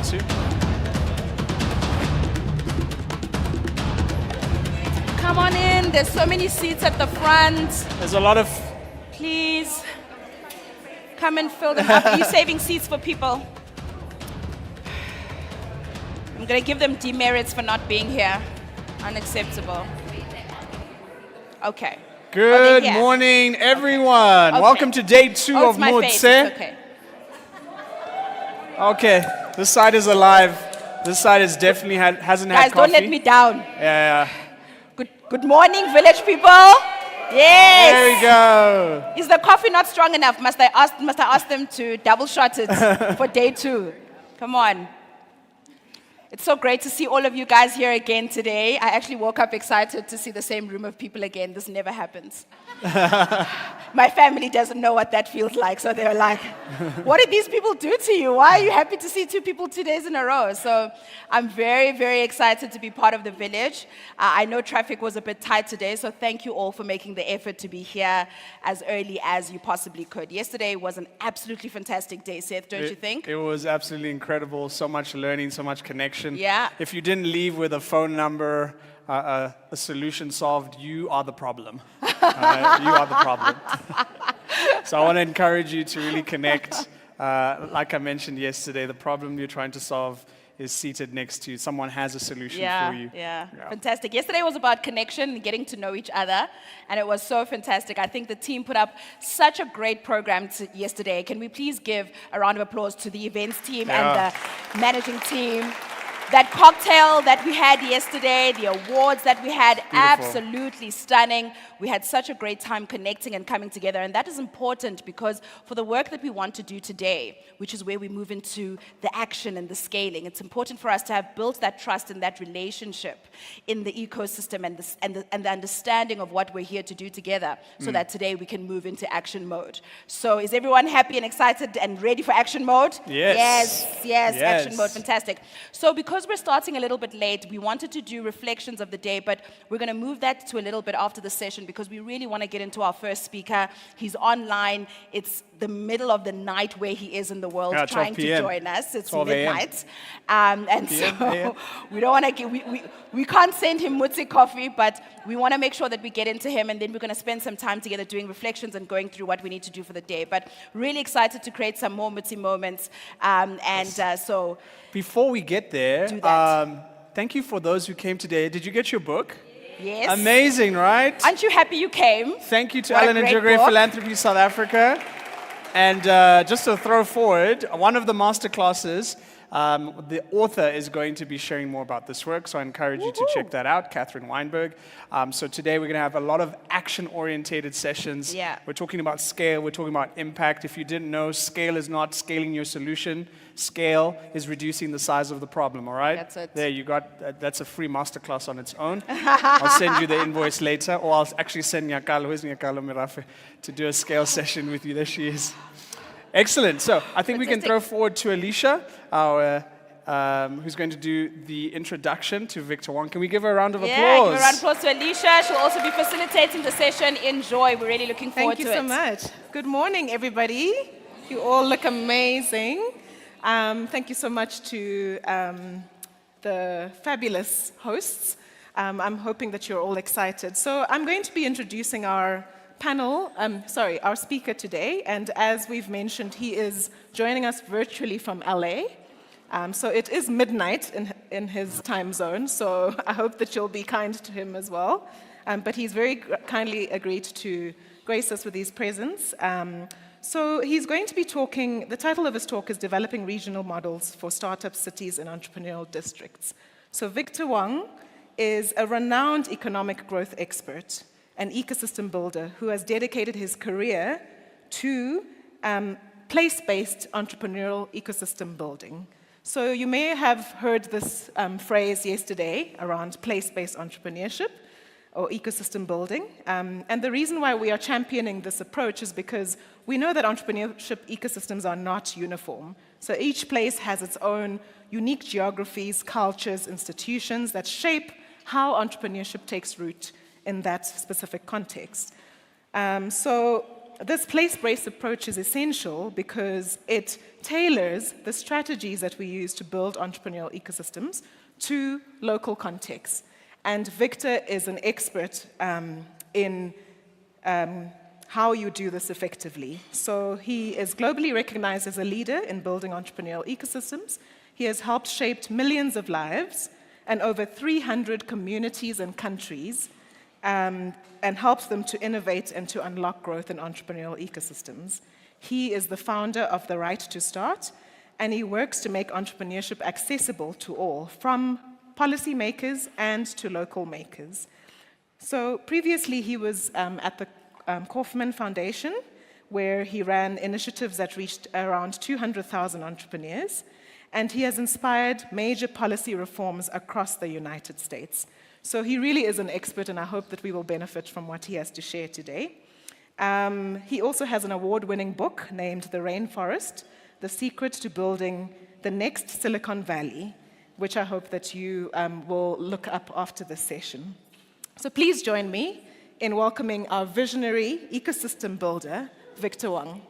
to. Come on in. There's so many seats at the front. There's a lot of... Please come and fill them up. Are you saving seats for people? I'm going to give them demerits for not being here. Unacceptable. Okay. Good morning, everyone. Okay. Welcome to day 2 Oh, of it's my face. Motse. It's okay. Okay, this side is alive. This side is definitely hasn't had Guys, coffee. don't let me down. Yeah. Good morning, village people. Yes. There we go. Is the coffee not strong enough? Must I ask them to double shot it for day 2? Come on. It's so great to see all of you guys here again today. I actually woke up excited to see the same room of people again. This never happens. My family doesn't know what that feels like, so they're like, what did these people do to you? Why are you happy to see 2 people 2 days in a row? So I'm very, very excited to be part of the village. I know traffic was a bit tight today, so thank you all for making the effort to be here as early as you possibly could. Yesterday was an absolutely fantastic day, Seth, don't you think? It was absolutely incredible. So much learning, so much connection. Yeah. If you didn't leave with a phone number, a solution solved, you are the problem. You are the problem. So I want to encourage you to really connect. Like I mentioned yesterday, the problem you're trying to solve is seated next to you. Someone has a solution for you. Yeah, fantastic. Yesterday was about connection and getting to know each other, and it was so fantastic. I think the team put up such a great program yesterday. Can we please give a round of applause to the events team and the managing team? That cocktail that we had yesterday, the awards that we had, absolutely stunning. We had such a great time connecting and coming together, and that is important because for the work that we want to do today, which is where we move into the action and the scaling, it's important for us to have built that trust and that relationship in the ecosystem and the understanding of what we're here to do together so that today we can move into action mode. So is everyone happy and excited and ready for action mode? Yes. Yes, action mode, fantastic. So because we're starting a little bit late, we wanted to do reflections of the day, but we're going to move that to a little bit after the session because we really want to get into our first speaker. He's online. It's the middle of the night where he is in the world trying to join us. It's midnight. And so we don't want to we can't send him Motse coffee, but we want to make sure that we get into him, and then we're going to spend some time together doing reflections and going through what we need to do for the day. But really excited to create some more Motse moments. So before we get there, thank you for those who came today. Did you get your book? Yes. Amazing, right? Aren't you happy you came? Thank you to What a Ellen and great Jogre book. Philanthropy South Africa. And just to throw forward, one of the masterclasses, the author is going to be sharing more about this work, so I encourage you to check that out, Catherine Weinberg. So today we're going to have a lot of action-orientated sessions. Yeah. We're talking about scale, we're talking about impact. If you didn't know, scale is not scaling your solution. Scale is reducing the size of the problem, all right? That's it. There, you got, that's a free masterclass on its own. I'll send you the invoice later, or I'll actually send Nyakalo, where's Nyakalo Mirafe, to do a scale session with you. There she is. Excellent. So I think we can throw forward to Alicia, our, who's going to do the introduction to Victor Wong. Can we give her a round of applause? Yeah, give a round of applause to Alicia. She'll also be facilitating the session. Enjoy. We're really looking forward to it. Thank you so much. Good morning, everybody. You all look amazing. Thank you so much to the fabulous hosts. I'm hoping that you're all excited. So I'm going to be introducing our panel, our speaker today, and as we've mentioned, he is joining us virtually from LA. So it is midnight in his time zone, so I hope that you'll be kind to him as well. But he's very kindly agreed to grace us with his presence. So he's going to be talking, the title of his talk is Developing Regional Models for Startup Cities and Entrepreneurial Districts. So Victor Wong is a renowned economic growth expert, an ecosystem builder who has dedicated his career to place-based entrepreneurial ecosystem building. So you may have heard this phrase yesterday around place-based entrepreneurship or ecosystem building. And the reason why we are championing this approach is because we know that entrepreneurship ecosystems are not uniform. So each place has its own unique geographies, cultures, institutions that shape how entrepreneurship takes root in that specific context. So this place-based approach is essential because it tailors the strategies that we use to build entrepreneurial ecosystems to local contexts. And Victor is an expert in how you do this effectively. So he is globally recognized as a leader in building entrepreneurial ecosystems. He has helped shape millions of lives and over 300 communities and countries, and helps them to innovate and to unlock growth in entrepreneurial ecosystems. He is the founder of The Right to Start, and he works to make entrepreneurship accessible to all, from policymakers and to local makers. So previously he was at the Kaufman Foundation, where he ran initiatives that reached around 200,000 entrepreneurs, and he has inspired major policy reforms across the United States. So he really is an expert, and I hope that we will benefit from what he has to share today. He also has an award-winning book named The Rainforest, The Secret to Building the Next Silicon Valley, which I hope that you will look up after this session. So please join me in welcoming our visionary ecosystem builder, Victor Wang.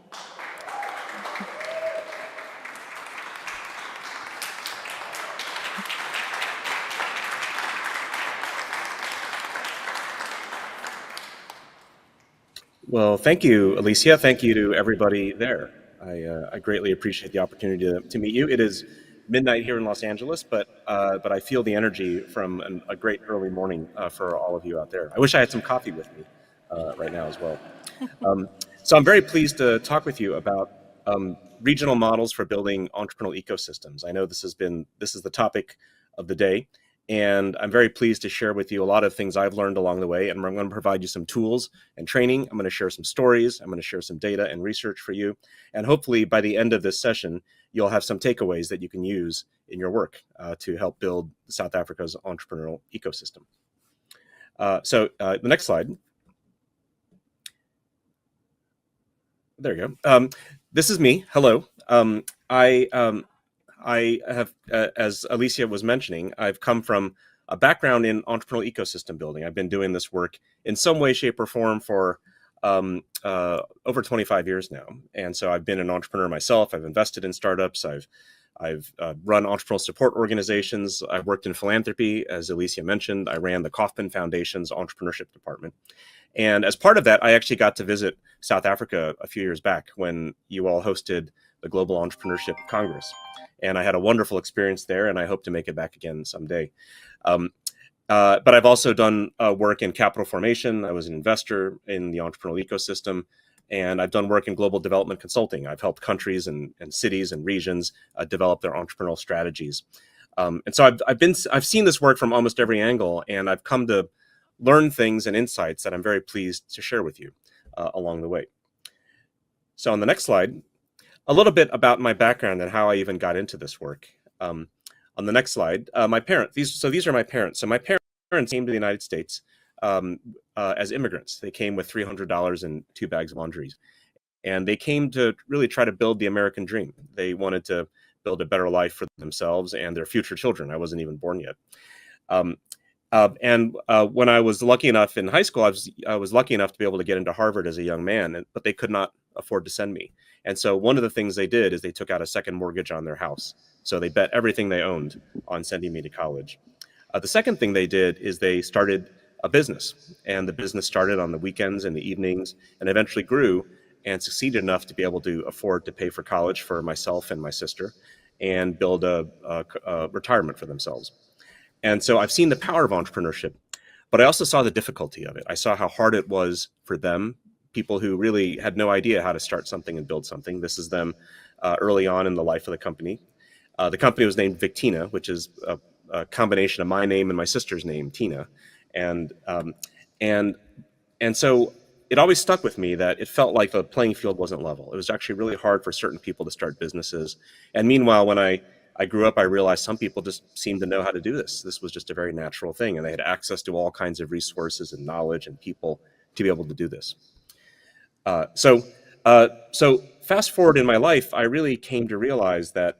Well, thank you, Alicia. Thank you to everybody there. I greatly appreciate the opportunity to meet you. It is midnight here in Los Angeles, but I feel the energy from a great early morning for all of you out there. I wish I had some coffee with me right now as well. So I'm very pleased to talk with you about regional models for building entrepreneurial ecosystems. I know this is the topic of the day, and I'm very pleased to share with you a lot of things I've learned along the way, and I'm going to provide you some tools and training. I'm going to share some stories. I'm going to share some data and research for you. And hopefully by the end of this session, you'll have some takeaways that you can use in your work to help build South Africa's entrepreneurial ecosystem. So the next slide. There you go. This is me. Hello. I have, as Alicia was mentioning, I've come from a background in entrepreneurial ecosystem building. I've been doing this work in some way, shape, or form for over 25 years now. And so I've been an entrepreneur myself. I've invested in startups. I've run entrepreneurial support organizations. I've worked in philanthropy. As Alicia mentioned, I ran the Kaufman Foundation's entrepreneurship department. And as part of that, I actually got to visit South Africa a few years back when you all hosted the Global Entrepreneurship Congress. And I had a wonderful experience there, and I hope to make it back again someday. But I've also done work in capital formation. I was an investor in the entrepreneurial ecosystem, and I've done work in global development consulting. I've helped countries and cities and regions develop their entrepreneurial strategies. And so I've seen this work from almost every angle, and I've come to learn things and insights that I'm very pleased to share with you along the way. So on the next slide, a little bit about my background and how I even got into this work. On the next slide, my parents. These are my parents. So my parents came to the United States as immigrants. They came with $300 and 2 bags of laundries, and they came to really try to build the American dream. They wanted to build a better life for themselves and their future children. I wasn't even born yet. When I was lucky enough in high school, I was lucky enough to be able to get into Harvard as a young man, but they could not afford to send me. And so one of the things they did is they took out a second mortgage on their house. So they bet everything they owned on sending me to college. The second thing they did is they started a business, and the business started on the weekends and the evenings and eventually grew and succeeded enough to be able to afford to pay for college for myself and my sister and build a retirement for themselves. And so I've seen the power of entrepreneurship, but I also saw the difficulty of it. I saw how hard it was for them, people who really had no idea how to start something and build something. This is them early on in the life of the company. The company was named Victina, which is a combination of my name and my sister's name, Tina. And so it always stuck with me that it felt like the playing field wasn't level. It was actually really hard for certain people to start businesses. And meanwhile, when I grew up, I realized some people just seemed to know how to do this. This was just a very natural thing, and they had access to all kinds of resources and knowledge and people to be able to do this. So fast forward in my life, I really came to realize that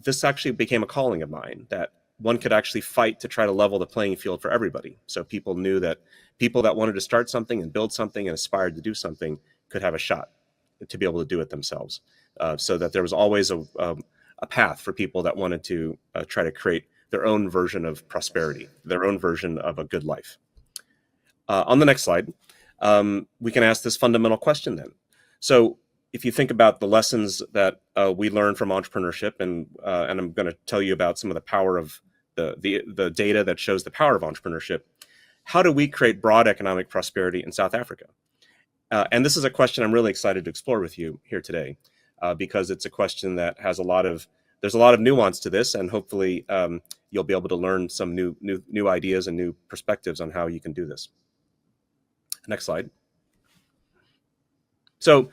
this actually became a calling of mine, that one could actually fight to try to level the playing field for everybody. So people knew that people that wanted to start something and build something and aspired to do something could have a shot to be able to do it themselves, so that there was always a path for people that wanted to try to create their own version of prosperity, their own version of a good life. On the next slide, we can ask this fundamental question then. So if you think about the lessons that we learn from entrepreneurship, and I'm going to tell you about some of the power of the data that shows the power of entrepreneurship, how do we create broad economic prosperity in South Africa? And this is a question I'm really excited to explore with you here today, because it's a question that has there's a lot of nuance to this, and hopefully you'll be able to learn some new ideas and new perspectives on how you can do this. Next slide. So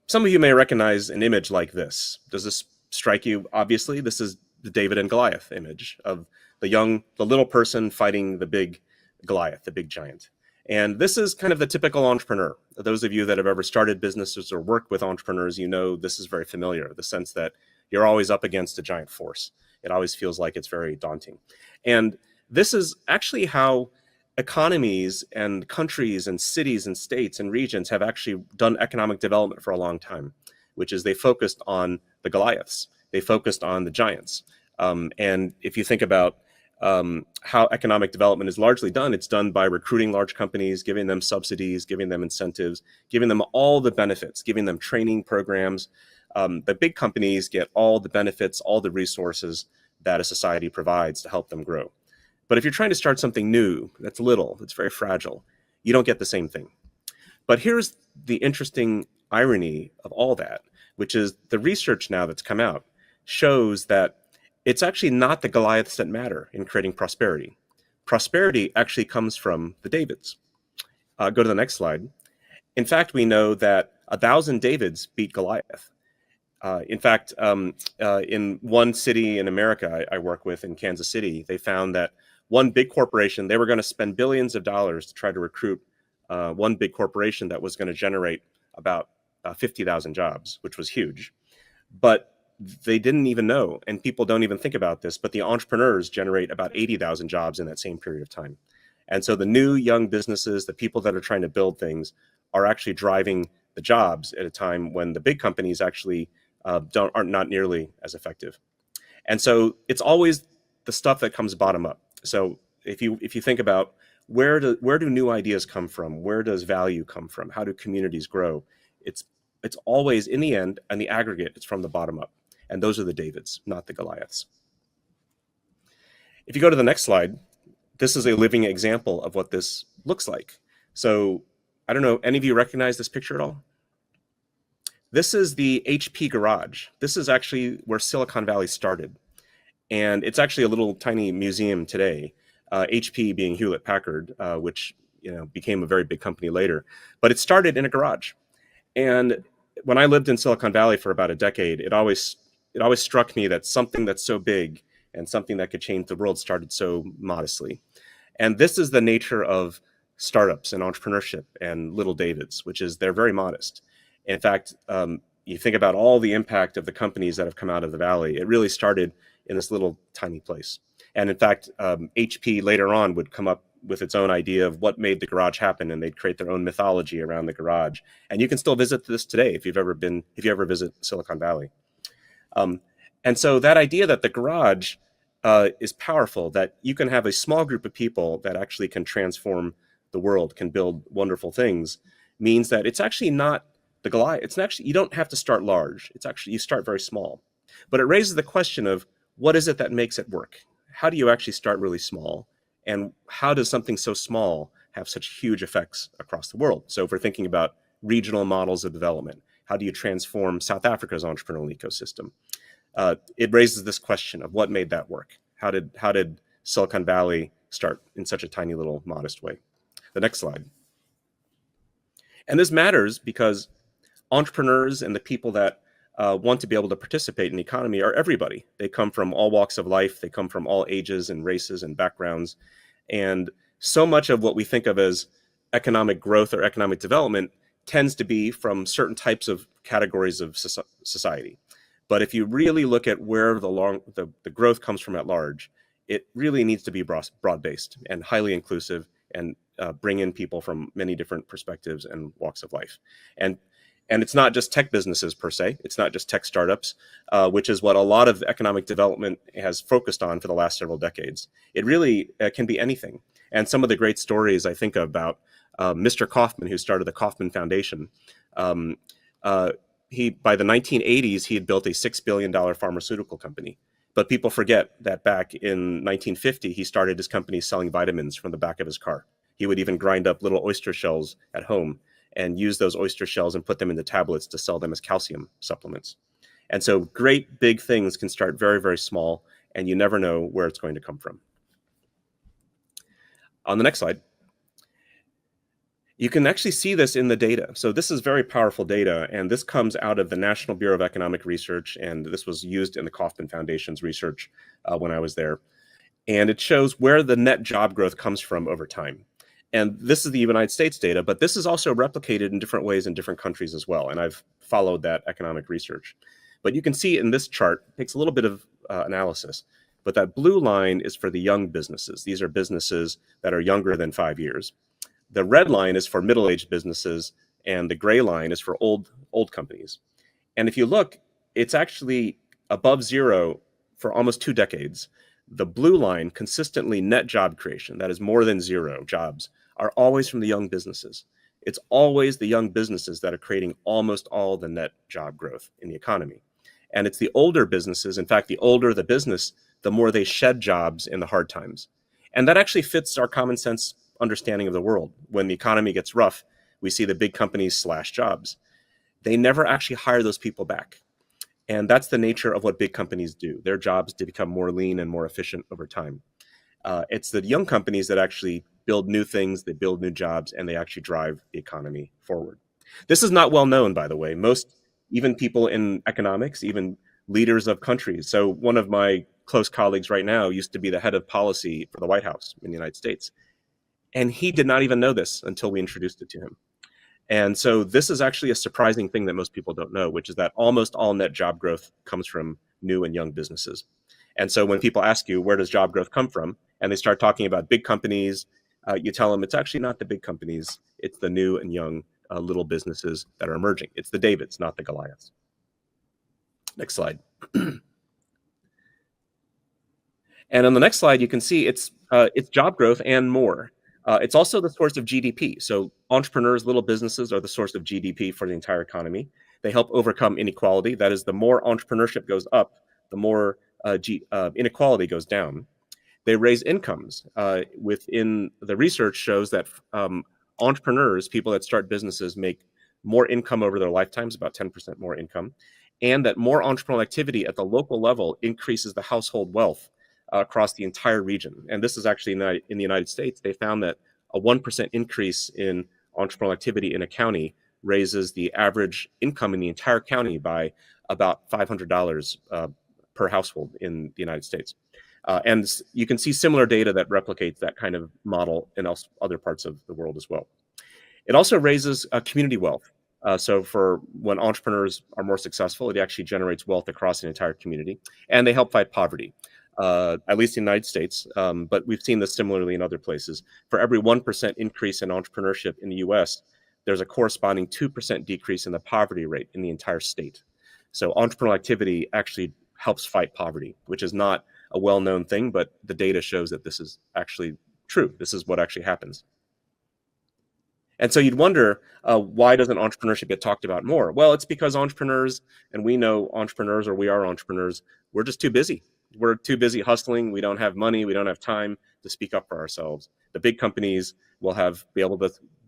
some of you may recognize an image like this. Does this strike you? Obviously, this is the David and Goliath image of the little person fighting the big Goliath, the big giant. And this is kind of the typical entrepreneur. Those of you that have ever started businesses or worked with entrepreneurs, you know this is very familiar, the sense that you're always up against a giant force. It always feels like it's very daunting. And this is actually how economies and countries and cities and states and regions have actually done economic development for a long time, which is they focused on the Goliaths. They focused on the giants. And if you think about how economic development is largely done, it's done by recruiting large companies, giving them subsidies, giving them incentives, giving them all the benefits, giving them training programs. The big companies get all the benefits, all the resources that a society provides to help them grow. But if you're trying to start something new, that's little, that's very fragile, you don't get the same thing. But here's the interesting irony of all that, which is the research now that's come out shows that it's actually not the Goliaths that matter in creating prosperity. Prosperity actually comes from the Davids. Go to the next slide. In fact, we know that 1,000 Davids beat Goliath. In fact, in one city in America I work with in Kansas City, they found that one big corporation, they were going to spend billions of dollars to try to recruit one big corporation that was going to generate about 50,000 jobs, which was huge. But they didn't even know, and people don't even think about this, but the entrepreneurs generate about 80,000 jobs in that same period of time. And so the new young businesses, the people that are trying to build things, are actually driving the jobs at a time when the big companies actually are not nearly as effective. And so it's always the stuff that comes bottom up. So if you think about where do new ideas come from? Where does value come from? How do communities grow? It's always, in the end, and the aggregate, it's from the bottom up. And those are the Davids, not the Goliaths. If you go to the next slide, this is a living example of what this looks like. So I don't know, any of you recognize this picture at all? This is the HP garage. This is actually where Silicon Valley started. And it's actually a little tiny museum today, HP being Hewlett Packard, which became a very big company later. But it started in a garage. And when I lived in Silicon Valley for about a decade, it always struck me that something that's so big and something that could change the world started so modestly. And this is the nature of startups and entrepreneurship and little Davids, which is they're very modest. In fact, you think about all the impact of the companies that have come out of the Valley, it really started in this little tiny place. And in fact, HP later on would come up with its own idea of what made the garage happen, and they'd create their own mythology around the garage. And you can still visit this today if you ever visit Silicon Valley. And so that idea that the garage is powerful, that you can have a small group of people that actually can transform the world, can build wonderful things, means that it's actually not the Goliath. It's actually, you don't have to start large. It's actually, you start very small. But it raises the question of what is it that makes it work? How do you actually start really small? And how does something so small have such huge effects across the world? So if we're thinking about regional models of development, how do you transform South Africa's entrepreneurial ecosystem? It raises this question of what made that work. How did Silicon Valley start in such a tiny little modest way? The next slide. And this matters because entrepreneurs and the people that want to be able to participate in the economy are everybody. They come from all walks of life. They come from all ages and races and backgrounds. And so much of what we think of as economic growth or economic development tends to be from certain types of categories of society. But if you really look at where the growth comes from at large, it really needs to be broad-based and highly inclusive and bring in people from many different perspectives and walks of life. And it's not just tech businesses per se. It's not just tech startups, which is what a lot of economic development has focused on for the last several decades. It really can be anything. And some of the great stories I think about Mr. Kaufman, who started the Kaufman Foundation. By the 1980s, he had built a $6 billion pharmaceutical company. But people forget that back in 1950, he started his company selling vitamins from the back of his car. He would even grind up little oyster shells at home and use those oyster shells and put them into tablets to sell them as calcium supplements. And so great big things can start very, very small, and you never know where it's going to come from. On the next slide, you can actually see this in the data. So this is very powerful data, and this comes out of the National Bureau of Economic Research, and this was used in the Kaufman Foundation's research when I was there. And it shows where the net job growth comes from over time. And this is the United States data, but this is also replicated in different ways in different countries as well. And I've followed that economic research. But you can see in this chart, it takes a little bit of analysis, but that blue line is for the young businesses. These are businesses that are younger than 5 years. The red line is for middle-aged businesses, and the gray line is for old companies. And if you look, it's actually above zero for almost 2 decades. The blue line, consistently net job creation, that is more than 0 jobs, are always from the young businesses. It's always the young businesses that are creating almost all the net job growth in the economy. And it's the older businesses, in fact, the older the business, the more they shed jobs in the hard times. And that actually fits our common sense understanding of the world. When the economy gets rough, we see the big companies slash jobs. They never actually hire those people back. And that's the nature of what big companies do. Their job is to become more lean and more efficient over time. It's the young companies that actually build new things, they build new jobs, and they actually drive the economy forward. This is not well known, by the way. Most, even people in economics, even leaders of countries. So one of my close colleagues right now used to be the head of policy for the White House in the United States. And he did not even know this until we introduced it to him. And so this is actually a surprising thing that most people don't know, which is that almost all net job growth comes from new and young businesses. And so when people ask you, where does job growth come from? And they start talking about big companies, you tell them it's actually not the big companies. It's the new and young little businesses that are emerging. It's the Davids, not the Goliaths. Next slide. And on the next slide, you can see it's job growth and more. It's also the source of GDP. So entrepreneurs, little businesses are the source of GDP for the entire economy. They help overcome inequality. That is, the more entrepreneurship goes up, the more inequality goes down. They raise incomes. Within the research shows that entrepreneurs, people that start businesses, make more income over their lifetimes, about 10% more income, and that more entrepreneurial activity at the local level increases the household wealth across the entire region. And this is actually in the United States. They found that a 1% increase in entrepreneurial activity in a county raises the average income in the entire county by about $500 per household in the United States. And you can see similar data that replicates that kind of model in other parts of the world as well. It also raises community wealth. So for when entrepreneurs are more successful, it actually generates wealth across an entire community, and they help fight poverty. At least in the United States, but we've seen this similarly in other places. For every 1% increase in entrepreneurship in the US, there's a corresponding 2% decrease in the poverty rate in the entire state. So entrepreneurial activity actually helps fight poverty, which is not a well-known thing, but the data shows that this is actually true. This is what actually happens. And so you'd wonder, why doesn't entrepreneurship get talked about more? Well, it's because entrepreneurs, and we know entrepreneurs, or we are entrepreneurs, we're just too busy. We're too busy hustling. We don't have money. We don't have time to speak up for ourselves. The big companies will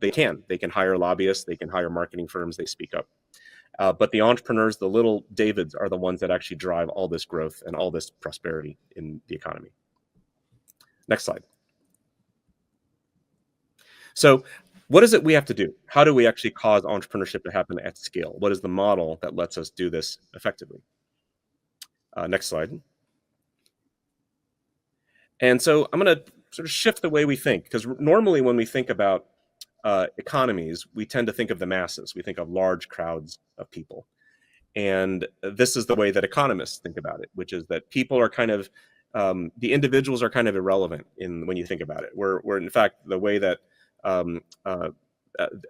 they can hire lobbyists, they can hire marketing firms, they speak up. But the entrepreneurs, the little Davids, are the ones that actually drive all this growth and all this prosperity in the economy. Next slide. So what is it we have to do? How do we actually cause entrepreneurship to happen at scale? What is the model that lets us do this effectively? Next slide. And so I'm going to sort of shift the way we think, because normally when we think about economies, we tend to think of the masses. We think of large crowds of people. And this is the way that economists think about it, which is that people are kind of, the individuals are kind of irrelevant when you think about it. We're in fact, the way that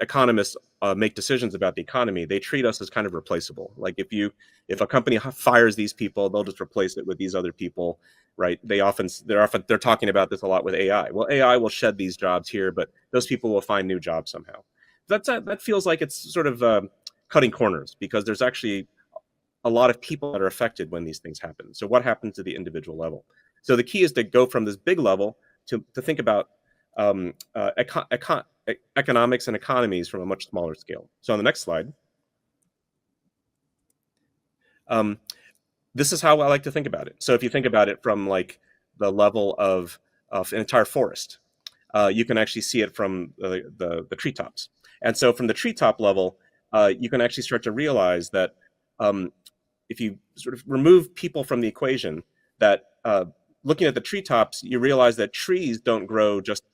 economists make decisions about the economy, they treat us as kind of replaceable. Like if a company fires these people, they'll just replace it with these other people, right? They're talking about this a lot with AI. Well, AI will shed these jobs here, but those people will find new jobs somehow. That feels like it's sort of cutting corners, because there's actually a lot of people that are affected when these things happen. So what happens to the individual level? So the key is to go from this big level to think about economics and economies from a much smaller scale. So on the next slide, this is how I like to think about it. So if you think about it from like the level of an entire forest, you can actually see it from the treetops. And so from the treetop level, you can actually start to realize that if you sort of remove people from the equation, that looking at the treetops, you realize that trees don't grow just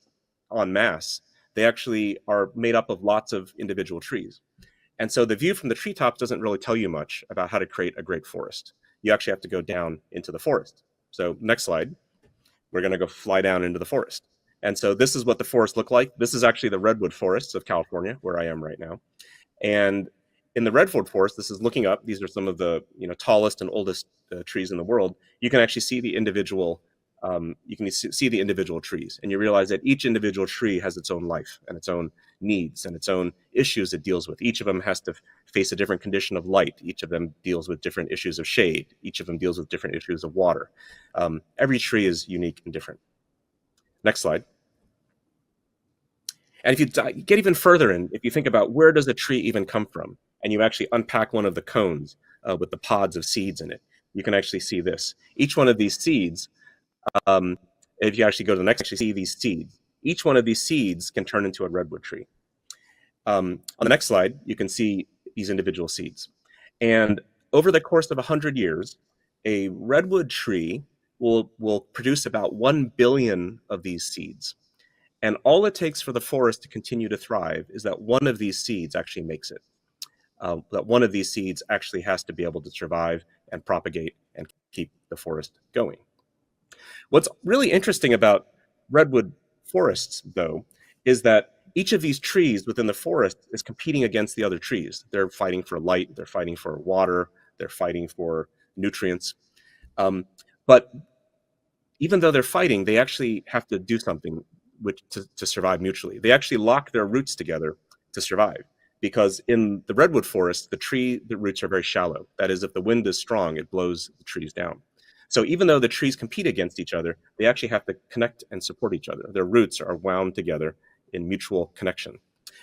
en masse. They actually are made up of lots of individual trees. And so the view from the treetops doesn't really tell you much about how to create a great forest. You actually have to go down into the forest. So next slide, we're going to go fly down into the forest. And so this is what the forests look like. This is actually the redwood forests of California, where I am right now. And in the redwood forest, this is looking up. These are some of the tallest and oldest trees in the world. You can actually see the individual. You can see the individual trees, and you realize that each individual tree has its own life and its own needs and its own issues it deals with. Each of them has to face a different condition of light. Each of them deals with different issues of shade. Each of them deals with different issues of water. Every tree is unique and different. Next slide. And if you get even further in, if you think about where does a tree even come from, and you actually unpack one of the cones with the pods of seeds in it, you can actually see this. Each one of these seeds, if you actually go to the next, actually see these seeds. Each one of these seeds can turn into a redwood tree. On the next slide, you can see these individual seeds. And over the course of 100 years, a redwood tree will produce about 1 billion of these seeds. And all it takes for the forest to continue to thrive is that one of these seeds actually makes it. That one of these seeds actually has to be able to survive and propagate and keep the forest going. What's really interesting about redwood forests, though, is that each of these trees within the forest is competing against the other trees. They're fighting for light, they're fighting for water, they're fighting for nutrients. But even though they're fighting, they actually have to do something to survive mutually. They actually lock their roots together to survive, because in the redwood forest, the roots are very shallow. That is, if the wind is strong, it blows the trees down. So even though the trees compete against each other, they actually have to connect and support each other. Their roots are wound together in mutual connection,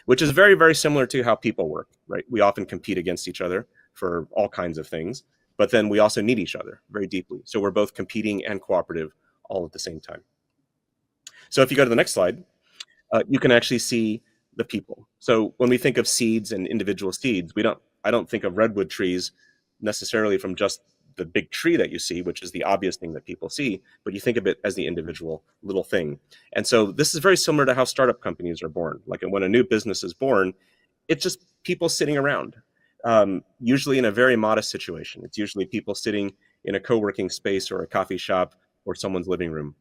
which is very, very similar to how people work, right? We often compete against each other for all kinds of things, but then we also need each other very deeply. So we're both competing and cooperative all at the same time. So if you go to the next slide, you can actually see the people. So when we think of seeds and individual seeds, I don't think of redwood trees necessarily from just the big tree that you see, which is the obvious thing that people see, but you think of it as the individual little thing. And so this is very similar to how startup companies are born. Like when a new business is born, it's just people sitting around, usually in a very modest situation. It's usually people sitting in a co-working space or a coffee shop or someone's living room.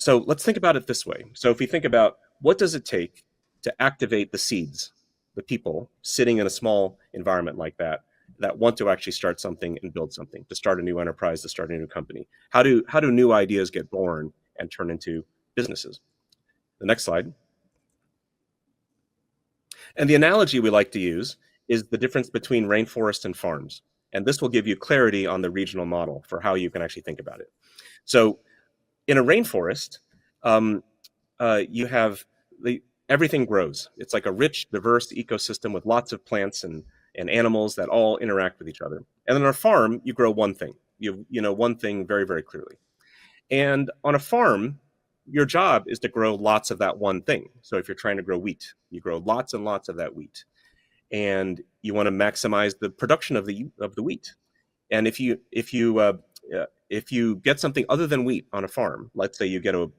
So let's think about it this way. So if we think about what does it take to activate the seeds, the people sitting in a small environment like that want to actually start something and build something, to start a new enterprise, to start a new company. How do new ideas get born and turn into businesses? The next slide. And the analogy we like to use is the difference between rainforests and farms. And this will give you clarity on the regional model for how you can actually think about it. So in a rainforest, you have everything grows. It's like a rich, diverse ecosystem with lots of plants and animals that all interact with each other. And on a farm, you grow one thing. You know one thing very, very clearly. And on a farm, your job is to grow lots of that one thing. So if you're trying to grow wheat, you grow lots and lots of that wheat. And you want to maximize the production of the wheat. And if you get something other than wheat on a farm, let's say you get a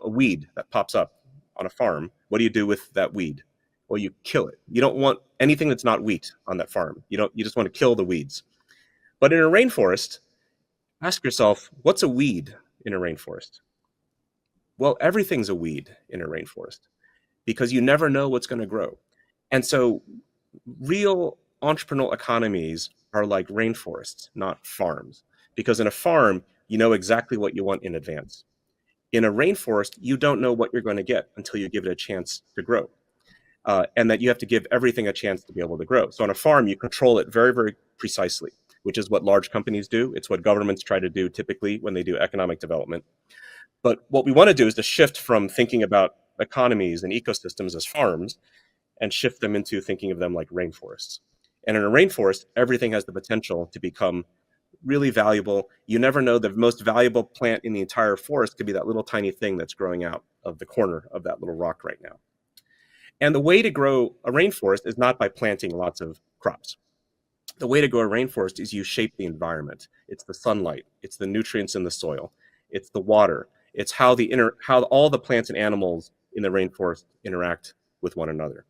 weed that pops up on a farm, what do you do with that weed? Well, you kill it. You don't want anything that's not wheat on that farm. You just want to kill the weeds. But in a rainforest, ask yourself, what's a weed in a rainforest? Well, everything's a weed in a rainforest because you never know what's going to grow. And so real entrepreneurial economies are like rainforests, not farms. Because in a farm, you know exactly what you want in advance. In a rainforest, you don't know what you're going to get until you give it a chance to grow. And that you have to give everything a chance to be able to grow. So on a farm, you control it very, very precisely, which is what large companies do. It's what governments try to do typically when they do economic development. But what we want to do is to shift from thinking about economies and ecosystems as farms and shift them into thinking of them like rainforests. And in a rainforest, everything has the potential to become really valuable. You never know, the most valuable plant in the entire forest could be that little tiny thing that's growing out of the corner of that little rock right now. And the way to grow a rainforest is not by planting lots of crops. The way to grow a rainforest is you shape the environment. It's the sunlight, it's the nutrients in the soil, it's the water, it's how all the plants and animals in the rainforest interact with one another.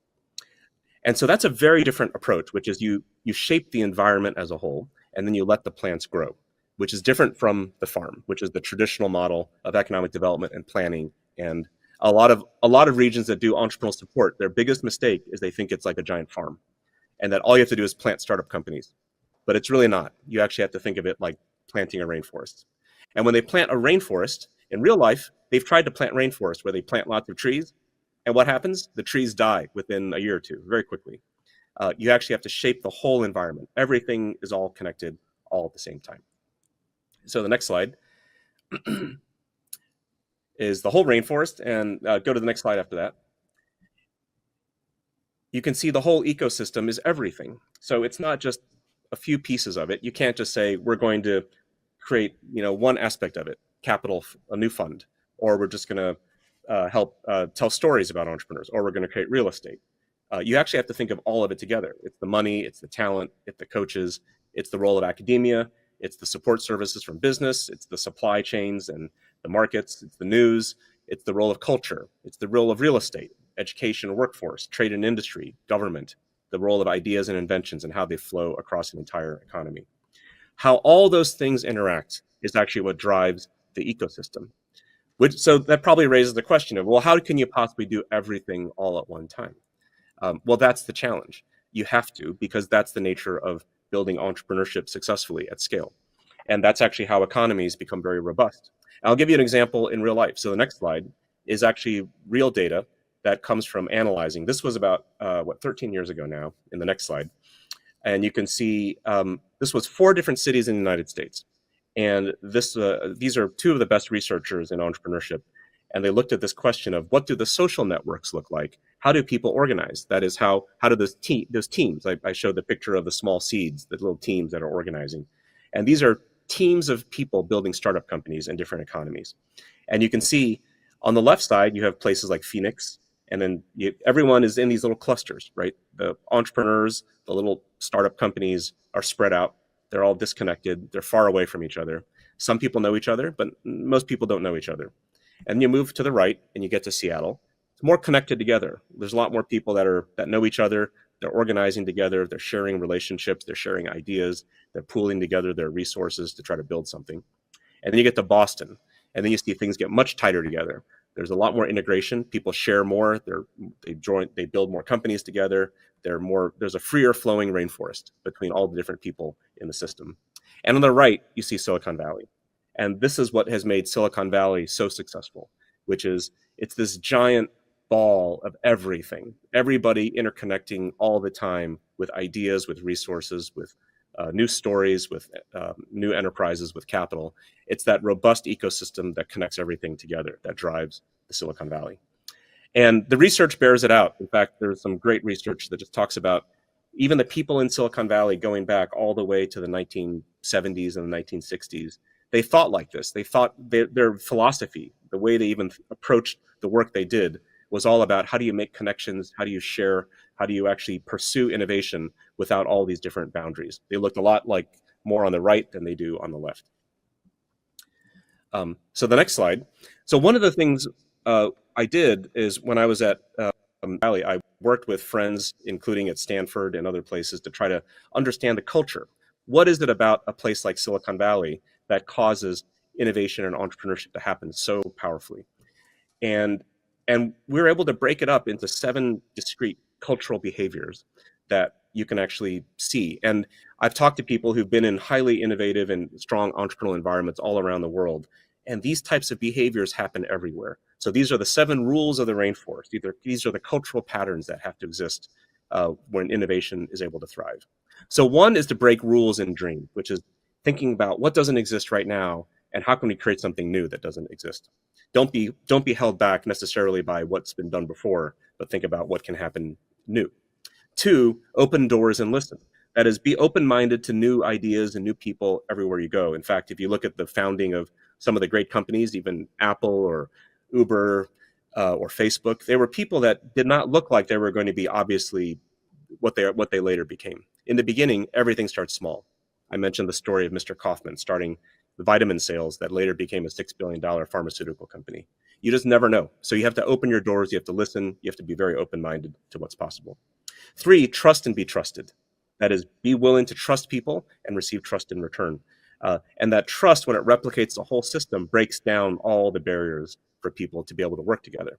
And so that's a very different approach, which is you shape the environment as a whole, and then you let the plants grow, which is different from the farm, which is the traditional model of economic development and planning. And a lot of regions that do entrepreneurial support, their biggest mistake is they think it's like a giant farm, and that all you have to do is plant startup companies. But it's really not. You actually have to think of it like planting a rainforest. And when they plant a rainforest, in real life, they've tried to plant rainforest where they plant lots of trees. And what happens? The trees die within a year or two, very quickly. You actually have to shape the whole environment. Everything is all connected all at the same time. So the next slide is the whole rainforest. And go to the next slide after that. You can see the whole ecosystem is everything. So it's not just a few pieces of it. You can't just say, we're going to create one aspect of it, capital, a new fund, or we're just going to help tell stories about entrepreneurs, or we're going to create real estate. You actually have to think of all of it together. It's the money, it's the talent, it's the coaches, it's the role of academia, it's the support services from business, it's the supply chains and the markets, it's the news, it's the role of culture, it's the role of real estate, education, workforce, trade and industry, government, the role of ideas and inventions and how they flow across an entire economy. How all those things interact is actually what drives the ecosystem. So that probably raises the question of, well, how can you possibly do everything all at one time? Well, that's the challenge. You have to, because that's the nature of building entrepreneurship successfully at scale. And that's actually how economies become very robust. I'll give you an example in real life. So the next slide is actually real data that comes from analyzing. This was about, 13 years ago now, in the next slide. And you can see this was 4 different cities in the United States. And these are 2 of the best researchers in entrepreneurship. And they looked at this question of, what do the social networks look like? How do people organize? That is, how do those teams, I showed the picture of the small seeds, the little teams that are organizing. And these are teams of people building startup companies in different economies. And you can see on the left side, you have places like Phoenix, and then everyone is in these little clusters, right? The entrepreneurs, the little startup companies are spread out. They're all disconnected. They're far away from each other. Some people know each other, but most people don't know each other. And you move to the right and you get to Seattle. It's more connected together. There's a lot more people that know each other. They're organizing together. They're sharing relationships. They're sharing ideas. They're pooling together their resources to try to build something. And then you get to Boston, and then you see things get much tighter together. There's a lot more integration. People share more. They build more companies together. There's a freer flowing rainforest between all the different people in the system. And on the right, you see Silicon Valley. And this is what has made Silicon Valley so successful, which is it's this giant ball of everything, everybody interconnecting all the time with ideas, with resources, with new stories, with new enterprises, with capital. It's that robust ecosystem that connects everything together that drives the Silicon Valley. And the research bears it out. In fact, there's some great research that just talks about even the people in Silicon Valley going back all the way to the 1970s and the 1960s. They thought like this. They thought their philosophy, the way they even approached the work they did, was all about how do you make connections, how do you share, how do you actually pursue innovation without all these different boundaries. They looked a lot like more on the right than they do on the left. So the next slide. So one of the things I did is when I was at Valley, I worked with friends, including at Stanford and other places, to try to understand the culture. What is it about a place like Silicon Valley that causes innovation and entrepreneurship to happen so powerfully? and we're able to break it up into 7 discrete cultural behaviors that you can actually see. And I've talked to people who've been in highly innovative and strong entrepreneurial environments all around the world, and these types of behaviors happen everywhere. So these are the 7 rules of the rainforest. These are the cultural patterns that have to exist when innovation is able to thrive. So one is to break rules and dream, which is thinking about what doesn't exist right now and how can we create something new that doesn't exist. Don't be held back necessarily by what's been done before, but think about what can happen new. 2, open doors and listen. That is, be open-minded to new ideas and new people everywhere you go. In fact, if you look at the founding of some of the great companies, even Apple or Uber or Facebook, they were people that did not look like they were going to be obviously what they later became. In the beginning, everything starts small. I mentioned the story of Mr. Kaufman starting the vitamin sales that later became a $6 billion pharmaceutical company. You just never know. So you have to open your doors, you have to listen, you have to be very open-minded to what's possible. 3, trust and be trusted. That is, be willing to trust people and receive trust in return. And that trust, when it replicates the whole system, breaks down all the barriers for people to be able to work together.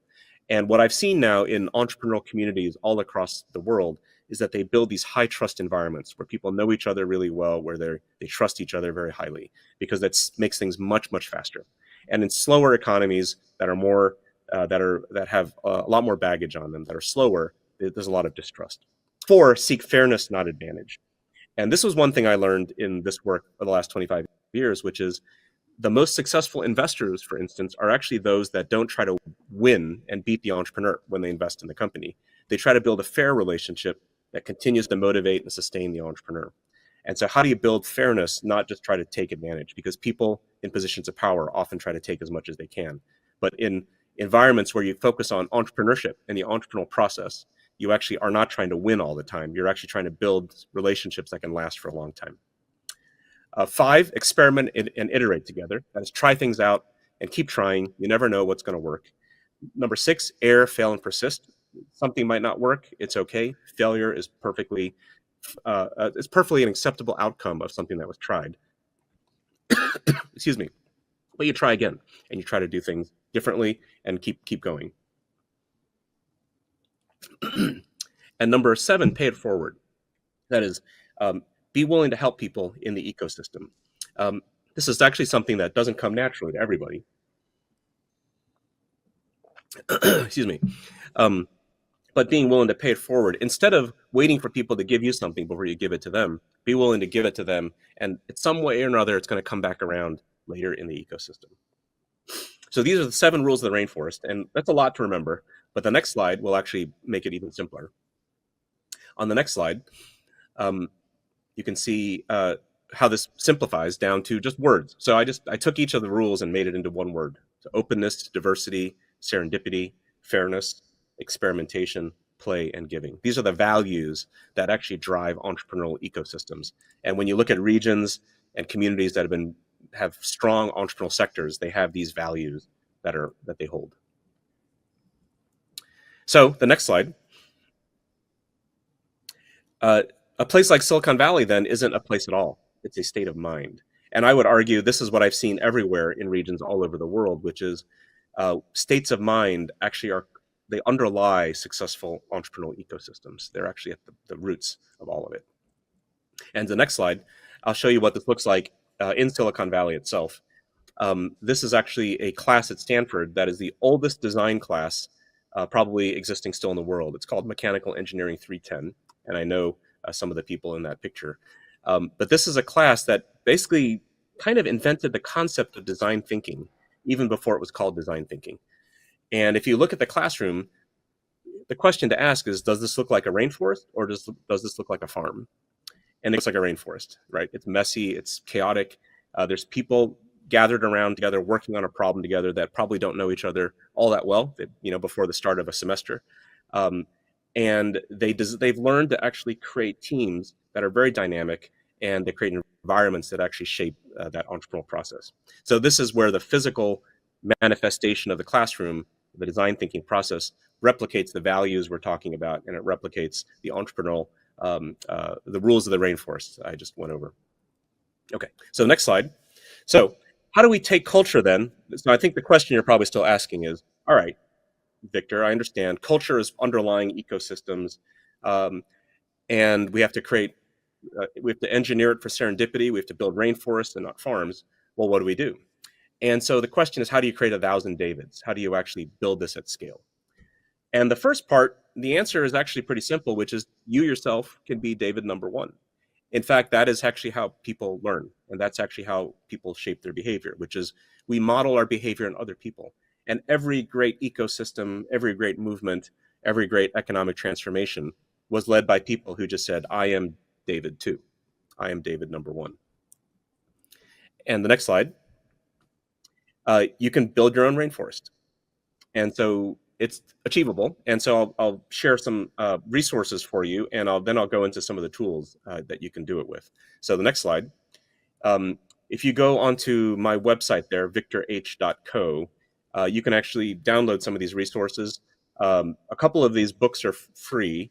And what I've seen now in entrepreneurial communities all across the world is that they build these high trust environments where people know each other really well, where they trust each other very highly, because that makes things much, much faster. And in slower economies that are more that have a lot more baggage on them, that are slower, there's a lot of distrust. 4, seek fairness, not advantage. And this was one thing I learned in this work for the last 25 years, which is the most successful investors, for instance, are actually those that don't try to win and beat the entrepreneur when they invest in the company. They try to build a fair relationship that continues to motivate and sustain the entrepreneur. And so how do you build fairness, not just try to take advantage? Because people in positions of power often try to take as much as they can. But in environments where you focus on entrepreneurship and the entrepreneurial process, you actually are not trying to win all the time. You're actually trying to build relationships that can last for a long time. 5, experiment and iterate together. That is, try things out and keep trying. You never know what's going to work. Number 6, err, fail, and persist. Something might not work. It's okay. Failure is perfectly an acceptable outcome of something that was tried. Excuse me. But you try again, and you try to do things differently and keep going. And number 7, pay it forward. That is, be willing to help people in the ecosystem. This is actually something that doesn't come naturally to everybody. Excuse me. But being willing to pay it forward, instead of waiting for people to give you something before you give it to them, be willing to give it to them, and in some way or another, it's going to come back around later in the ecosystem. So these are the 7 rules of the rainforest, and that's a lot to remember, but the next slide will actually make it even simpler. On the next slide, you can see how this simplifies down to just words. So I took each of the rules and made it into one word. So openness, diversity, serendipity, fairness, experimentation, play, and giving. These are the values that actually drive entrepreneurial ecosystems. And when you look at regions and communities that have strong entrepreneurial sectors, they have these values that they hold. So the next slide. A place like Silicon Valley then isn't a place at all. It's a state of mind. And I would argue this is what I've seen everywhere in regions all over the world, which is states of mind actually they underlie successful entrepreneurial ecosystems. They're actually at the roots of all of it. And the next slide, I'll show you what this looks like in Silicon Valley itself. This is actually a class at Stanford that is the oldest design class probably existing still in the world. It's called Mechanical Engineering 310, and I know some of the people in that picture. But this is a class that basically kind of invented the concept of design thinking, even before it was called design thinking. And if you look at the classroom, the question to ask is, does this look like a rainforest, or does this look like a farm? And it looks like a rainforest, right? It's messy, it's chaotic. There's people gathered around together, working on a problem together that probably don't know each other all that well, before the start of a semester. And they've learned to actually create teams that are very dynamic, and they create environments that actually shape that entrepreneurial process. So this is where the physical manifestation of the classroom, the design thinking process, replicates the values we're talking about, and it replicates the entrepreneurial, the rules of the rainforest I just went over. Okay, so next slide. So how do we take culture then? So I think the question you're probably still asking is, all right, Victor, I understand. Culture is underlying ecosystems, and we have to we have to engineer it for serendipity. We have to build rainforests and not farms. Well, what do we do? And so the question is, how do you create 1,000 Davids? How do you actually build this at scale? And the first part, the answer is actually pretty simple, which is you yourself can be David number one. In fact, that is actually how people learn. And that's actually how people shape their behavior, which is we model our behavior in other people. And every great ecosystem, every great movement, every great economic transformation was led by people who just said, I am David too. I am David number one. And the next slide, you can build your own rainforest. And so it's achievable. And so I'll share some resources for you, and then I'll go into some of the tools that you can do it with. So the next slide. If you go onto my website there, victorh.co, you can actually download some of these resources. A couple of these books are free,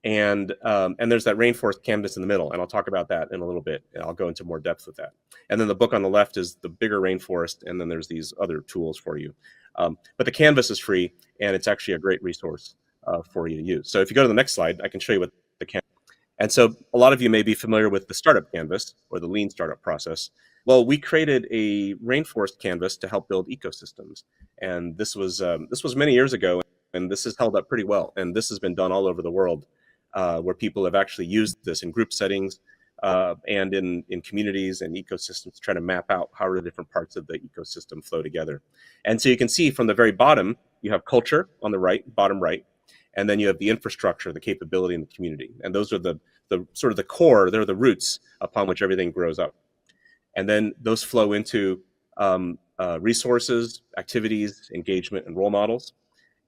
and there's that rainforest canvas in the middle, and I'll talk about that in a little bit, and I'll go into more depth with that. And then the book on the left is the bigger rainforest, and then there's these other tools for you. But the canvas is free, and it's actually a great resource for you to use. So if you go to the next slide, I can show you what the canvas. And so a lot of you may be familiar with the startup canvas or the lean startup process. Well, we created a rainforest canvas to help build ecosystems, and this was many years ago, and this has held up pretty well. And this has been done all over the world, where people have actually used this in group settings and in communities and ecosystems to try to map out how the different parts of the ecosystem flow together. And so you can see from the very bottom, you have culture on the right, bottom right, and then you have the infrastructure, the capability, and the community. And those are the sort of the core, they're the roots upon which everything grows up. And then those flow into resources, activities, engagement, and role models.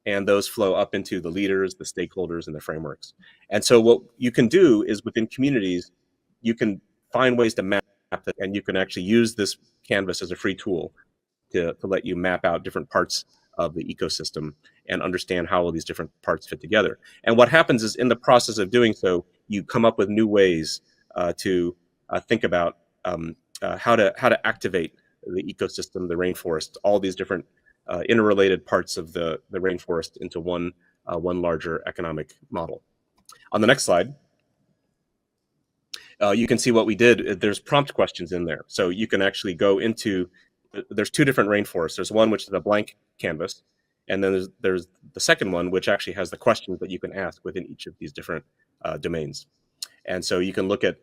And those flow up into the leaders, the stakeholders, and the frameworks. And so what you can do is within communities, you can find ways to map that, and you can actually use this canvas as a free tool to let you map out different parts of the ecosystem and understand how all these different parts fit together. And what happens is in the process of doing so, you come up with new ways to think about how to activate the ecosystem, the rainforest, all these different interrelated parts of the rainforest into one larger economic model. On the next slide, you can see what we did. There's prompt questions in there. So you can actually go into, there's two different rainforests. There's one which is a blank canvas, and then there's the second one which actually has the questions that you can ask within each of these different domains. And so you can look at,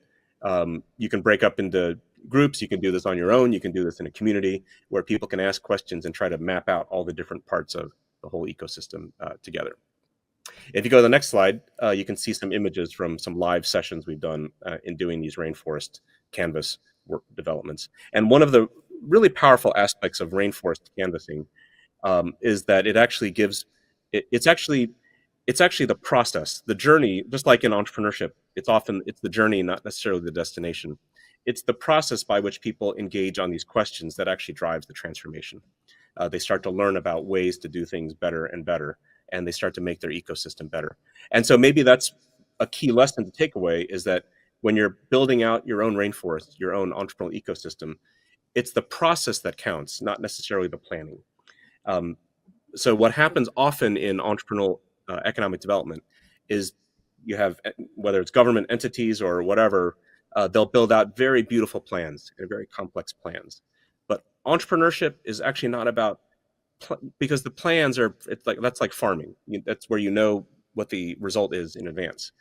you can break up into groups, you can do this on your own, you can do this in a community where people can ask questions and try to map out all the different parts of the whole ecosystem together. If you go to the next slide, you can see some images from some live sessions we've done in doing these rainforest canvas work developments. And one of the really powerful aspects of rainforest canvassing is that it actually gives, it's actually the process, the journey, just like in entrepreneurship, it's the journey, not necessarily the destination. It's the process by which people engage on these questions that actually drives the transformation. They start to learn about ways to do things better and better, and they start to make their ecosystem better. And so maybe that's a key lesson to take away, is that when you're building out your own rainforest, your own entrepreneurial ecosystem, it's the process that counts, not necessarily the planning. So what happens often in entrepreneurial economic development is you have, whether it's government entities or whatever, they'll build out very beautiful plans and very complex plans. But entrepreneurship is actually not about, because the plans are, that's like farming. That's where you know what the result is in advance.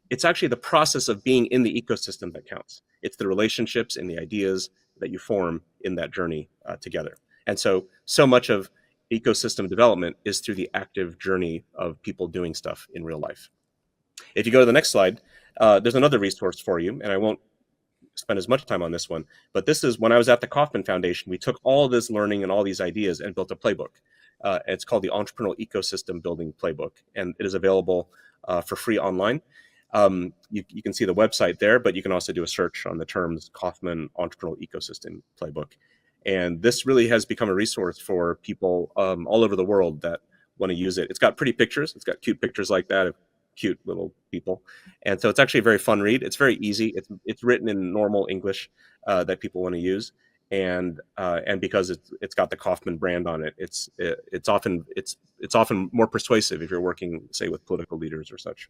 It's actually the process of being in the ecosystem that counts. It's the relationships and the ideas that you form in that journey together. And so much of ecosystem development is through the active journey of people doing stuff in real life. If you go to the next slide, there's another resource for you, and I won't spend as much time on this one, but this is when I was at the Kauffman Foundation, we took all this learning and all these ideas and built a playbook. It's called the Entrepreneurial Ecosystem Building Playbook, and it is available for free online. You can see the website there, but you can also do a search on the terms Kauffman Entrepreneurial Ecosystem Playbook. And this really has become a resource for people all over the world that want to use it. It's got pretty pictures. It's got cute pictures like that of cute little people. And so it's actually a very fun read. It's very easy. It's written in normal English that people want to use. and because it's got the Kaufman brand on it, it's often more persuasive if you're working, say, with political leaders or such.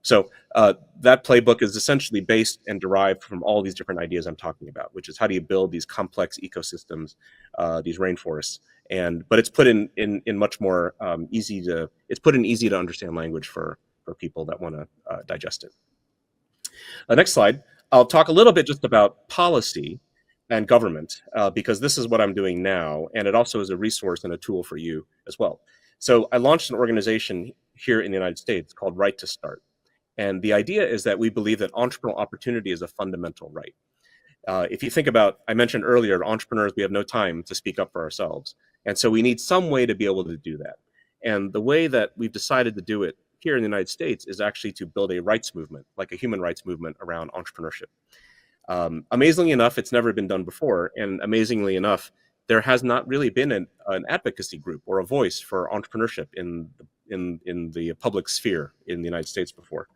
So that playbook is essentially based and derived from all these different ideas I'm talking about, which is how do you build these complex ecosystems, these rainforests, but it's put in much more easy to understand language for people that want to digest it. Next slide. I'll talk a little bit just about policy and government, because this is what I'm doing now, and it also is a resource and a tool for you as well. So I launched an organization here in the United States called Right to Start. And the idea is that we believe that entrepreneurial opportunity is a fundamental right. If you think about, I mentioned earlier, entrepreneurs, we have no time to speak up for ourselves. And so we need some way to be able to do that. And the way that we've decided to do it here in the United States is actually to build a rights movement, like a human rights movement around entrepreneurship. Amazingly enough, it's never been done before. And amazingly enough, there has not really been an advocacy group or a voice for entrepreneurship in the public sphere in the United States before.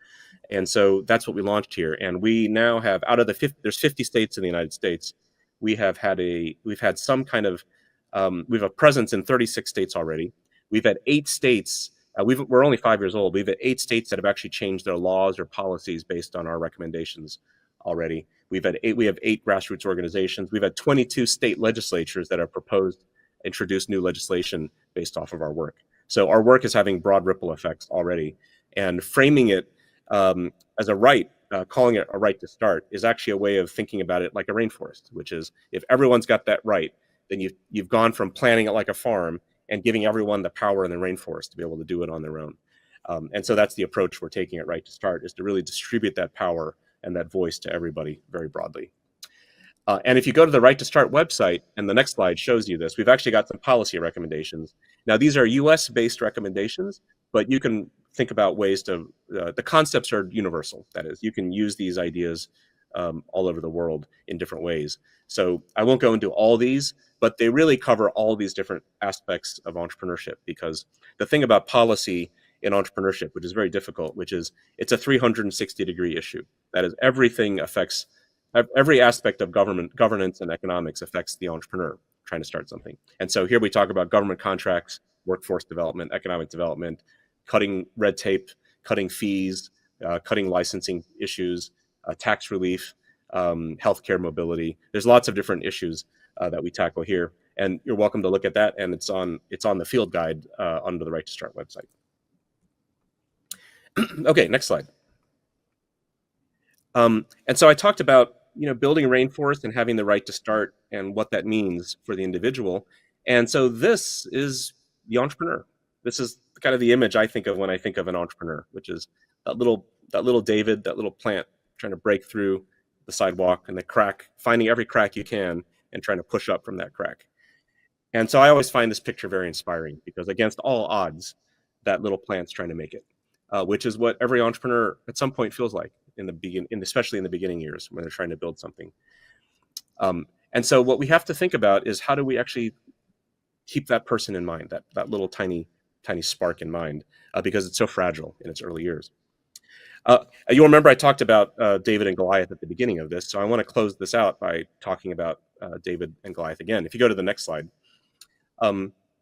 And so that's what we launched here. And we now have, out of there's 50 states in the United States, we've had some kind of, we have a presence in 36 states already. We've had 8 states, we're only 5 years old. We've had 8 states that have actually changed their laws or policies based on our recommendations already. We have 8 grassroots organizations. We've had 22 state legislatures that have introduced new legislation based off of our work. So our work is having broad ripple effects already, and framing it as a right, calling it a right to start, is actually a way of thinking about it like a rainforest, which is if everyone's got that right, then you've gone from planning it like a farm and giving everyone the power in the rainforest to be able to do it on their own. And so that's the approach we're taking at Right to Start, is to really distribute that power and that voice to everybody very broadly. And if you go to the Right to Start website, and the next slide shows you this, we've actually got some policy recommendations. Now, these are US-based recommendations, but you can think about ways to, the concepts are universal. That is, you can use these ideas all over the world in different ways. So I won't go into all these, but they really cover all these different aspects of entrepreneurship, because the thing about policy in entrepreneurship, which is very difficult, which is it's a 360-degree issue. That is, every aspect of governance and economics affects the entrepreneur trying to start something. And so here we talk about government contracts, workforce development, economic development, cutting red tape, cutting fees, cutting licensing issues, tax relief, healthcare mobility. There's lots of different issues that we tackle here, and you're welcome to look at that. And it's on the field guide under the Right to Start website. Okay, next slide. And so I talked about building a rainforest and having the right to start and what that means for the individual. And so this is the entrepreneur. This is kind of the image I think of when I think of an entrepreneur, which is that little David, that little plant trying to break through the sidewalk and the crack, finding every crack you can and trying to push up from that crack. And so I always find this picture very inspiring, because against all odds, that little plant's trying to make it, which is what every entrepreneur at some point feels like especially in the beginning years when they're trying to build something. And so what we have to think about is, how do we actually keep that person in mind, that little tiny spark in mind, because it's so fragile in its early years. You'll remember I talked about David and Goliath at the beginning of this, so I want to close this out by talking about David and Goliath again. If you go to the next slide,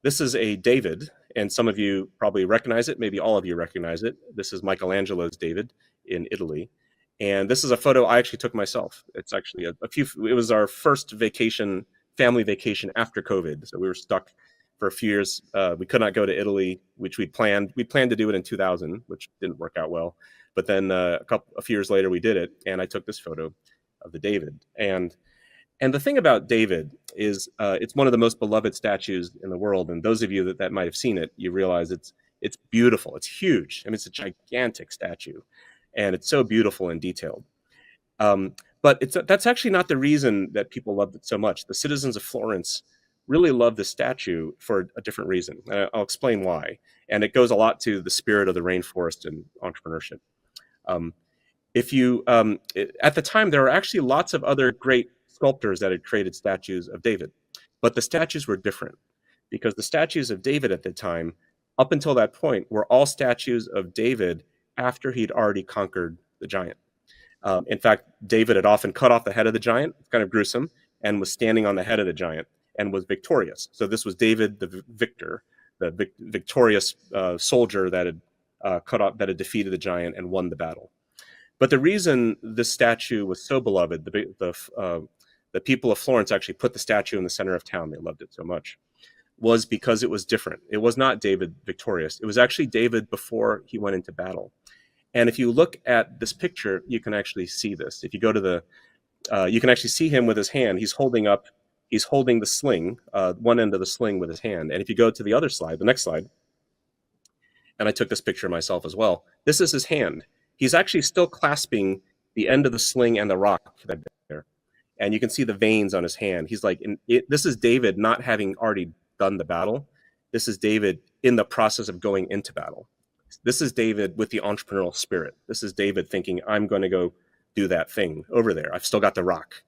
this is a David, and some of you probably recognize it, maybe all of you recognize it. This is Michelangelo's David in Italy. And this is a photo I actually took myself. It's actually it was our first family vacation after COVID. So we were stuck for a few years. We could not go to Italy, which we planned to do it in 2000, which didn't work out well. But then a few years later, we did it. And I took this photo of the David. And the thing about David is it's one of the most beloved statues in the world. And those of you that might have seen it, you realize it's beautiful. It's huge. I mean, it's a gigantic statue. And it's so beautiful and detailed. But that's actually not the reason that people loved it so much. The citizens of Florence really loved the statue for a different reason. And I'll explain why. And it goes a lot to the spirit of the rainforest and entrepreneurship. At the time, there were actually lots of other great sculptors that had created statues of David. But the statues were different, because the statues of David at the time, up until that point, were all statues of David after he'd already conquered the giant. In fact, David had often cut off the head of the giant. It's kind of gruesome. and was standing on the head of the giant and was victorious. So this was David the victor, the victorious soldier that had defeated the giant and won the battle. But the reason this statue was so beloved, the people of Florence actually put the statue in the center of town. They loved it so much, was because it was different. It was not David victorious. It was actually David before he went into battle. And if you look at this picture, you can actually see this. If you go to you can actually see him with his hand. He's holding the sling, one end of the sling with his hand. And if you go to the other slide, the next slide, and I took this picture myself as well, this is his hand. He's actually still clasping the end of the sling and the rock there. And you can see the veins on his hand. He's like, this is David not having already done the battle. This is David in the process of going into battle. This is David with the entrepreneurial spirit. This is David thinking, I'm going to go do that thing over there. I've still got the rock.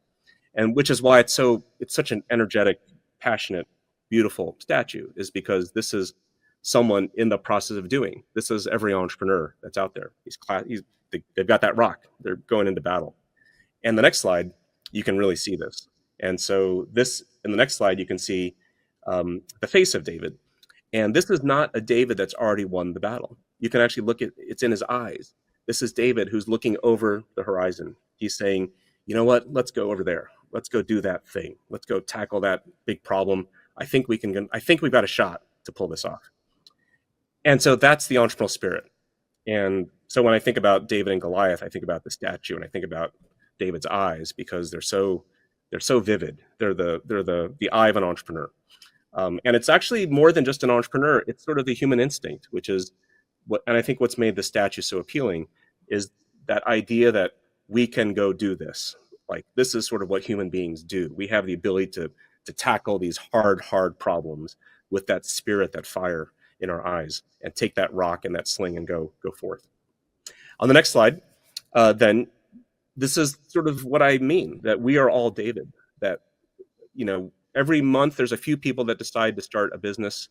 And which is why it's such an energetic, passionate, beautiful statue, is because this is someone in the process of doing. This is every entrepreneur that's out there. They've got that rock. They're going into battle. And the next slide, you can really see this. And so in the next slide, you can see the face of David. And this is not a David that's already won the battle. You can actually look at it's in his eyes. This is David who's looking over the horizon. He's saying, you know what, let's go over there. Let's go do that thing. Let's go tackle that big problem. I think we've got a shot to pull this off. And so that's the entrepreneurial spirit. And so when I think about David and Goliath, I think about the statue and I think about David's eyes, because they're so vivid. They're the eye of an entrepreneur. And it's actually more than just an entrepreneur. It's sort of the human instinct, which is and I think what's made the statue so appealing is that idea that we can go do this. Like, this is sort of what human beings do. We have the ability to tackle these hard problems with that spirit, that fire in our eyes, and take that rock and that sling and go forth. On the next slide, then, this is sort of what I mean, that we are all David, that, every month there's a few people that decide to start a business,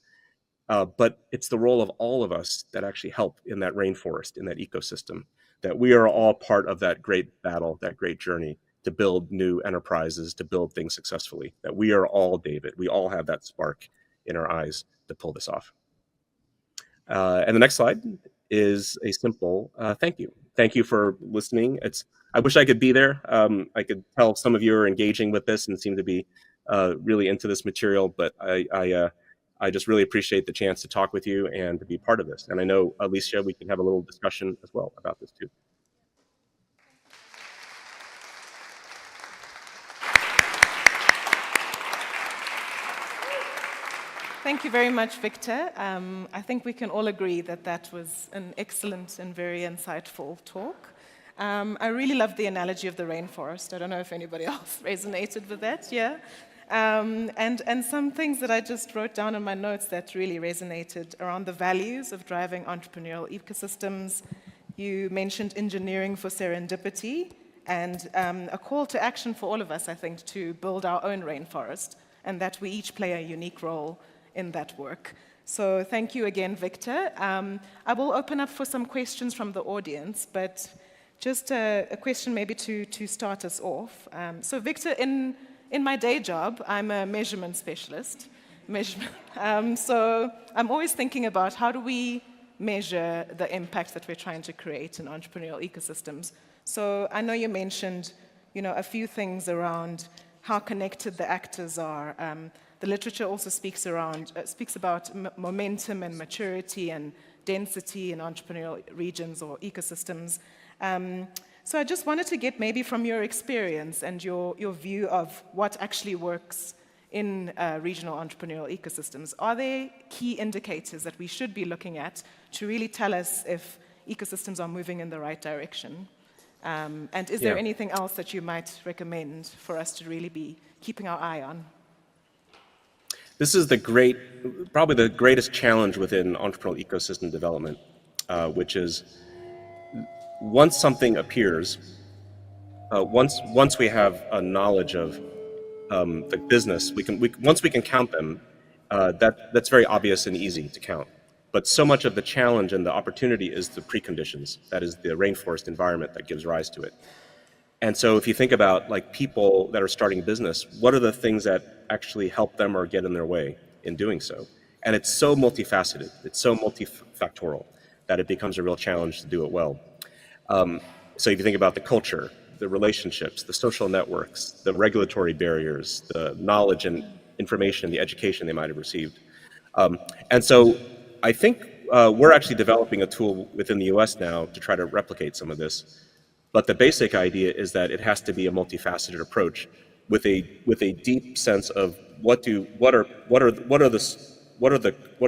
but it's the role of all of us that actually help in that rainforest, in that ecosystem, that we are all part of that great battle, that great journey to build new enterprises, to build things successfully, that we are all David. We all have that spark in our eyes to pull this off. And the next slide is a simple thank you. Thank you for listening. I wish I could be there. I could tell some of you are engaging with this and seem to be really into this material, but I just really appreciate the chance to talk with you and to be part of this. And I know, Alicia, we can have a little discussion as well about this too. Thank you very much, Victor. I think we can all agree that that was an excellent and very insightful talk. I really loved the analogy of the rainforest. I don't know if anybody else resonated with that, yeah? And some things that I just wrote down in my notes that really resonated around the values of driving entrepreneurial ecosystems. You mentioned engineering for serendipity, and a call to action for all of us, I think, to build our own rainforest, and that we each play a unique role in that work. So thank you again, Victor. I will open up for some questions from the audience, but just a question maybe to start us off. So Victor, in my day job, I'm a measurement specialist. So I'm always thinking about how do we measure the impact that we're trying to create in entrepreneurial ecosystems. So I know you mentioned, a few things around how connected the actors are. The literature also speaks about momentum and maturity and density in entrepreneurial regions or ecosystems. So I just wanted to get maybe from your experience and your view of what actually works in regional entrepreneurial ecosystems. Are there key indicators that we should be looking at to really tell us if ecosystems are moving in the right direction? And is there anything else that you might recommend for us to really be keeping our eye on? This is probably the greatest challenge within entrepreneurial ecosystem development, which is once something appears, once we have a knowledge of the business, once we can count them, that's very obvious and easy to count. But so much of the challenge and the opportunity is the preconditions. That is the rainforest environment that gives rise to it. And so if you think about like people that are starting a business, what are the things that actually help them or get in their way in doing so? And it's so multifaceted, it's so multifactorial that it becomes a real challenge to do it well. So if you think about the culture, the relationships, the social networks, the regulatory barriers, the knowledge and information, the education they might have received. And so I think we're actually developing a tool within the US now to try to replicate some of this. But the basic idea is that it has to be a multifaceted approach with a deep sense of what are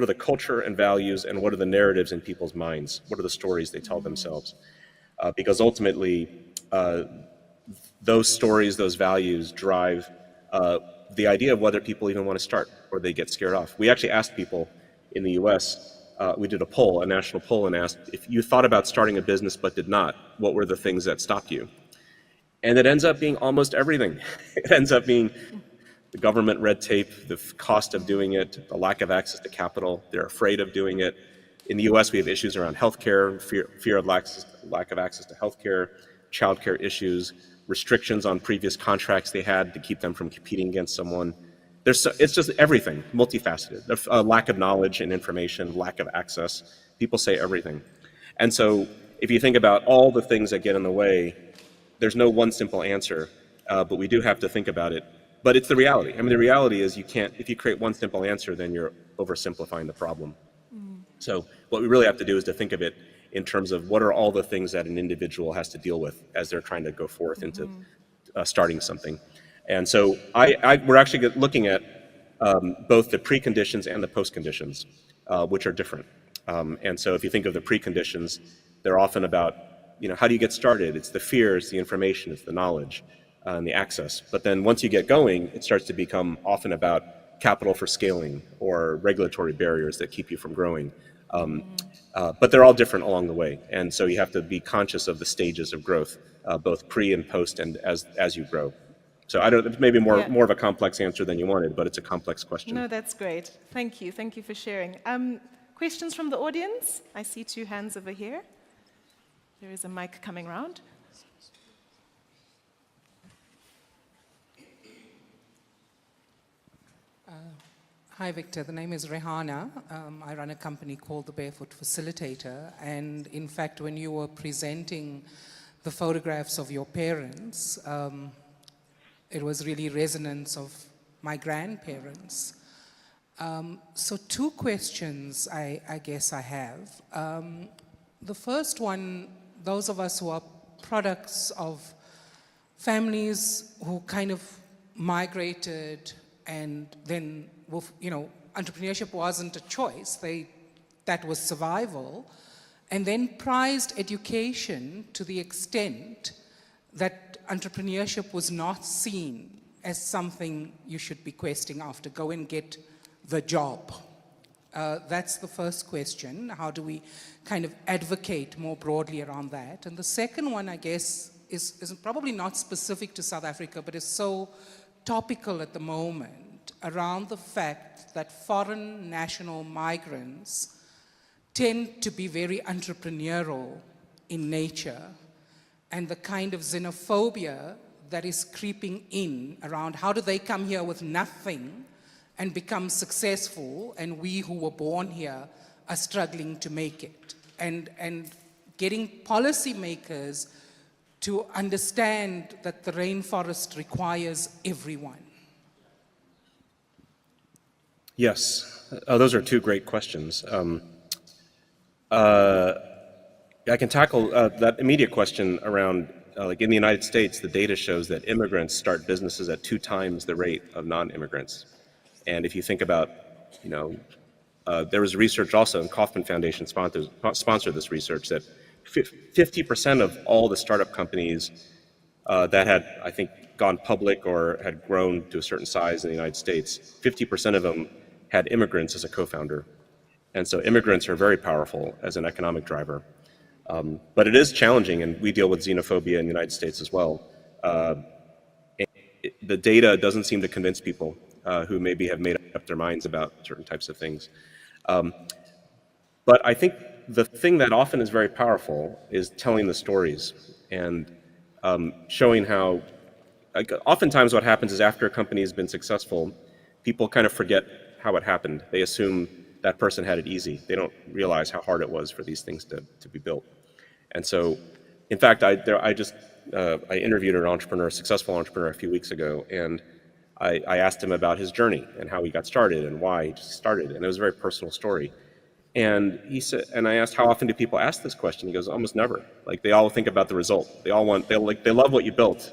the culture and values, and what are the narratives in people's minds? What are the stories they tell themselves? Because ultimately, those stories, those values drive the idea of whether people even want to start or they get scared off. We actually asked people in the US, we did a poll, a national poll, and asked if you thought about starting a business but did not, what were the things that stopped you? And it ends up being almost everything. It ends up being the government red tape, the cost of doing it, the lack of access to capital. They're afraid of doing it. In the US, we have issues around healthcare, fear of lack of access to healthcare, childcare issues, restrictions on previous contracts they had to keep them from competing against someone. It's just everything, multifaceted. A lack of knowledge and information, lack of access. People say everything. And so if you think about all the things that get in the way, there's no one simple answer, but we do have to think about it. But it's the reality. I mean, the reality is if you create one simple answer, then you're oversimplifying the problem. So what we really have to do is to think of it in terms of what are all the things that an individual has to deal with as they're trying to go forth into starting something. And so we're actually looking at both the preconditions and the postconditions, which are different. And so if you think of the preconditions, they're often about, how do you get started? It's the fear, it's the information, it's the knowledge, and the access. But then once you get going, it starts to become often about capital for scaling or regulatory barriers that keep you from growing. But they're all different along the way. And so you have to be conscious of the stages of growth, both pre and post and as you grow. So it's maybe more of a complex answer than you wanted, but it's a complex question. No, that's great. Thank you. Thank you for sharing. Questions from the audience? I see 2 hands over here. There is a mic coming round. Hi, Victor. The name is Rehana. I run a company called the Barefoot Facilitator. And in fact, when you were presenting the photographs of your parents, it was really resonance of my grandparents. So 2 questions I guess I have. The first one, those of us who are products of families who kind of migrated and then, entrepreneurship wasn't a choice, that was survival, and then prized education to the extent that entrepreneurship was not seen as something you should be questing after. Go and get the job. That's the first question. How do we kind of advocate more broadly around that? And the second one, I guess, is probably not specific to South Africa, but is so topical at the moment around the fact that foreign national migrants tend to be very entrepreneurial in nature, and the kind of xenophobia that is creeping in around how do they come here with nothing and become successful, and we who were born here are struggling to make it. And getting policymakers to understand that the rainforest requires everyone. Yes, those are 2 great questions. I can tackle that immediate question around, like in the United States, the data shows that immigrants start businesses at 2 times the rate of non-immigrants. And if you think about, there was research also, and Kauffman Foundation sponsored this research, that 50% of all the startup companies that had, I think, gone public or had grown to a certain size in the United States, 50% of them had immigrants as a co-founder. And so immigrants are very powerful as an economic driver. But it is challenging, and we deal with xenophobia in the United States as well. The data doesn't seem to convince people who maybe have made up their minds about certain types of things. But I think the thing that often is very powerful is telling the stories. And showing how, like, oftentimes what happens is after a company has been successful, people kind of forget how it happened. They assume that person had it easy. They don't realize how hard it was for these things to be built. And so, in fact, I interviewed an entrepreneur, a successful entrepreneur, a few weeks ago, and I asked him about his journey and how he got started and why he started, and it was a very personal story. And he said, and I asked, how often do people ask this question? He goes, almost never. Like, they all think about the result. They love what you built,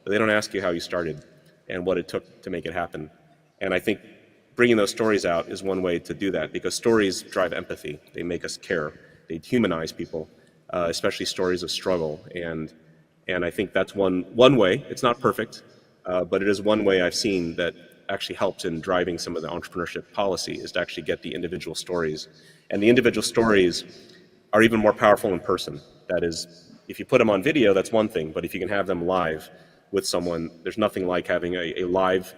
but they don't ask you how you started and what it took to make it happen. And I think bringing those stories out is one way to do that, because stories drive empathy. They make us care. They humanize people, especially stories of struggle. And I think that's one way. It's not perfect, but it is one way I've seen that actually helps in driving some of the entrepreneurship policy, is to actually get the individual stories. And the individual stories are even more powerful in person. That is, if you put them on video, that's one thing, but if you can have them live with someone, there's nothing like having a live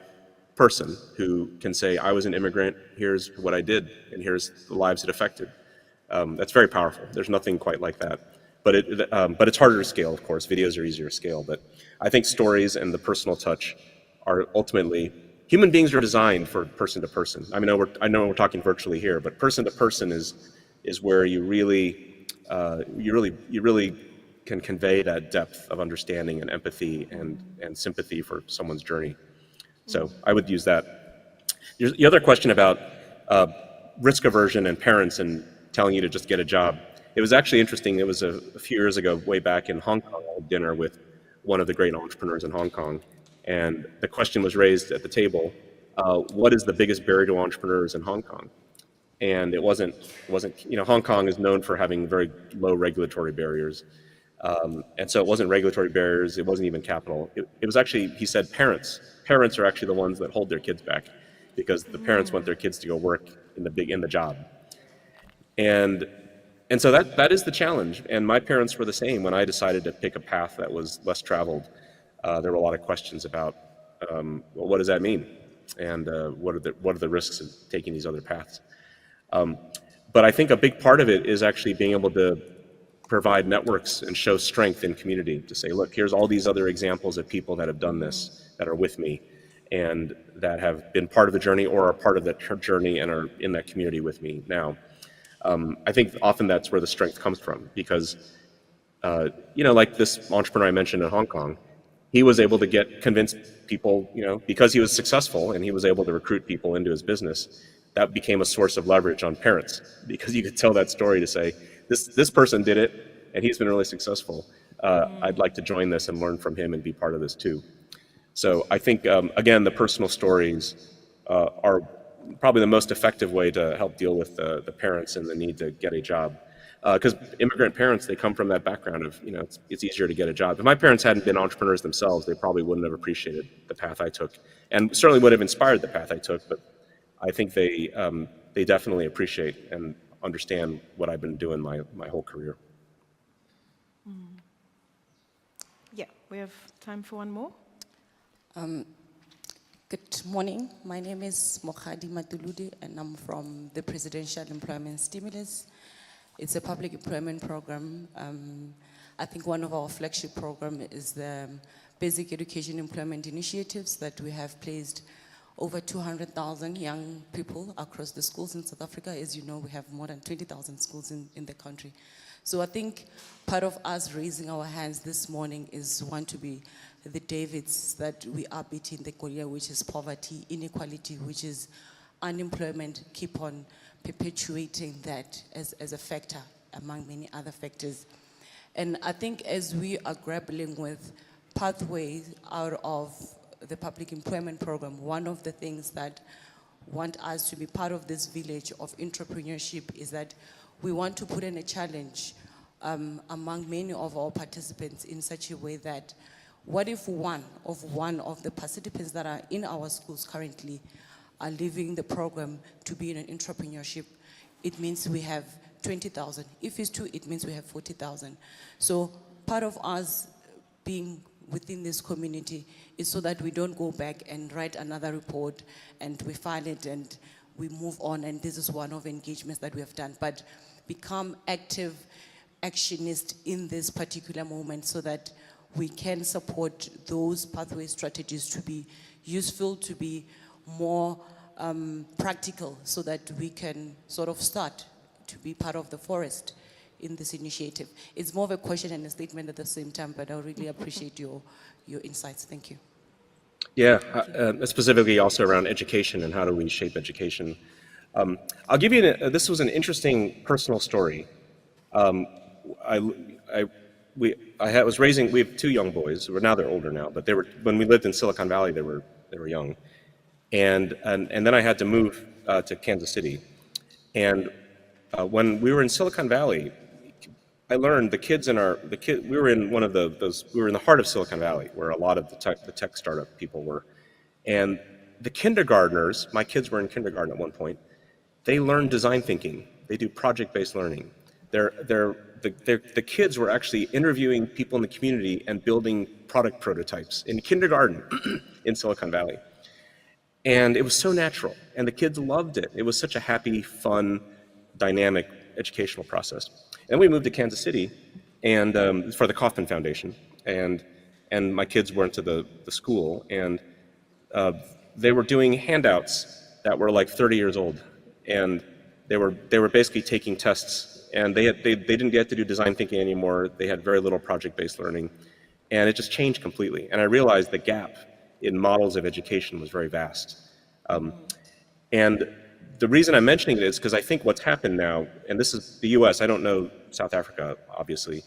person who can say, I was an immigrant, here's what I did, and here's the lives it affected. That's very powerful. There's nothing quite like that. But it's harder to scale, of course. Videos are easier to scale. But I think stories and the personal touch are ultimately, human beings are designed for person to person. I know we're talking virtually here, but person to person is where you really can convey that depth of understanding and empathy and sympathy for someone's journey. So I would use that. The other question about risk aversion and parents and telling you to just get a job. It was actually interesting. It was a few years ago, way back in Hong Kong, I had dinner with one of the great entrepreneurs in Hong Kong. And the question was raised at the table, what is the biggest barrier to entrepreneurs in Hong Kong? And it wasn't, Hong Kong is known for having very low regulatory barriers. And so it wasn't regulatory barriers, it wasn't even capital. It was actually, he said, parents. Parents are actually the ones that hold their kids back, because the parents want their kids to go work in the job. And so that is the challenge. And my parents were the same. When I decided to pick a path that was less traveled, there were a lot of questions about, well, what does that mean? And what are the risks of taking these other paths? But I think a big part of it is actually being able to provide networks and show strength in community, to say, look, here's all these other examples of people that have done this, that are with me, and that have been part of the journey or are part of that journey and are in that community with me now. I think often that's where the strength comes from, because, like this entrepreneur I mentioned in Hong Kong, he was able to convince people, because he was successful and he was able to recruit people into his business. That became a source of leverage on parents, because you could tell that story to say, this person did it and he's been really successful. I'd like to join this and learn from him and be part of this too. So I think, again, the personal stories are probably the most effective way to help deal with the parents and the need to get a job. Because immigrant parents, they come from that background of, it's easier to get a job. If my parents hadn't been entrepreneurs themselves, they probably wouldn't have appreciated the path I took, and certainly would have inspired the path I took, but I think they definitely appreciate and understand what I've been doing my whole career. Yeah, we have time for one more. Good morning. My name is Mokhadi Matuludi, and I'm from the Presidential Employment Stimulus. It's a public employment program. I think one of our flagship programs is the Basic Education Employment Initiatives that we have placed over 200,000 young people across the schools in South Africa. As you know, we have more than 20,000 schools in the country. So I think part of us raising our hands this morning is want to be the Davids that we are beating the Goliath, which is poverty, inequality, which is unemployment, keep on perpetuating that as a factor among many other factors. And I think as we are grappling with pathways out of the public employment program, one of the things that want us to be part of this village of entrepreneurship is that we want to put in a challenge among many of our participants in such a way that what if one of the participants that are in our schools currently are leaving the program to be in an entrepreneurship? It means we have 20,000. If it's two, it means we have 40,000. So part of us being within this community is so that we don't go back and write another report and we file it and we move on, and this is one of the engagements that we have done, but become active actionists in this particular moment so that we can support those pathway strategies to be useful, to be more practical, so that we can sort of start to be part of the forest in this initiative. It's more of a question and a statement at the same time, but I really appreciate your insights. Thank you. Yeah, specifically also around education and how do we shape education. I'll give you, this was an interesting personal story. We have two young boys. Now they're older now, but when we lived in Silicon Valley, they were young. And then I had to move to Kansas City. And when we were in Silicon Valley, I learned we were in we were in the heart of Silicon Valley, where a lot of the tech startup people were. And the kindergartners, my kids were in kindergarten at one point, they learned design thinking. They do project-based learning. The kids were actually interviewing people in the community and building product prototypes in kindergarten in Silicon Valley. And it was so natural, and the kids loved it. It was such a happy, fun, dynamic educational process. And we moved to Kansas City, and for the Kauffman Foundation, and my kids went to the school, and they were doing handouts that were like 30 years old, and they were basically taking tests, and they didn't get to do design thinking anymore. They had very little project-based learning, and it just changed completely. And I realized the gap in models of education was very vast. And the reason I'm mentioning it is because I think what's happened now, and this is the US, I don't know South Africa, obviously,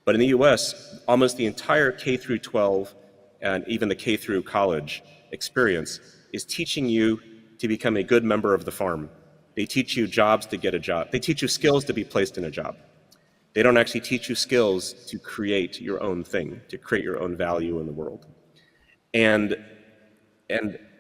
but in the US, almost the entire K through 12 and even the K through college experience is teaching you to become a good member of the farm. They teach you jobs to get a job. They teach you skills to be placed in a job. They don't actually teach you skills to create your own thing, to create your own value in the world. And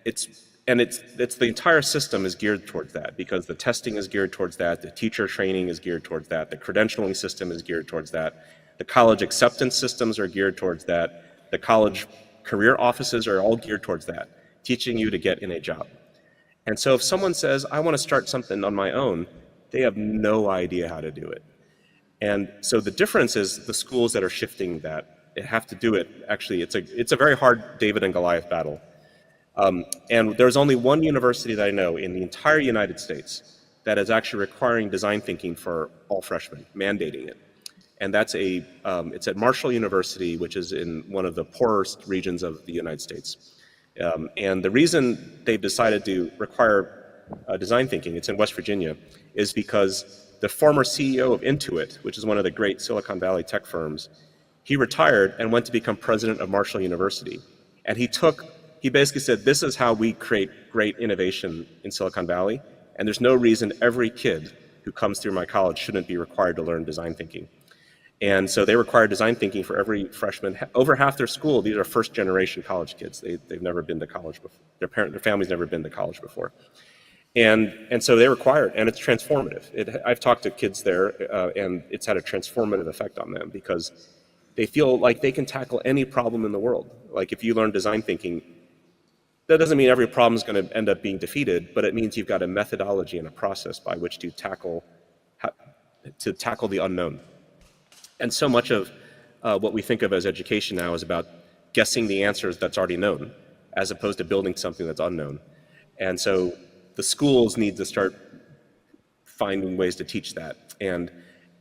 it's the entire system is geared towards that, because the testing is geared towards that, the teacher training is geared towards that, the credentialing system is geared towards that, the college acceptance systems are geared towards that, the college career offices are all geared towards that, teaching you to get in a job. And so if someone says, I want to start something on my own, they have no idea how to do it. And so the difference is the schools that are shifting that, they have to do it. Actually, it's a very hard David and Goliath battle. And there's only one university that I know in the entire United States that is actually requiring design thinking for all freshmen, mandating it. And that's it's at Marshall University, which is in one of the poorest regions of the United States. And the reason they've decided to require design thinking, it's in West Virginia, is because the former CEO of Intuit, which is one of the great Silicon Valley tech firms, he retired and went to become president of Marshall University. And he basically said, this is how we create great innovation in Silicon Valley, and there's no reason every kid who comes through my college shouldn't be required to learn design thinking. And so they require design thinking for every freshman. Over half their school, these are first-generation college kids. They've never been to college before. Their family's never been to college before. And so they require it, and it's transformative. I've talked to kids there, and it's had a transformative effect on them, because they feel like they can tackle any problem in the world. Like if you learn design thinking, that doesn't mean every problem is going to end up being defeated, but it means you've got a methodology and a process by which to tackle the unknown. And so much of what we think of as education now is about guessing the answers that's already known, as opposed to building something that's unknown. And so the schools need to start finding ways to teach that. And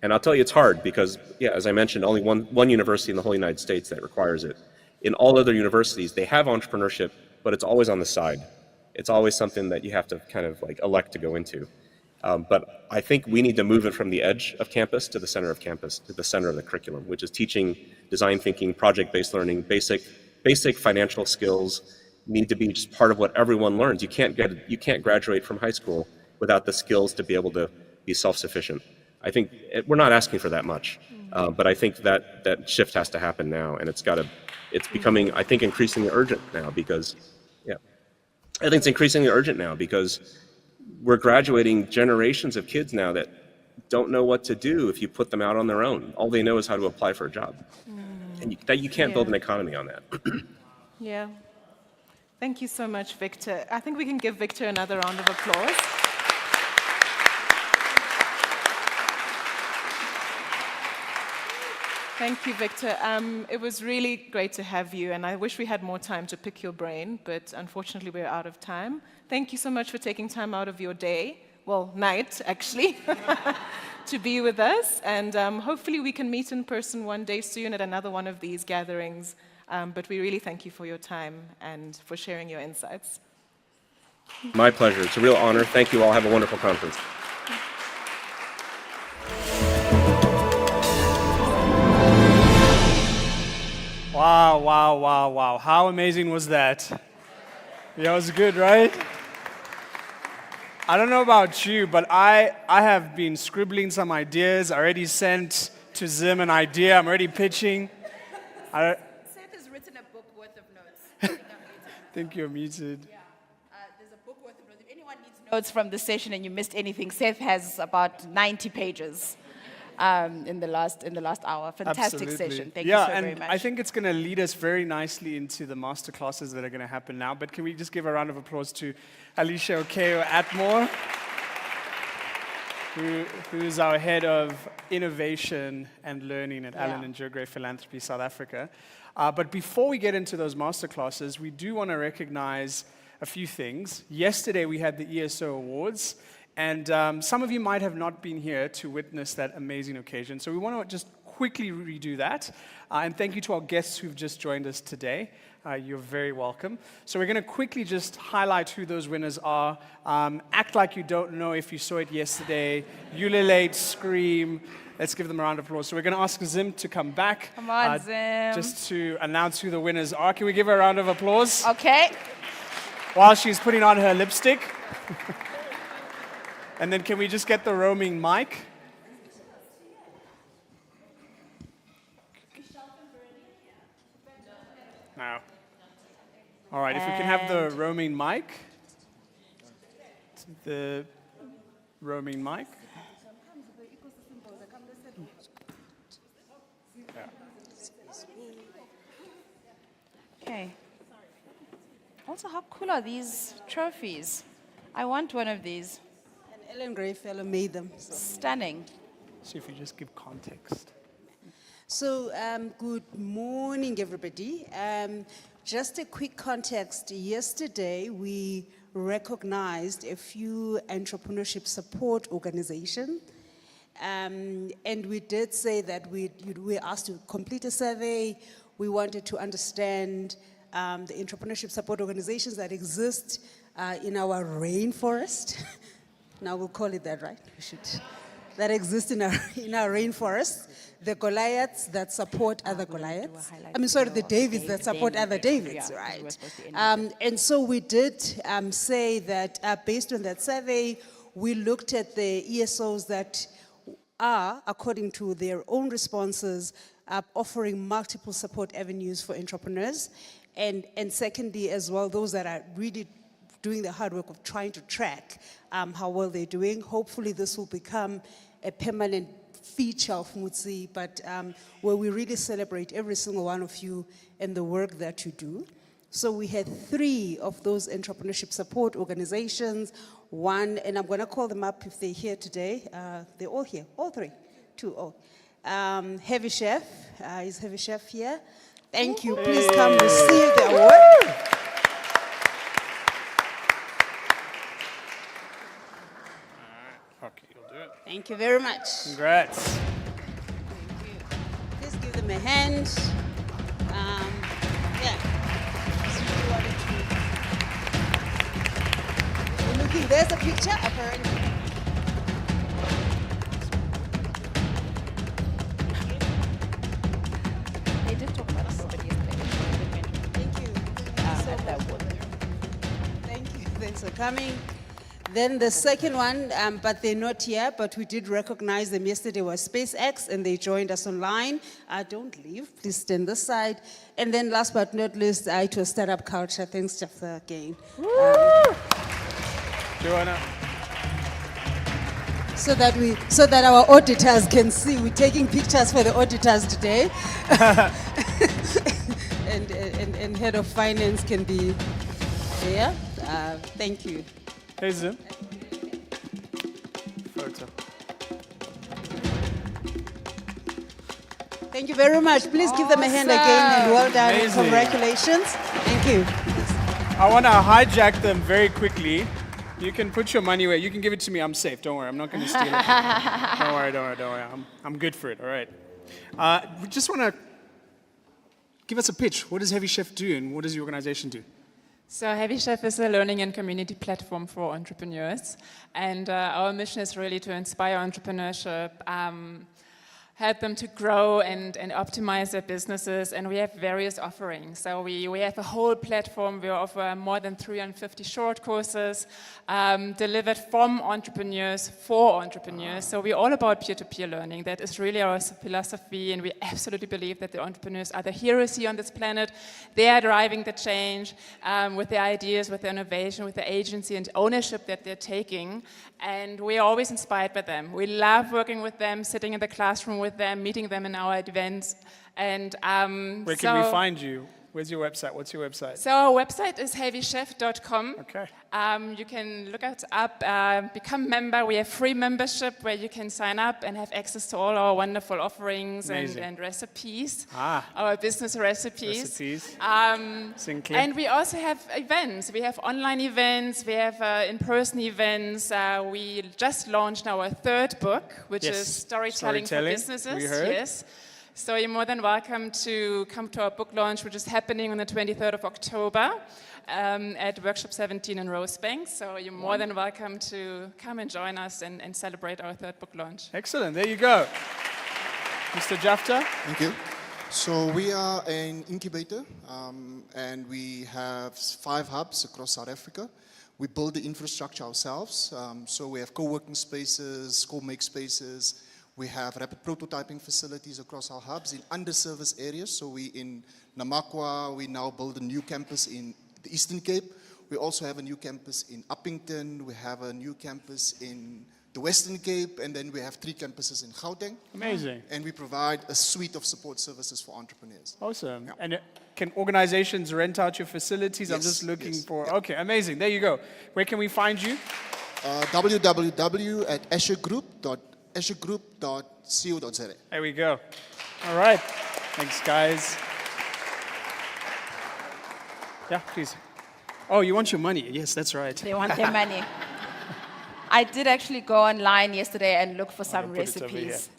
I'll tell you, it's hard because, yeah, as I mentioned, only one university in the whole United States that requires it. In all other universities, they have entrepreneurship, but it's always on the side. It's always something that you have to kind of like elect to go into. But I think we need to move it from the edge of campus to the center of campus, to the center of the curriculum, which is teaching design thinking, project-based learning, basic financial skills need to be just part of what everyone learns. You can't graduate from high school without the skills to be able to be self-sufficient. I think we're not asking for that much, but I think that shift has to happen now, and it's becoming, I think, increasingly urgent now because, yeah, I think it's increasingly urgent now because we're graduating generations of kids now that don't know what to do if you put them out on their own. All they know is how to apply for a job. And you can't build an economy on that. Yeah. Thank you so much, Victor. I think we can give Victor another round of applause. Thank you, Victor. It was really great to have you, and I wish we had more time to pick your brain, but unfortunately we're out of time. Thank you so much for taking time out of your day, well, night, actually, to be with us, and hopefully we can meet in person one day soon at another one of these gatherings, but we really thank you for your time and for sharing your insights. My pleasure. It's a real honor. Thank you all. Have a wonderful conference. Wow, wow, wow, wow. How amazing was that? Yeah, it was good, right? I don't know about you, but I have been scribbling some ideas. I already sent to Zim an idea. I'm already pitching. Seth has written a book worth of notes. I think you're muted. There's a book worth of notes. If anyone needs notes from this session and you missed anything, Seth has about 90 pages in the last hour. Fantastic session. Thank you so very much. I think it's going to lead us very nicely into the master classes that are going to happen now. But can we just give a round of applause to Alicia Okeo Atmore, who is our head of innovation and learning at Allen and Joe Philanthropy South Africa. But before we get into those master classes, we do want to recognize a few things. Yesterday we had the ESO Awards. And some of you might have not been here to witness that amazing occasion. So we want to just quickly redo that. And thank you to our guests who've just joined us today. You're very welcome. So we're going to quickly just highlight who those winners are. Act like you don't know if you saw it yesterday. Ululate, scream. Let's give them a round of applause. So we're going to ask Zim to come back. Come on, Zim. Just to announce who the winners are. Can we give her a round of applause? Okay. While she's putting on her lipstick. And then can we just get the roaming mic? No. All right, if we can have the roaming mic. The roaming mic. Okay. Also, how cool are these trophies? I want one of these. Ellen Gray Fellow made them. Stunning. So if you just give context. So, good morning, everybody. Just a quick context. Yesterday, we recognized a few entrepreneurship support organizations. And we did say that we were asked to complete a survey. We wanted to understand the entrepreneurship support organizations that exist in our rainforest. Now we'll call it that, right? We should. That exist in our rainforest. The Goliaths that support other Goliaths. The Davids that support other Davids, right? And so we did say that based on that survey, we looked at the ESOs that are, according to their own responses, offering multiple support avenues for entrepreneurs. And secondly, as well, those that are really doing the hard work of trying to track how well they're doing. Hopefully this will become a permanent feature of Motse, but where we really celebrate every single one of you and the work that you do. So we had 3 of those entrepreneurship support organizations. One, and I'm going to call them up if they're here today. They're all here, all 3, 2. Heavy Chef, is Heavy Chef here? Thank you. Please come receive the award. Okay, you'll do it. Thank you very much. Congrats. Thank you. Please give them a hand. We're looking, there's a picture, apparently. They did talk about this yesterday. Thank you. Thank you. Thanks for coming. Then the second one, but they're not here, but we did recognize them yesterday, was SpaceX, and they joined us online. Don't leave, please stand this side. And then last but not least, to a startup culture. Thanks, Jeff, again. Do you wanna? So that our auditors can see, we're taking pictures for the auditors today. and head of finance can be there. Thank you. Hey, Zim. Photo. Thank you you very much. Please give them a hand again and well done. Amazing. Congratulations. Thank you. I want to hijack them very quickly. You can put your money away. You can give it to me. I'm safe. Don't worry. I'm not going to steal it. Don't worry. I'm good for it. All right. We just want to give us a pitch. What does Heavy Chef do and what does the organization do? So Heavy Chef is a learning and community platform for entrepreneurs. And our mission is really to inspire entrepreneurship, help them to grow and optimize their businesses, and we have various offerings. So we have a whole platform. We offer more than 350 short courses delivered from entrepreneurs for entrepreneurs. So we're all about peer-to-peer learning. That is really our philosophy, and we absolutely believe that the entrepreneurs are the heroes here on this planet. They are driving the change with their ideas, with their innovation, with the agency and ownership that they're taking, and we're always inspired by them. We love working with them, sitting in the classroom with them, meeting them in our events. And Where can we find you? Where's your website? What's your website? So our website is heavychef.com. Okay. You can look us up, become member. We have free membership where you can sign up and have access to all our wonderful offerings and recipes, our business recipes. Sinclair. And we also have events. We have online events. We have in-person events. We just launched our third book, which is Storytelling for Businesses. We heard. Yes. So you're more than welcome to come to our book launch, which is happening on the 23rd of October at Workshop 17 in Rosebank. So you're more than welcome to come and join us and celebrate our third book launch. Excellent. There you go. Mr. Jafta? Thank you. So we are an incubator, and we have 5 hubs across South Africa. We build the infrastructure ourselves. So we have co-working spaces, co-make spaces. We have rapid prototyping facilities across our hubs in underserviced areas. So we in Namakwa, we now build a new campus in the Eastern Cape. We also have a new campus in Uppington. We have a new campus in the Western Cape. And then we have 3 campuses in Gauteng. Amazing. And we provide a suite of support services for entrepreneurs. Awesome. Yeah. And can organizations rent out your facilities? Yes, I'm just looking for... Yeah. Okay, amazing. There you go. Where can we find you? www.ashergroup.co.za. There we go. All right. Thanks, guys. Yeah, please. Oh, you want your money? Yes, that's right. They want their money. I did actually go online yesterday and look for some recipes,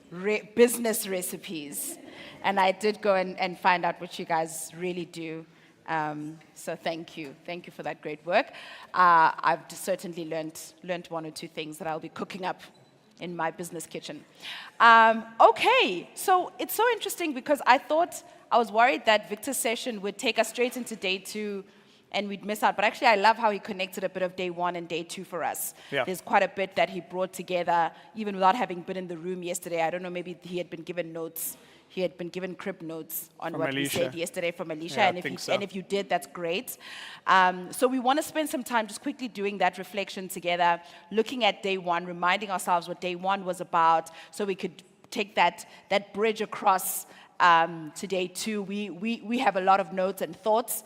business recipes. And I did go and find out what you guys really do. So thank you. Thank you for that great work. I've certainly learned 1 or 2 things that I'll be cooking up in my business kitchen. Okay, so it's so interesting because I was worried that Victor's session would take us straight into day 2 and we'd miss out. But actually, I love how he connected a bit of day 1 and day 2 for us. Yeah. There's quite a bit that he brought together, even without having been in the room yesterday. I don't know, maybe he had been given notes. He had been given crib notes on what we said yesterday from Alicia. Yeah, and if you did, that's great. So we want to spend some time just quickly doing that reflection together, looking at day 1, reminding ourselves what day 1 was about, so we could take that bridge across to day 2. We have a lot of notes and thoughts.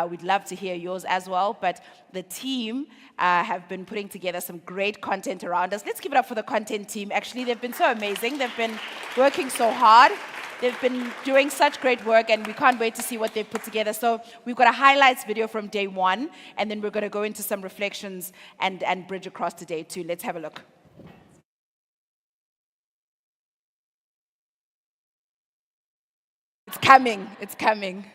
We'd love to hear yours as well, but the team have been putting together some great content around us. Let's give it up for the content team. Actually, they've been so amazing. They've been working so hard. They've been doing such great work, and we can't wait to see what they've put together. So we've got a highlights video from day 1, and then we're going to go into some reflections and bridge across to day 2. Let's have a look. It's coming. It's coming.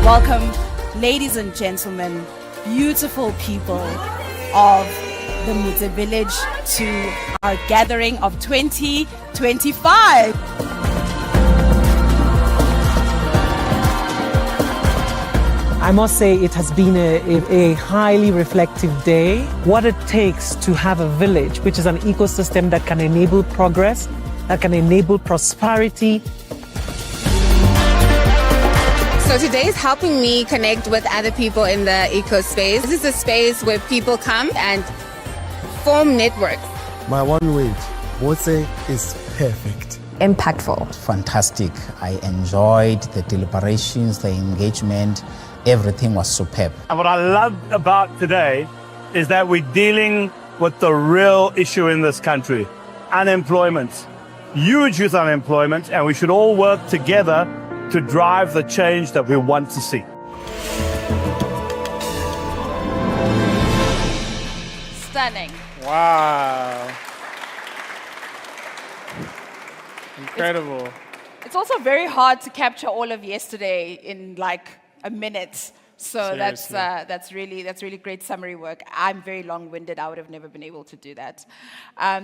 Welcome, ladies and gentlemen, beautiful people of the Motse Village, to our gathering of 2025. I must say it has been a highly reflective day. What it takes to have a village, which is an ecosystem that can enable progress, that can enable prosperity. So today is helping me connect with other people in the eco-space. This is a space where people come and form networks. My one word, Motse is perfect. Impactful. Fantastic. I enjoyed the deliberations, the engagement. Everything was superb. And what I loved about today is that we're dealing with the real issue in this country, unemployment, huge youth unemployment, and we should all work together to drive the change that we want to see. Stunning. Wow. Incredible. It's also very hard to capture all of yesterday in like a minute. So that's really great summary work. I'm very long-winded. I would have never been able to do that.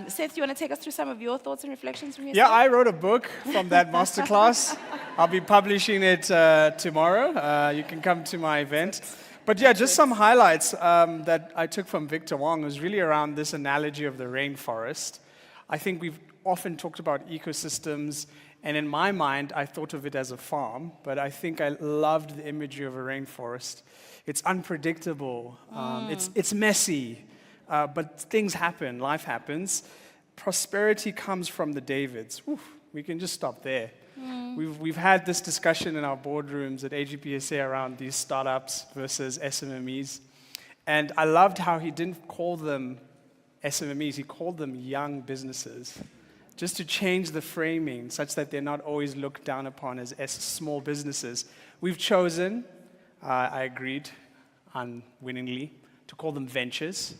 Seth, do you want to take us through some of your thoughts and reflections from yesterday? Yeah, I wrote a book from that masterclass. I'll be publishing it tomorrow. You can come to my event. But yeah, just some highlights that I took from Victor Wong was really around this analogy of the rainforest. I think we've often talked about ecosystems, and in my mind, I thought of it as a farm, but I think I loved the imagery of a rainforest. It's unpredictable, it's messy, but things happen, life happens. Prosperity comes from the Davids. Oof, we can just stop there. We've had this discussion in our boardrooms at AGPSA around these startups versus SMMEs, and I loved how he didn't call them SMMEs, he called them young businesses, just to change the framing such that they're not always looked down upon as small businesses. We've chosen, I agreed unwittingly, to call them ventures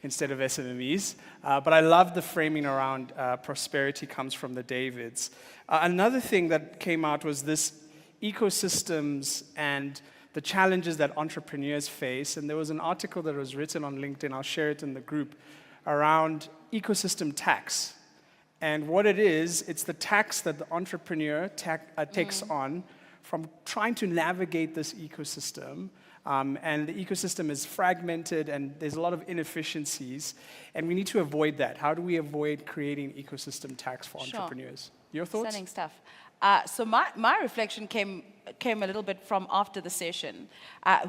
instead of SMMEs. But I love the framing around prosperity comes from the Davids. Another thing that came out was this ecosystems and the challenges that entrepreneurs face. And there was an article that was written on LinkedIn, I'll share it in the group, around ecosystem tax. And what it is, it's the tax that the entrepreneur takes on from trying to navigate this ecosystem. And the ecosystem is fragmented and there's a lot of inefficiencies. And we need to avoid that. How do we avoid creating ecosystem tax for entrepreneurs? Your thoughts? Stunning stuff. So my reflection came a little bit from after the session.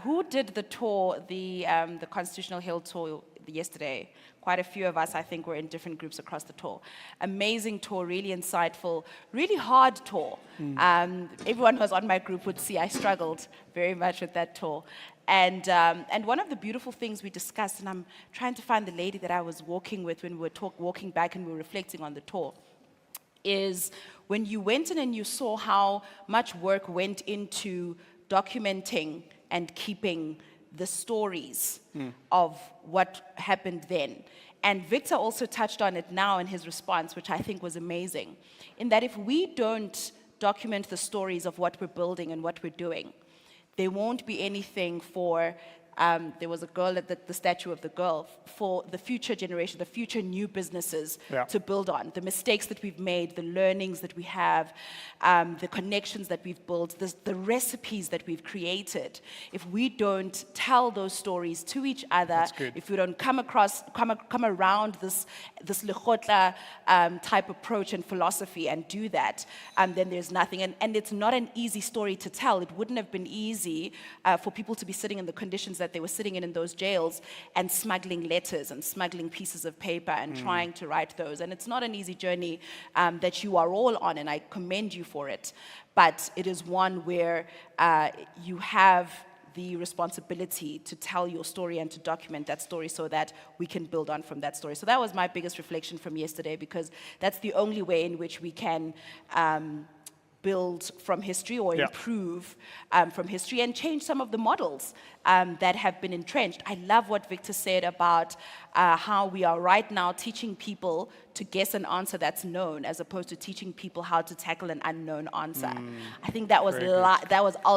Who did the tour, the Constitutional Hill tour yesterday? Quite a few of us, I think, were in different groups across the tour. Amazing tour, really insightful, really hard tour. Everyone who was on my group would see I struggled very much with that tour. And one of the beautiful things we discussed, and I'm trying to find the lady that I was walking with when we were walking back and we were reflecting on the tour, is when you went in and you saw how much work went into documenting and keeping the stories of what happened then. And Victor also touched on it now in his response, which I think was amazing, in that if we don't document the stories of what we're building and what we're doing, there won't be anything for, there was a girl at the statue of the girl, for the future generation, the future new businesses to build on. The mistakes that we've made, the learnings that we have, the connections that we've built, the recipes that we've created. If we don't tell those stories to each other, if we don't come around this Lekgotla type approach and philosophy and do that, then there's nothing. And it's not an easy story to tell. It wouldn't have been easy for people to be sitting in the conditions that they were sitting in those jails and smuggling letters and smuggling pieces of paper and trying to write those. And it's not an easy journey that you are all on, and I commend you for it. But it is one where you have the responsibility to tell your story and to document that story so that we can build on from that story. So that was my biggest reflection from yesterday, because that's the only way in which we can build from history or improve from history and change some of the models that have been entrenched. I love what Victor said about how we are right now teaching people to guess an answer that's known as opposed to teaching people how to tackle an unknown answer. I think that was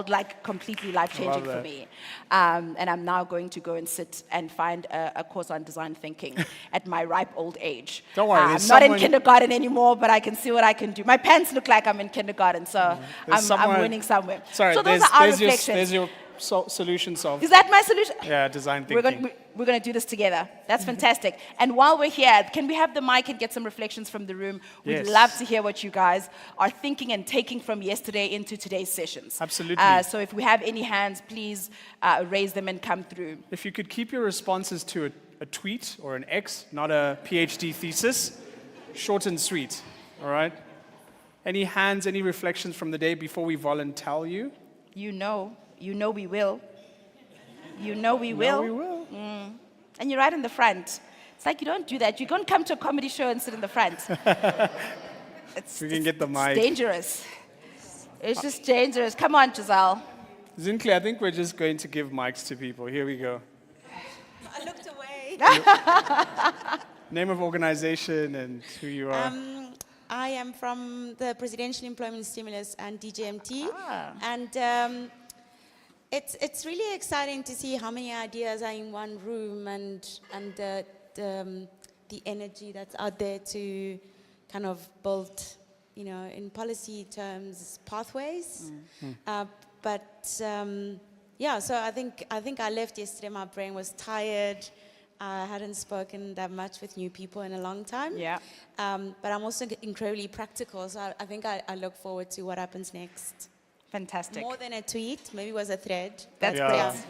like completely life-changing for me. And I'm now going to go and sit and find a course on design thinking at my ripe old age. Don't worry, I'm not in kindergarten anymore, but I can see what I can do. My pants look like I'm in kindergarten, so I'm winning somewhere. Sorry, so those are our reflections. There's your solution solved. Is that my solution? Yeah, design thinking. We're going to do this together. That's fantastic. And while we're here, can we have the mic and get some reflections from the room? We'd love to hear what you guys are thinking and taking from yesterday into today's sessions. Absolutely. So if we have any hands, please raise them and come through. If you could keep your responses to a tweet or an X, not a PhD thesis, short and sweet, all right? Any hands, any reflections from the day before we volunteer you? You know we will. You know we will. We will. And you're right in the front. It's like you don't do that. You don't come to a comedy show and sit in the front. We can get the mic. It's dangerous. It's just dangerous. Come on, Giselle. Zinhle, I think we're just going to give mics to people. Here we go. I looked away. Name of organization and who you are. I am from the Presidential Employment Stimulus and DJMT. And it's really exciting to see how many ideas are in one room and the energy that's out there to kind of build, in policy terms, pathways. Yeah, so I think I left yesterday, my brain was tired. I hadn't spoken that much with new people in a long time. Yeah. But I'm also incredibly practical, so I think I look forward to what happens next. Fantastic. More than a tweet, maybe it was a thread. That's Yeah. great.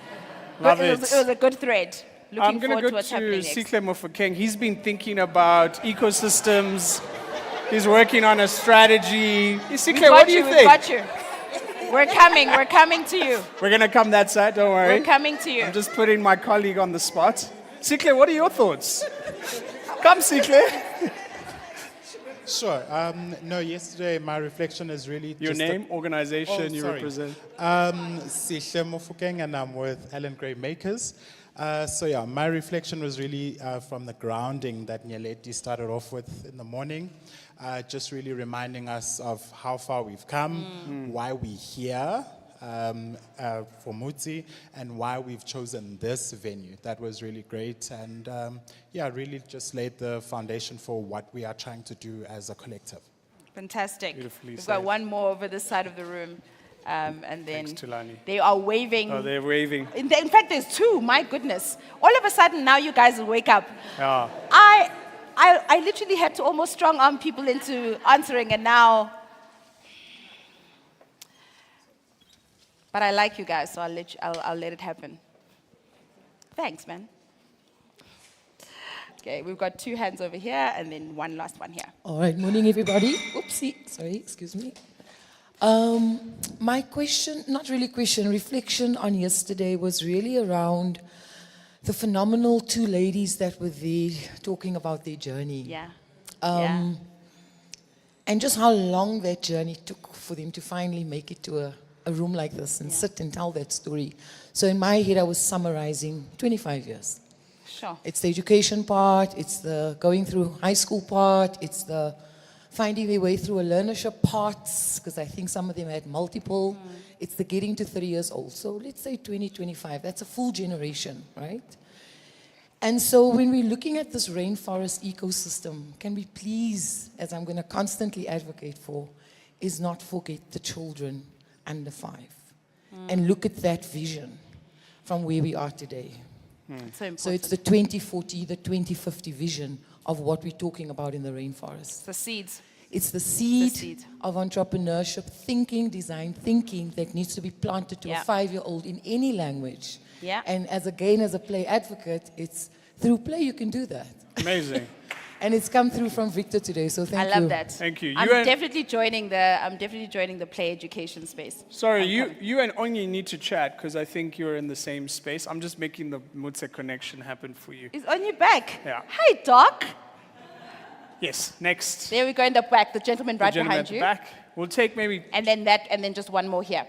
Love It it. was a good thread. I'm Looking going forward to to go what's happening to next. Sihle Mofokeng. He's been thinking about ecosystems. He's working on a strategy. Sihle, what do you think? We've got you. We're coming to you. We're going to come that side, don't worry. We're coming to you. I'm just putting my colleague on the spot. Sihle, what are your thoughts? Come, Sihle. Sure. No, yesterday my reflection is really Your just name, organization you sorry. represent. Sihle Mofokeng, and I'm with Allen Gray Makers. So yeah, my reflection was really from the grounding that Nyaleti started off with in the morning, just really reminding us of how far we've come, why we're here for Motse, and why we've chosen this venue. That was really great, and yeah, really just laid the foundation for what we are trying to do as a collective. Fantastic. Beautifully We've said. got one more over this side of the room. And then Thanks, Tulani. they are waving. Oh, they're waving. In fact, there's two. My goodness. All of a sudden, now you guys will wake up. Yeah. I literally had to almost strong arm people into answering, and now. But I like you guys, so I'll let it happen. Thanks, man. Okay, we've got two hands over here, and then one last one here. All right, morning everybody. Oopsie, sorry, excuse me. My question, not really question, reflection on yesterday was really around the phenomenal two ladies that were there talking about their journey. Yeah. And just how long that journey took for them to finally make it to a room like this and sit and tell that story. So in my head, I was summarizing 25 years. Sure. It's the education part, it's the going through high school part, it's the finding their way through a learnership parts, because I think some of them had multiple. It's the getting to 30 years old. So let's say 20, 25, that's a full generation, right? And so when we're looking at this rainforest ecosystem, can we please, as I'm going to constantly advocate for, is not forget the children under 5 and look at that vision from where we are today. It's so important. So it's the 2040, the 2050 vision of what we're talking about in the rainforest. The seeds. It's the seed of entrepreneurship, thinking, design thinking that needs to be planted to a 5-year-old in any language. Yeah. And as a play advocate, it's through play you can do that. Amazing. And it's come through from Victor today, so thank you. I love that. Thank you. I'm definitely joining the play education space. Sorry, you and Onyi need to chat because I think you're in the same space. I'm just making the Motse connection happen for you. Is Onyi back? Yeah. Hi, Doc. Yes, next. There we go in the back, the gentleman right The gentleman behind at the you. back. We'll take maybe... And then just one more here.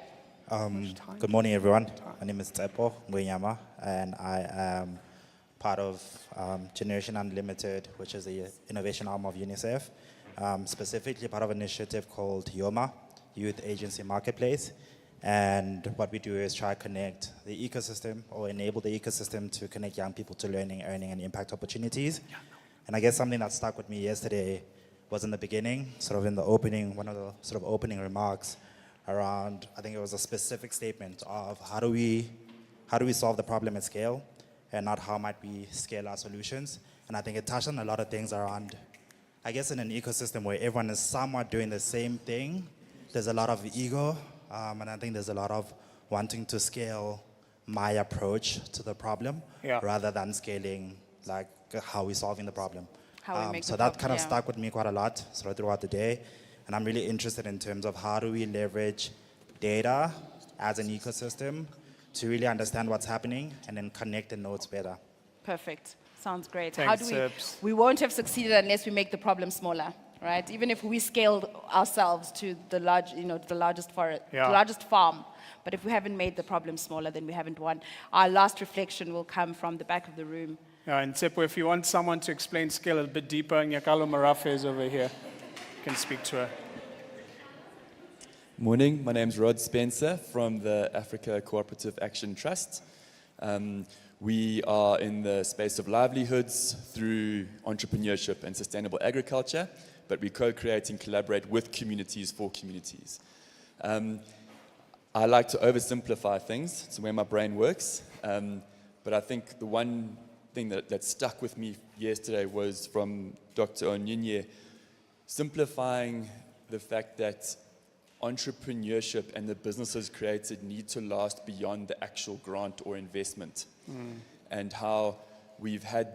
Good morning, everyone. My name is Tsepo Ngwenyama, and I am part of Generation Unlimited, which is the innovation arm of UNICEF, specifically part of an initiative called YOMA, Youth Agency Marketplace. And what we do is try to connect the ecosystem or enable the ecosystem to connect young people to learning, earning, and impact opportunities. And I guess something that stuck with me yesterday was in the beginning, sort of in the opening, one of the sort of opening remarks around, I think it was a specific statement of how do we solve the problem at scale and not how might we scale our solutions. And I think it touched on a lot of things around, I guess in an ecosystem where everyone is somewhat doing the same thing, there's a lot of ego, and I think there's a lot of wanting to scale my approach to the problem rather than scaling like how we're solving the problem. So that kind of stuck with me quite a lot sort of throughout the day. And I'm really interested in terms of how do we leverage data as an ecosystem to really understand what's happening and then connect the nodes better. Perfect. Sounds great. Thanks, How do we won't have succeeded unless we make the problem smaller, right? Even if we scaled ourselves to the largest forest, the largest farm, but if we haven't made the problem smaller, then we haven't won. Our last reflection will come from the back of the room. Yeah, and Tsepo, if you want someone to explain scale a bit deeper, Nyakalo Marafe is over here. You can speak to her. Morning, my name's Rod Spencer from the Africa Cooperative Action Trust. We are in the space of livelihoods through entrepreneurship and sustainable agriculture, but we co-create and collaborate with communities for communities. I like to oversimplify things. It's the way my brain works. But I think the one thing that stuck with me yesterday was from Dr. Onyinye, simplifying the fact that entrepreneurship and the businesses created need to last beyond the actual grant or investment. And how we've had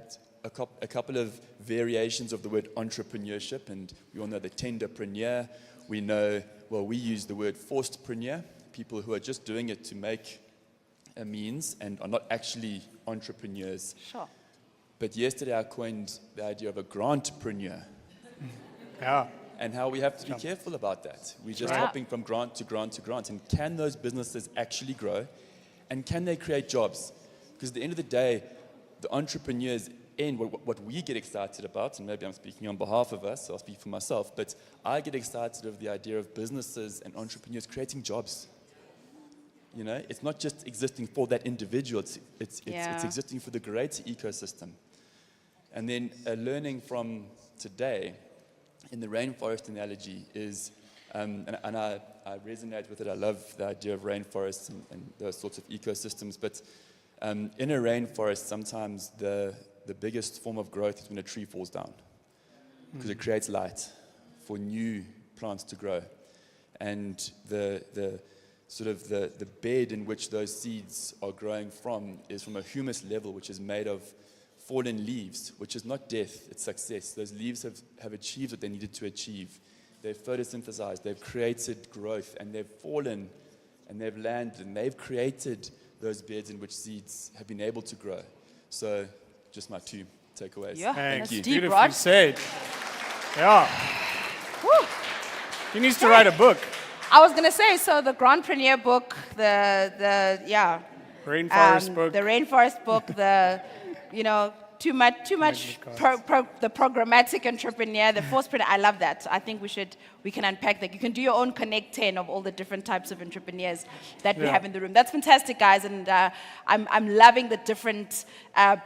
a couple of variations of the word entrepreneurship, and we all know the tenderpreneur. We know, well, we use the word forcedpreneur, people who are just doing it to make a means and are not actually entrepreneurs. Sure. But yesterday I coined the idea of a grantpreneur. Yeah. And how we have to be careful about that. We're just hopping from grant to grant to grant. And can those businesses actually grow? And can they create jobs? Because at the end of the day, the entrepreneurs end, what we get excited about, and maybe I'm speaking on behalf of us, so I'll speak for myself, but I get excited of the idea of businesses and entrepreneurs creating jobs. You know, it's not just existing for that individual, it's existing for the greater ecosystem. And then a learning from today, in the rainforest analogy is, and I resonate with it, I love the idea of rainforests and those sorts of ecosystems, but in a rainforest, sometimes the biggest form of growth is when a tree falls down, because it creates light for new plants to grow. And the bed in which those seeds are growing from is from a humus level, which is made of fallen leaves, which is not death, it's success. Those leaves have achieved what they needed to achieve. They've photosynthesized, they've created growth, and they've fallen, and they've landed, and they've created those beds in which seeds have been able to grow. So, just my 2 takeaways. Yeah, thank you. deep, Beautifully Rod. said. Yeah. Woo. He needs to write a book. I was going to say, so the Grantpreneur book, the Rainforest book. The Rainforest book, too much, the programmatic entrepreneur, the forcepreneur, I love that. I think we can unpack that. You can do your own Connect 10 of all the different types of entrepreneurs that we have in the room. That's fantastic, guys, and I'm loving the different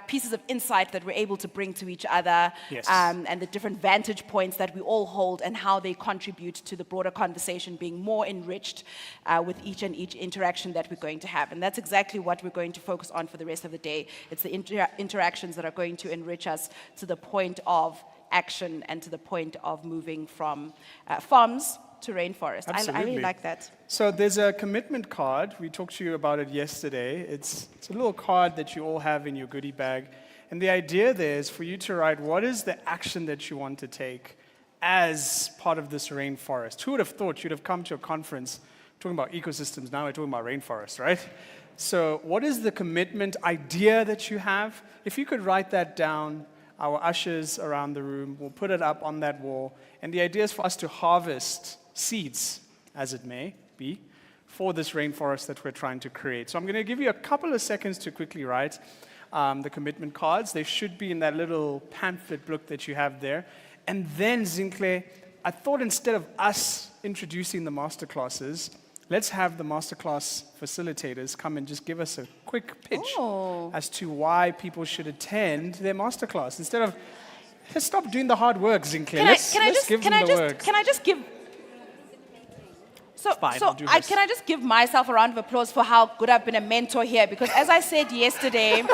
pieces of insight that we're able to bring to each other, and the different vantage points that we all hold and how they contribute to the broader conversation being more enriched with each interaction that we're going to have. And that's exactly what we're going to focus on for the rest of the day. It's the interactions that are going to enrich us to the point of action and to the point of moving from farms to rainforest. I really like that. So there's a commitment card. We talked to you about it yesterday. It's a little card that you all have in your goodie bag. And the idea there is for you to write what is the action that you want to take as part of this rainforest. Who would have thought you'd have come to a conference talking about ecosystems, now we're talking about rainforest, right? So what is the commitment idea that you have? If you could write that down, our ushers around the room will put it up on that wall. And the idea is for us to harvest seeds, as it may be, for this rainforest that we're trying to create. So I'm going to give you a couple of seconds to quickly write the commitment cards. They should be in that little pamphlet book that you have there. And then, Zinhle, I thought instead of us introducing the masterclasses, let's have the masterclass facilitators come and just give us a quick pitch as to why people should attend their masterclass. Instead of, let's stop doing the hard work, Zinhle. Let's give them the work. Can I just give... Can I just give myself a round of applause for how good I've been a mentor here? Because as I said yesterday,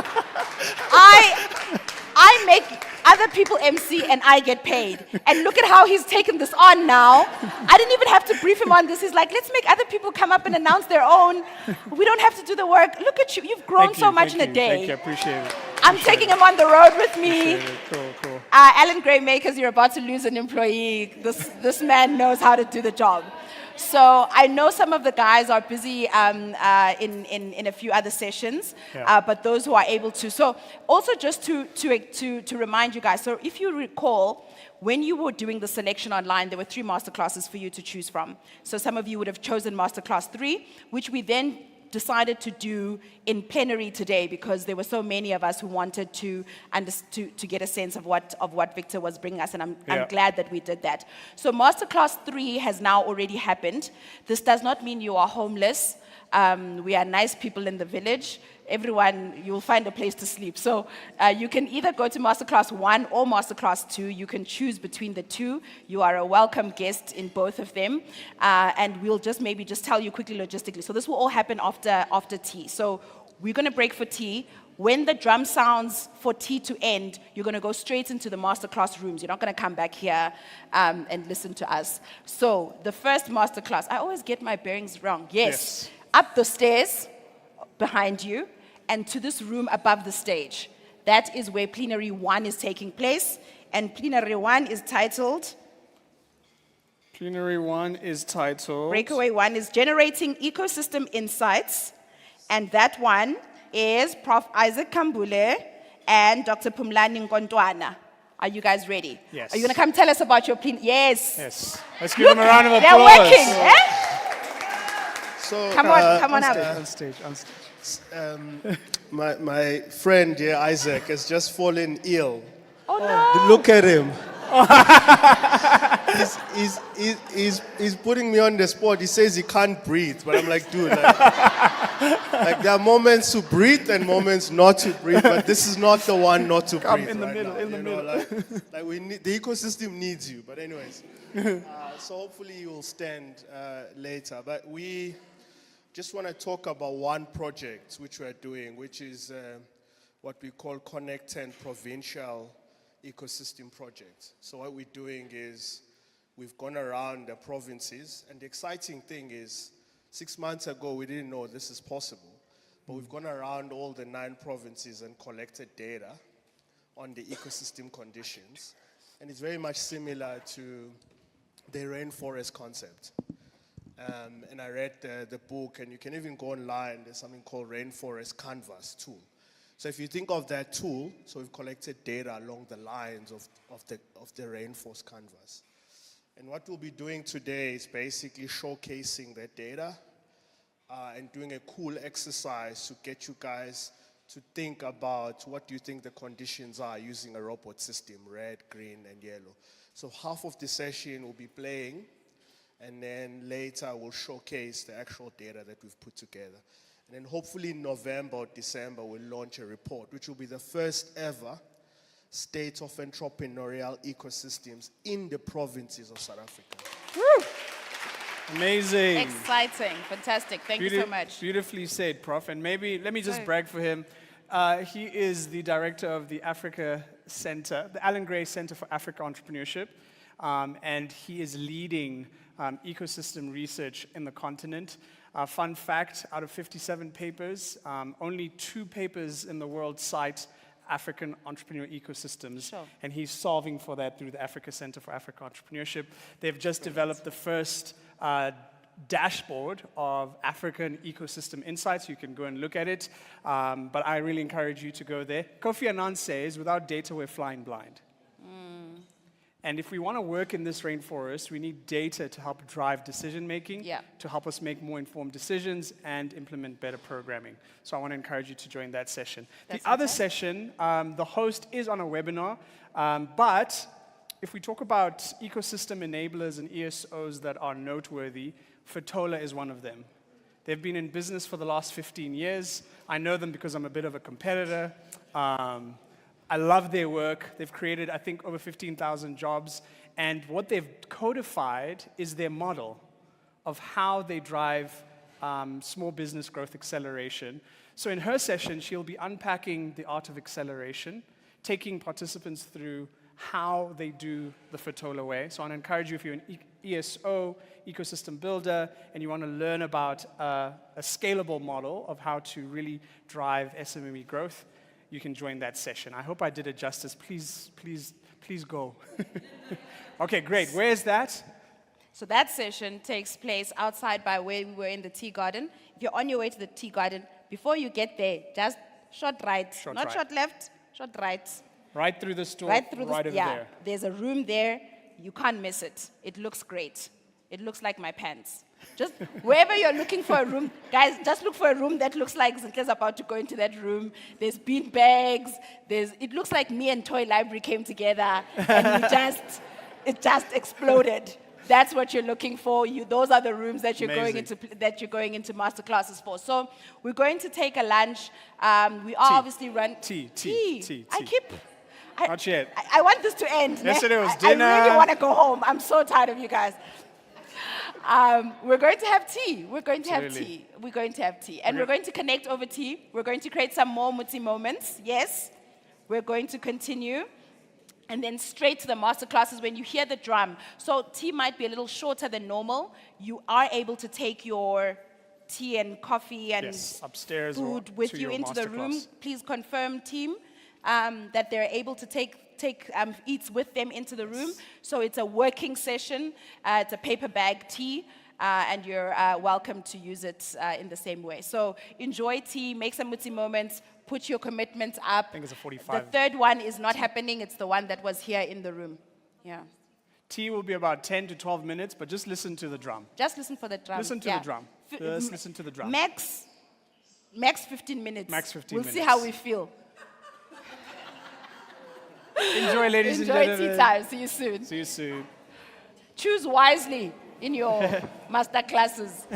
I make other people MC and I get paid. And look at how he's taken this on now. I didn't even have to brief him on this. He's like, let's make other people come up and announce their own. We don't have to do the work. Look at you. You've grown so much in a day. Thank you. Appreciate it. I'm taking him on the road with me. Cool. Alan Gray Makers, you're about to lose an employee. This man knows how to do the job. So I know some of the guys are busy in a few other sessions, but those who are able to. So also just to remind you guys, so if you recall, when you were doing the selection online, there were 3 masterclasses for you to choose from. So some of you would have chosen masterclass 3, which we then decided to do in plenary today because there were so many of us who wanted to get a sense of what Victor was bringing us, and I'm glad that we did that. So masterclass 3 has now already happened. This does not mean you are homeless. We are nice people in the village. Everyone, you'll find a place to sleep. So you can either go to Masterclass 1 or Masterclass 2. You can choose between the 2. You are a welcome guest in both of them. And we'll just tell you quickly logistically. So this will all happen after tea. So we're going to break for tea. When the drum sounds for tea to end, you're going to go straight into the masterclass rooms. You're not going to come back here and listen to us. So the first masterclass, I always get my bearings wrong. Yes. Up the stairs behind you and to this room above the stage. That is where plenary 1 is taking place. And plenary 1 is titled? Plenary 1 is titled? Breakaway 1 is Generating Ecosystem Insights. And that one is Prof. Isaac Kambule and Dr. Pumlani Nkontwana. Are you guys ready? Yes. Are you going to come tell us about your plenary? Yes. Yes. Let's give them a round of applause. They're working, eh? So, come on up. On stage. My friend here, Isaac, has just fallen ill. Oh no! Look at him. he's putting me on the spot. He says he can't breathe, but I'm like, dude, like there are moments to breathe and moments not to breathe, but this is not the one not to breathe. In the middle. Like we need, the ecosystem needs you. But anyways, so hopefully you will stand later. But we just want to talk about one project which we're doing, which is what we call Connect 10 Provincial Ecosystem Project. So what we're doing is we've gone around the provinces, and the exciting thing is 6 months ago we didn't know this is possible, but we've gone around all the 9 provinces and collected data on the ecosystem conditions, and it's very much similar to the rainforest concept. And I read the book, and you can even go online. There's something called Rainforest Canvas tool. So if you think of that tool, so we've collected data along the lines of the Rainforest Canvas. And what we'll be doing today is basically showcasing that data and doing a cool exercise to get you guys to think about what do you think the conditions are using a robot system, red, green, and yellow. So half of the session will be playing, and then later we'll showcase the actual data that we've put together. And then hopefully in November or December, we'll launch a report, which will be the first ever State of Entrepreneurial Ecosystems in the provinces of South Africa. Woo! Amazing. Exciting. Fantastic. Thank you so much. Beautifully said, Prof. And maybe, let me just brag for him. He is the director of the Africa Center, the Alan Gray Center for Africa Entrepreneurship. And he is leading ecosystem research in the continent. Fun fact, out of 57 papers, only 2 papers in the world cite African entrepreneur ecosystems. Sure. And he's solving for that through the Africa Center for Africa Entrepreneurship. They've just developed the first dashboard of African ecosystem insights. You can go and look at it. But I really encourage you to go there. Kofi Annan says, without data, we're flying blind. And if we want to work in this rainforest, we need data to help drive decision-making, to help us make more informed decisions and implement better programming. So I want to encourage you to join that session. The other session, the host is on a webinar, but if we talk about ecosystem enablers and ESOs that are noteworthy, Fatola is one of them. They've been in business for the last 15 years. I know them because I'm a bit of a competitor. I love their work. They've created, I think, over 15,000 jobs. And what they've codified is their model of how they drive small business growth acceleration. So in her session, she'll be unpacking the art of acceleration, taking participants through how they do the Fatola way. So I want to encourage you, if you're an ESO, ecosystem builder, and you want to learn about a scalable model of how to really drive SME growth, you can join that session. I hope I did it justice. Please go. Okay, great. Where is that? So that session takes place outside by where we were in the tea garden. If you're on your way to the tea garden, before you get there, just short right. Not right. short left, short right. Right through the store, Right through the over there. There's a room there. You can't miss it. It looks great. It looks like my pants. Just wherever you're looking for a room, guys, just look for a room that looks like Zinhle's about to go into that room. There's bean bags. It looks like me and Toy Library came together and it just exploded. That's what you're looking for. Those are the rooms that you're going into master classes for. So we're going to take a lunch. We are obviously run Tea. Not yet. I want this to end. Yesterday was I dinner. really want to go home. I'm so tired of you guys. We're going to have tea. We're going to have tea. And we're going to connect over tea. We're going to create some more Motse moments. Yes. We're going to continue. And then straight to the master classes when you hear the drum. So tea might be a little shorter than normal. You are able to take your tea and coffee and upstairs food with you into the room. Please confirm, team, that they're able to take eats with them into the room. So it's a working session. It's a paper bag tea. And you're welcome to use it in the same way. So enjoy tea, make some Motse moments, put your commitments up. I think it's a 45. The third one is not happening. It's the one that was here in the room. Yeah. Tea will be about 10 to 12 minutes, but just listen to the drum. Just listen for the drum. Listen to the drum. Just listen to the drum. Max 15 minutes. Max 15 we'll minutes. See how we feel. Enjoy, ladies and gentlemen. Enjoy tea time. See you soon. See you soon. Choose wisely in your master classes.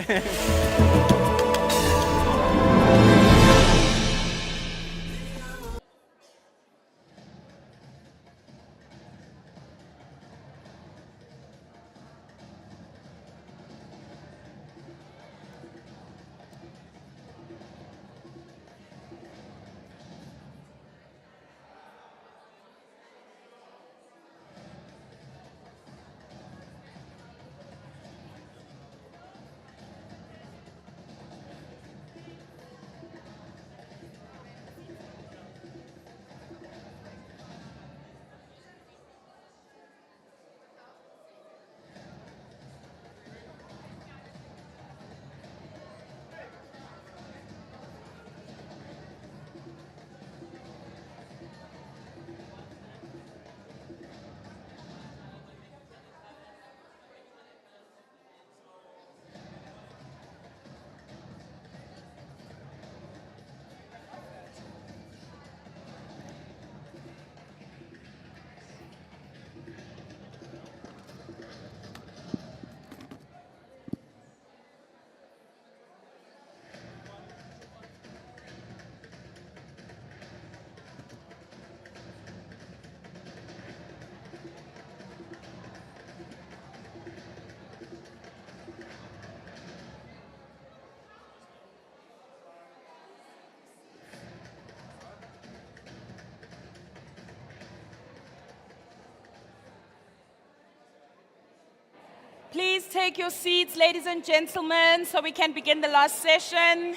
Please take your seats, ladies and gentlemen, so we can begin the last session.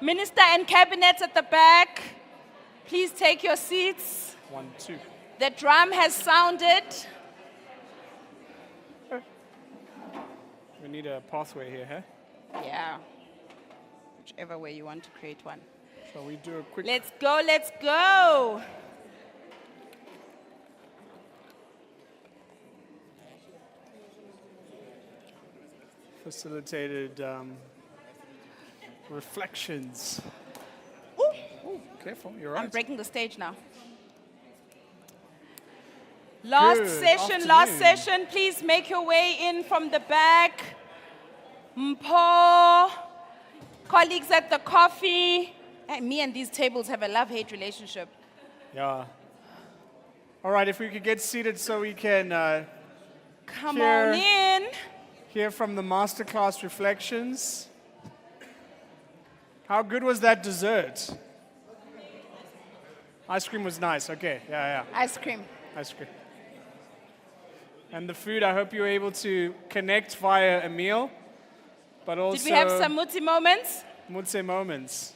Minister and cabinet at the back, please take your seats. 1, 2. The drum has sounded. We need a pathway here, huh? Yeah. Whichever way you want to create one. Shall we do a quick... Let's go, let's go. Facilitated reflections. Ooh, careful, you're right. I'm breaking the stage now. Last Good afternoon. session, please make your way in from the back. Mpo, colleagues at the coffee. Me and these tables have a love-hate relationship. Yeah. All right, if we could get seated so we can Come on in. Hear from the masterclass reflections. How good was that dessert? Ice cream was nice. Okay, yeah. Ice cream. Ice cream. And the food, I hope you were able to connect via a meal, but also... Did we have some Motse moments? Motse moments.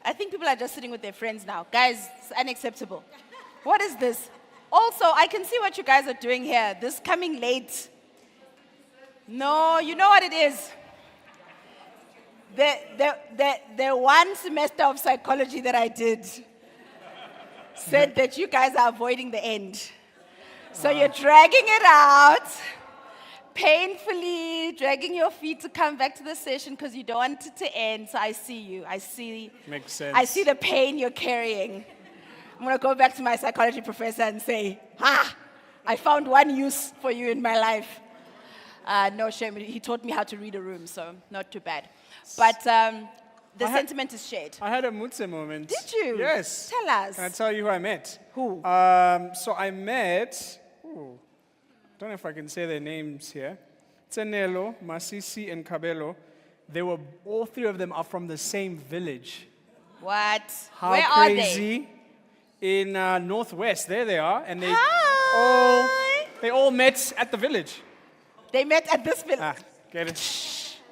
I think people are just sitting with their friends now. Guys, it's unacceptable. What is this? Also, I can see what you guys are doing here. This coming late. No, you know what it is? The one semester of psychology that I did said that you guys are avoiding the end. So you're dragging it out, painfully dragging your feet to come back to the session because you don't want it to end. So I see you. Makes sense. I see the pain you're carrying. I'm going to go back to my psychology professor and say, I found one use for you in my life. No shame. He taught me how to read a room, so not too bad. But the sentiment is shared. I had a Motse moment. Did you? Yes. Tell us. Can I tell you who I met? Who? So I met, don't know if I can say their names here. Tsenelo, Masisi, and Kabelo. All three of them are from the same village. What? How Where crazy. are they? In Northwest. There they are. And Hi. they all met at the village. They met at this village. Get it?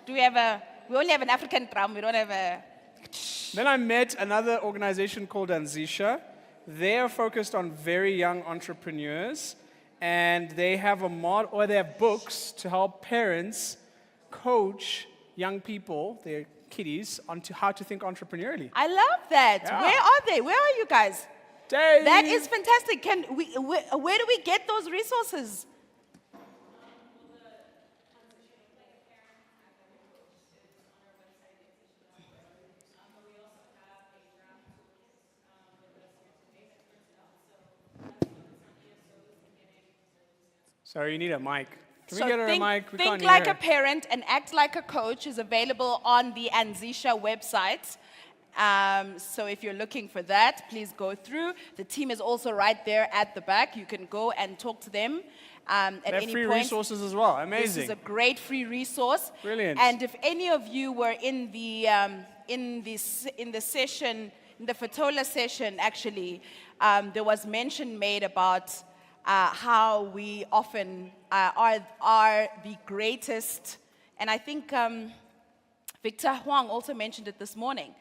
We only have an African drum. We don't have a... Then I met another organization called Anzisha. They are focused on very young entrepreneurs, and they have they have books to help parents coach young people, their kiddies, onto how to think entrepreneurially. I love that. Yeah. Where are they? Where are you guys? That is fantastic. Where do we get those resources? Sorry, you need a mic. Can So we get her think, a mic? We think can't hear like her. a parent and act like a coach is available on the Anzisha website. So if you're looking for that, please go through. The team is also right there at the back. You can go and talk to them at They have any free point. resources as well. Amazing. This is a great free resource. Brilliant. And if any of you were in the session, in the Fatola session, actually, there was mention made about how we often are the greatest, and I think Victor Huang also mentioned it this morning,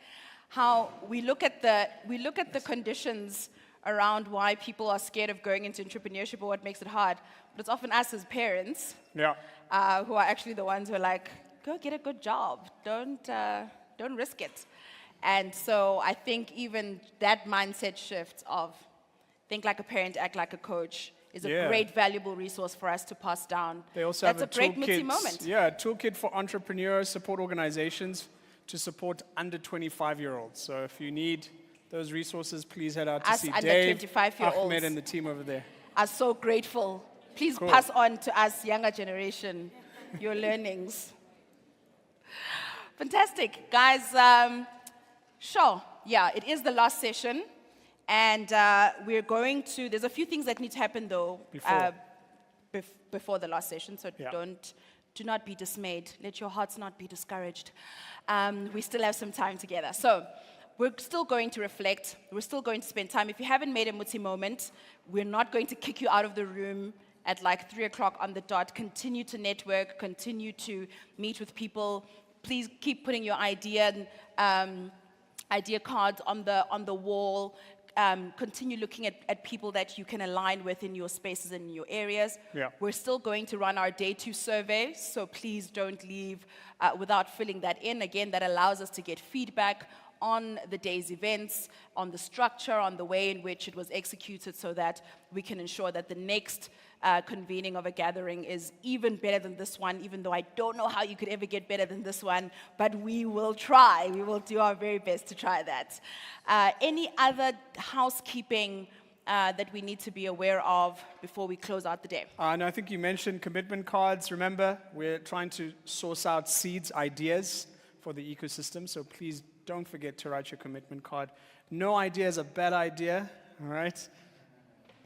how we look at the conditions around why people are scared of going into entrepreneurship or what makes it hard, but it's often us as parents who are actually the ones who are like, go get a good job, don't risk it. And so I think even that mindset shift of think like a parent, act like a coach is a great, valuable resource for us to pass down. They also That's have a great Motse moment. Yeah, a toolkit for entrepreneurs, support organizations to support under 25-year-olds. So if you need those resources, please head out to Us see under Dave, 25-year-olds Ahmed, and the team over there. Are so grateful. Please Cool. pass on to us, younger generation, your learnings. Fantastic. Guys, sure, yeah, it is the last session. And we're going to, there's a few things that need to happen though before the last session, so do not be dismayed. Let your hearts not be discouraged. We still have some time together. So we're still going to reflect. We're still going to spend time. If you haven't made a Motse moment, we're not going to kick you out of the room at like 3 o'clock on the dot. Continue to network, continue to meet with people. Please keep putting your idea cards on the wall. Continue looking at people that you can align with in your spaces and in your areas. Yeah. We're still going to run our day 2 survey, so please don't leave without filling that in. Again, that allows us to get feedback on the day's events, on the structure, on the way in which it was executed, so that we can ensure that the next convening of a gathering is even better than this one, even though I don't know how you could ever get better than this one, but we will try. We will do our very best to try that. Any other housekeeping that we need to be aware of before we close out the day? No, I think you mentioned commitment cards. Remember, we're trying to source out seeds, ideas for the ecosystem, so please don't forget to write your commitment card. No idea is a bad idea, all right?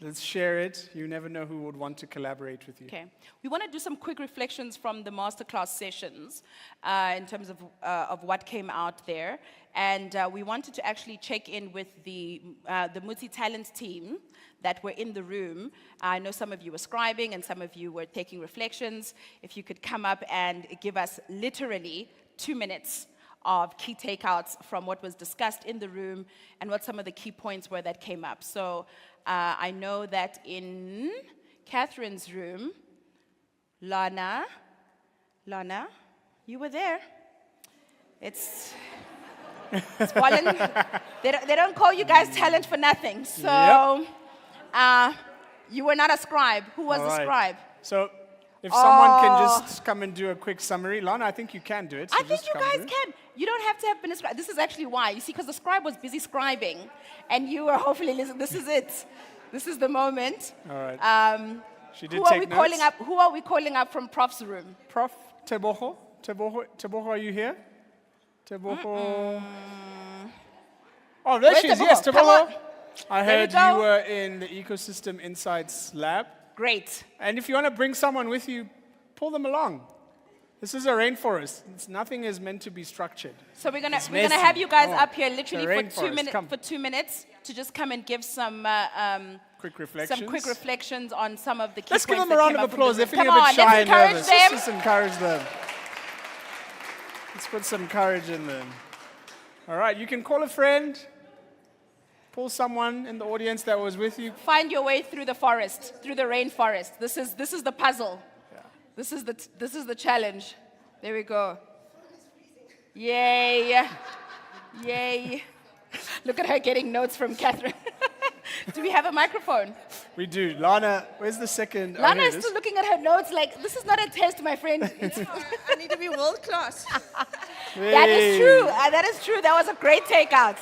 Let's share it. You never know who would want to collaborate with you. Okay. We want to do some quick reflections from the masterclass sessions in terms of what came out there. And we wanted to actually check in with the Motse talent team that were in the room. I know some of you were scribing and some of you were taking reflections. If you could come up and give us literally 2 minutes of key takeouts from what was discussed in the room and what some of the key points were that came up. So I know that in Catherine's room, Lana, you were there. It's they don't call you guys talent for nothing. So you were not a scribe. Who was the scribe? So if someone can just come and do a quick summary. Lana, I think you can do it. So I think you guys can. You don't have to have been a scribe. This is actually why. You see, because the scribe was busy scribing, and you were hopefully listening. This is it. This is the moment. All right. She did who are take we notes. calling up? Who are we calling up from Prof's room? Prof Teboho? Teboho, are you here? Teboho. Oh, there Where's she is. Teboho? Yes, Come Teboho. on. I There we heard go. you were in the Ecosystem Insights lab. Great. And if you want to bring someone with you, pull them along. This is a rainforest. Nothing is meant to be structured. So we're gonna It's we're gonna messy. have you guys Oh, up here it's a literally for rainforest. 2 minutes to just come and give some Quick reflections. some quick reflections on some of the key Let's give points them a that round came of up from the applause. They're room. feeling Come a bit on, shy let's and encourage nervous. them. Let's just encourage them. Let's put some courage in them. All right, you can call a friend. Pull someone in the audience that was with you. Find your way through the forest, through the rainforest. This is the puzzle. This is the challenge. There we go. Yay. Yay. Look at her getting notes from Catherine. Do we have a microphone? We do. Lana, where's the second? Lana here is it still looking at her notes like, this is not a test, my friend. I need to be world class. That is true. That is true. That was a great takeout.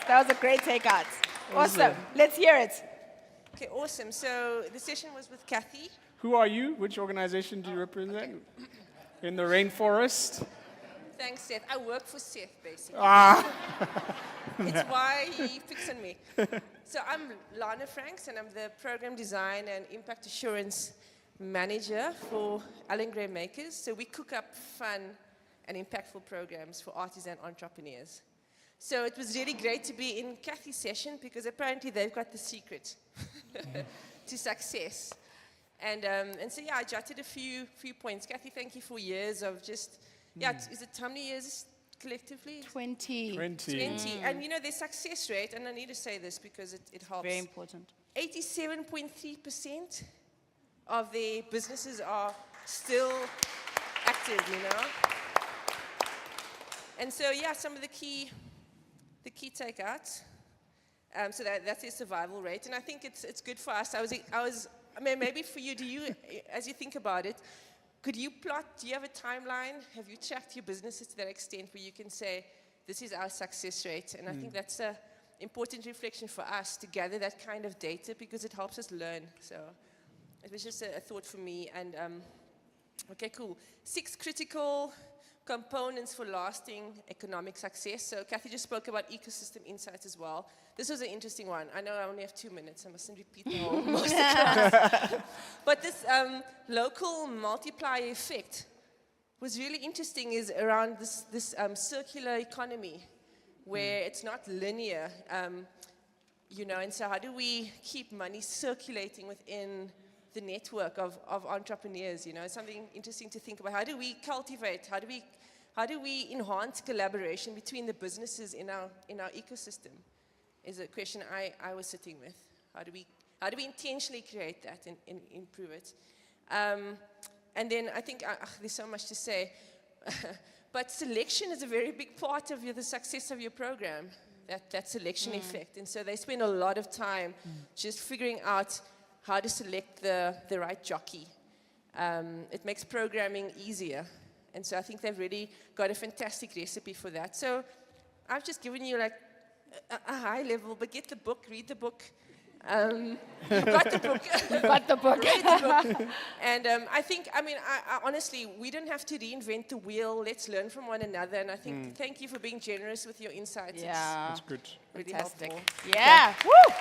Awesome. Awesome. Let's hear it. Okay, awesome. So the session was with Kathy. Who are you? Which organization do you represent? In the rainforest? Thanks, Seth. I work for Seth, basically. It's why he picks on me. So I'm Lana Franks, and I'm the Program Design and Impact Assurance Manager for Allen Gray Makers. So we cook up fun and impactful programs for artisan entrepreneurs. So it was really great to be in Kathy's session because apparently they've got the secret to success. And so, yeah, I jotted a few points. Kathy, thank you for years of just, is it how many years collectively? 20. 20. And, you know, their success rate, and I need to say this because it helps. Very important. 87.3% of their businesses are still active, you know. And so, yeah, some of the key takeouts. So that's their survival rate, and I think it's good for us. I mean, maybe for you, as you think about it, could you plot? Do you have a timeline? Have you tracked your businesses to that extent where you can say, this is our success rate? And I think that's an important reflection for us to gather that kind of data because it helps us learn. So it was just a thought for me. And okay, cool. 6 critical components for lasting economic success. So Kathy just spoke about ecosystem insights as well. This was an interesting one. I know I only have 2 minutes. I mustn't repeat the whole masterclass. But this local multiplier effect was really interesting is around this circular economy where it's not linear, you know, and so how do we keep money circulating within the network of entrepreneurs, you know, something interesting to think about. How do we cultivate, how do we enhance collaboration between the businesses in our ecosystem is a question I was sitting with. How do we intentionally create that and improve it? And then I think there's so much to say, but selection is a very big part of the success of your program, that selection effect. And so they spend a lot of time just figuring out how to select the right jockey. It makes programming easier. And so I think they've really got a fantastic recipe for that. So I've just given you like a high level, but get the book, read the book. You've got the book. You've got the book. Read the book. And I think, I honestly, we don't have to reinvent the wheel. Let's learn from one another. And I think, thank you for being generous with your insights. Yeah. That's good. Really Fantastic. helpful. Yeah. Woo!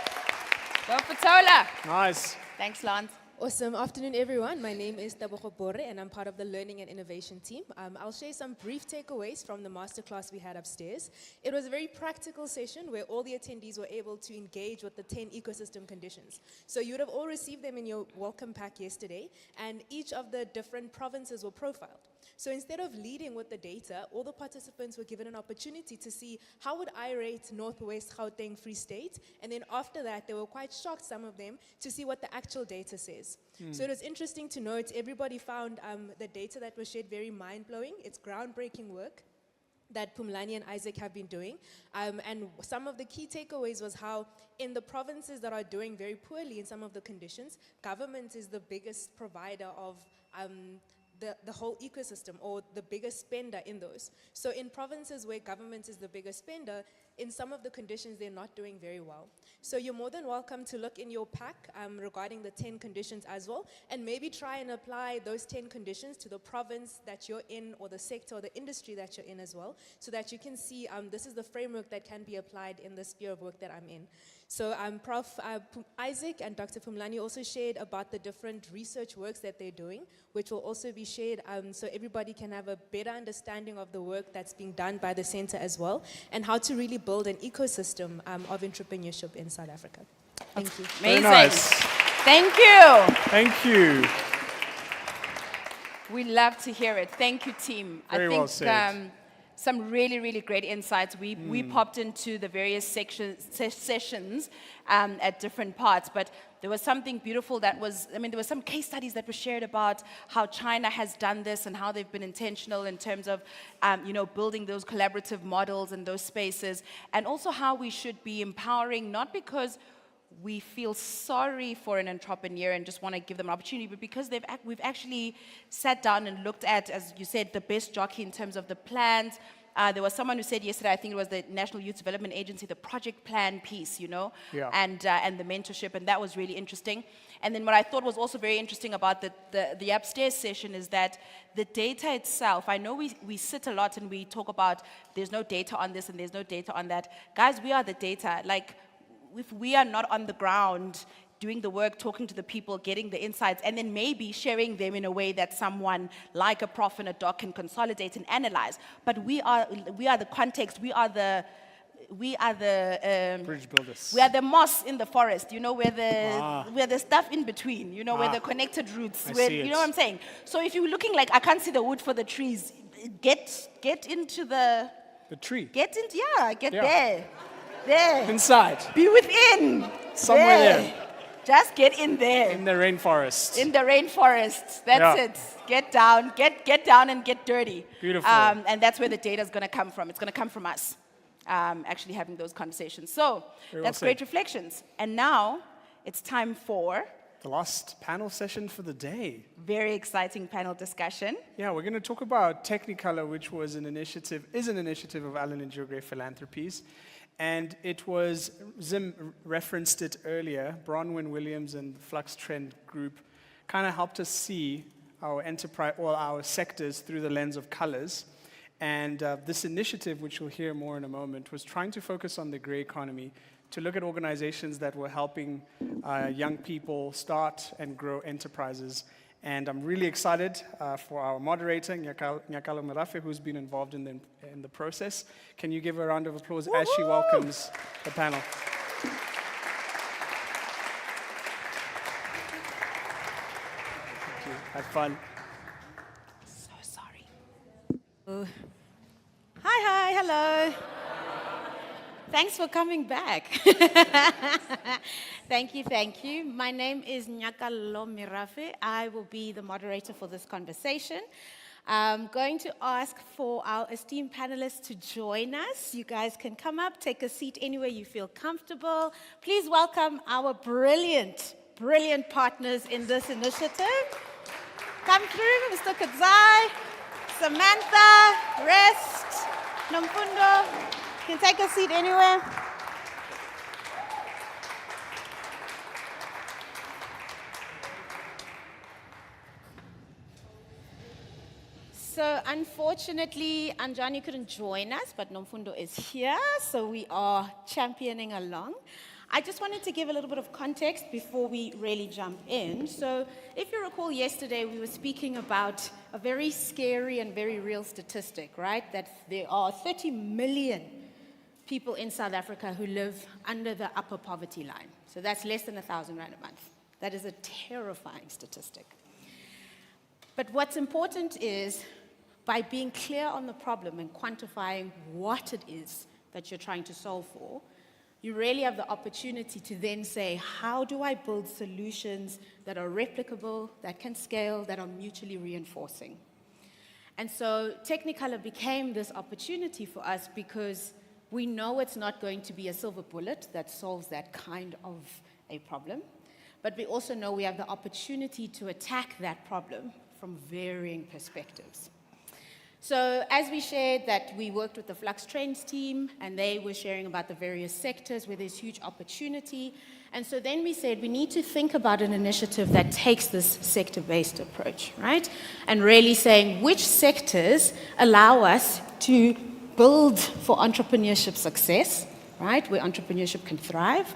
Go Patola. Nice. Thanks, Lance. Awesome afternoon, everyone. My name is Tabogo Bore, and I'm part of the Learning and Innovation team. I'll share some brief takeaways from the masterclass we had upstairs. It was a very practical session where all the attendees were able to engage with the 10 ecosystem conditions. So you would have all received them in your welcome pack yesterday, and each of the different provinces were profiled. So instead of leading with the data, all the participants were given an opportunity to see how would I rate Northwest Gauteng Free State, and then after that, they were quite shocked, some of them, to see what the actual data says. So it was interesting to note everybody found the data that was shared very mind-blowing. It's groundbreaking work that Pumlani and Isaac have been doing. And some of the key takeaways was how in the provinces that are doing very poorly in some of the conditions, government is the biggest provider of the whole ecosystem, or the biggest spender in those. So in provinces where government is the biggest spender, in some of the conditions they're not doing very well. So you're more than welcome to look in your pack regarding the 10 conditions as well, and maybe try and apply those 10 conditions to the province that you're in, or the sector or the industry that you're in as well, so that you can see this is the framework that can be applied in the sphere of work that I'm in. So Prof. Isaac and Dr. Pumlani also shared about the different research works that they're doing, which will also be shared so everybody can have a better understanding of the work that's being done by the center as well, and how to really build an ecosystem of entrepreneurship in South Africa. Thank you. Amazing. nice. Thank you. Thank you. We love to hear it. Thank you, team. Very I think well said. some really, really great insights. We popped into the various sessions at different parts, but there was something beautiful that was, there were some case studies that were shared about how China has done this and how they've been intentional in terms of, building those collaborative models and those spaces, and also how we should be empowering, not because we feel sorry for an entrepreneur and just want to give them an opportunity, but because we've actually sat down and looked at, as you said, the best jockey in terms of the plans. There was someone who said yesterday, I think it was the National Youth Development Agency, the project plan piece, Yeah. and the mentorship, and that was really interesting. And then what I thought was also very interesting about the upstairs session is that the data itself, I know we sit a lot and we talk about there's no data on this and there's no data on that. Guys, we are the data. Like, if we are not on the ground doing the work, talking to the people, getting the insights, and then maybe sharing them in a way that someone like a prof and a doc can consolidate and analyze. But we are the context. We are the Bridge builders. We are the moss in the forest. We're the stuff in between. We're the connected roots. You know what I'm saying? So if you're looking like I can't see the wood for the trees, get into the tree. Get there. There. Inside. Be within. Somewhere there. Just get in there. In the rainforest. In the rainforest. That's it. Get down and get dirty. Beautiful. And that's where the data is going to come from. It's going to come from us actually having those conversations. So that's great reflections. And now it's time for the last panel session for the day. Very exciting panel discussion. Yeah, we're going to talk about Technicolor, which is an initiative of Alan and Geogray Philanthropies. And it was, Zim referenced it earlier, Bronwyn Williams and the Flux Trend Group kind of helped us see our enterprise, or our sectors through the lens of colors. And this initiative, which you'll hear more in a moment, was trying to focus on the gray economy, to look at organizations that were helping young people start and grow enterprises. And I'm really excited for our moderator, Nyakalo Merafe, who's been involved in the process. Can you give her a round of applause as she welcomes the panel? Thank you. Have fun. So sorry. Hi, hello. Thanks for coming back. Thank you. My name is Nyakalo Merafe. I will be the moderator for this conversation. I'm going to ask for our esteemed panelists to join us. You guys can come up, take a seat anywhere you feel comfortable. Please welcome our brilliant partners in this initiative. Come through, Mr. Kadzai, Samantha, Rest, Nomfundo. You can take a seat anywhere. So unfortunately, Anjani couldn't join us, but Nomfundo is here, so we are championing along. I just wanted to give a little bit of context before we really jump in. So if you recall yesterday, we were speaking about a very scary and very real statistic, right? That there are 30 million people in South Africa who live under the upper poverty line. So that's less than 1,000 rand a month. That is a terrifying statistic. But what's important is by being clear on the problem and quantifying what it is that you're trying to solve for, you really have the opportunity to then say, how do I build solutions that are replicable, that can scale, that are mutually reinforcing? And so Technicolor became this opportunity for us because we know it's not going to be a silver bullet that solves that kind of a problem, but we also know we have the opportunity to attack that problem from varying perspectives. So as we shared that we worked with the Flux Trends team, and they were sharing about the various sectors where there's huge opportunity. And so then we said we need to think about an initiative that takes this sector-based approach, right? And really saying which sectors allow us to build for entrepreneurship success, right? Where entrepreneurship can thrive,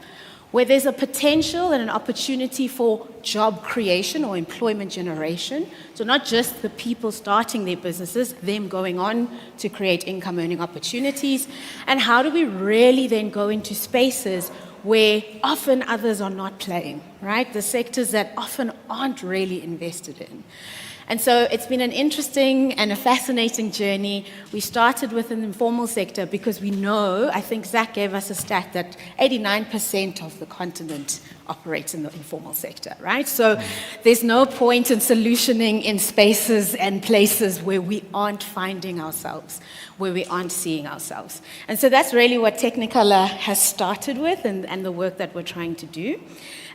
where there's a potential and an opportunity for job creation or employment generation. So not just the people starting their businesses, them going on to create income earning opportunities. And how do we really then go into spaces where often others are not playing, right? The sectors that often aren't really invested in. And so it's been an interesting and a fascinating journey. We started with an informal sector because we know, I think Zach gave us a stat that 89% of the continent operates in the informal sector, right? So there's no point in solutioning in spaces and places where we aren't finding ourselves, where we aren't seeing ourselves. And so that's really what Technicolor has started with and the work that we're trying to do.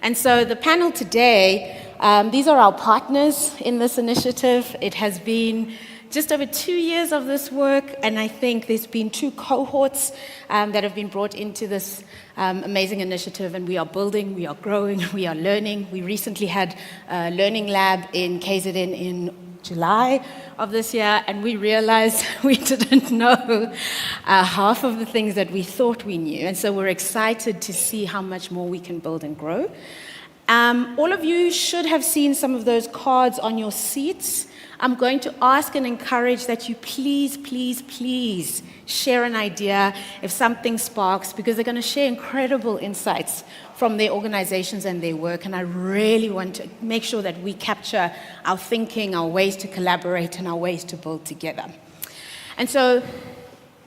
And so the panel today, these are our partners in this initiative. It has been just over 2 years of this work, and I think there's been 2 cohorts that have been brought into this amazing initiative, and we are building, we are growing, we are learning. We recently had a learning lab in KZN in July of this year, and we realized we didn't know half of the things that we thought we knew. And so we're excited to see how much more we can build and grow. All of you should have seen some of those cards on your seats. I'm going to ask and encourage that you please, please, please share an idea if something sparks, because they're going to share incredible insights from their organizations and their work. And I really want to make sure that we capture our thinking, our ways to collaborate, and our ways to build together. And so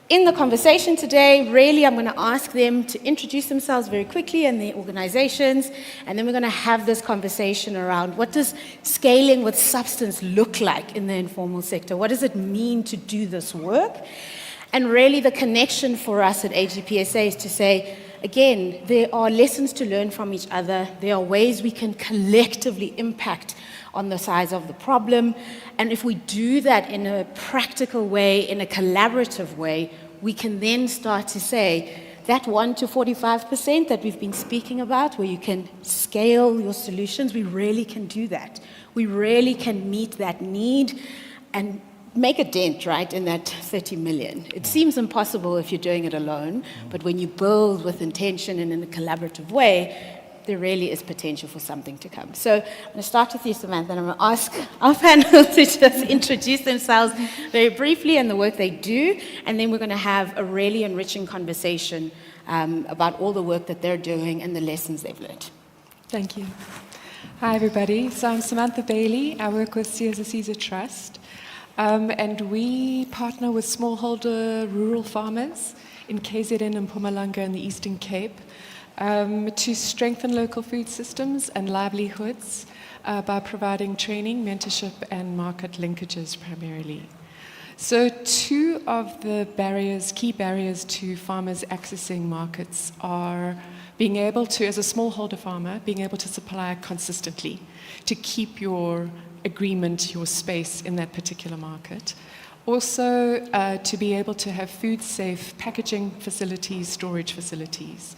in the conversation today, really, I'm going to ask them to introduce themselves very quickly and their organizations, and then we're going to have this conversation around what does scaling with substance look like in the informal sector? What does it mean to do this work? And really, the connection for us at AGPSA is to say, again, there are lessons to learn from each other. There are ways we can collectively impact on the size of the problem. And if we do that in a practical way, in a collaborative way, we can then start to say that 1 to 45% that we've been speaking about, where you can scale your solutions, we really can do that. We really can meet that need and make a dent, right, in that 30 million. It seems impossible if you're doing it alone, but when you build with intention and in a collaborative way, there really is potential for something to come. So I'm going to start with you, Samantha, and I'm going to ask our panel to just introduce themselves very briefly and the work they do, and then we're going to have a really enriching conversation about all the work that they're doing and the lessons they've learned. Thank you. Hi, everybody. So I'm Samantha Bailey. I work with CSA Trust, and we partner with smallholder rural farmers in KZN and Mpumalanga in the Eastern Cape to strengthen local food systems and livelihoods by providing training, mentorship, and market linkages primarily. So 2 of the key barriers to farmers accessing markets are being able to, as a smallholder farmer, being able to supply consistently to keep your agreement, your space in that particular market. Also, to be able to have food-safe packaging facilities, storage facilities.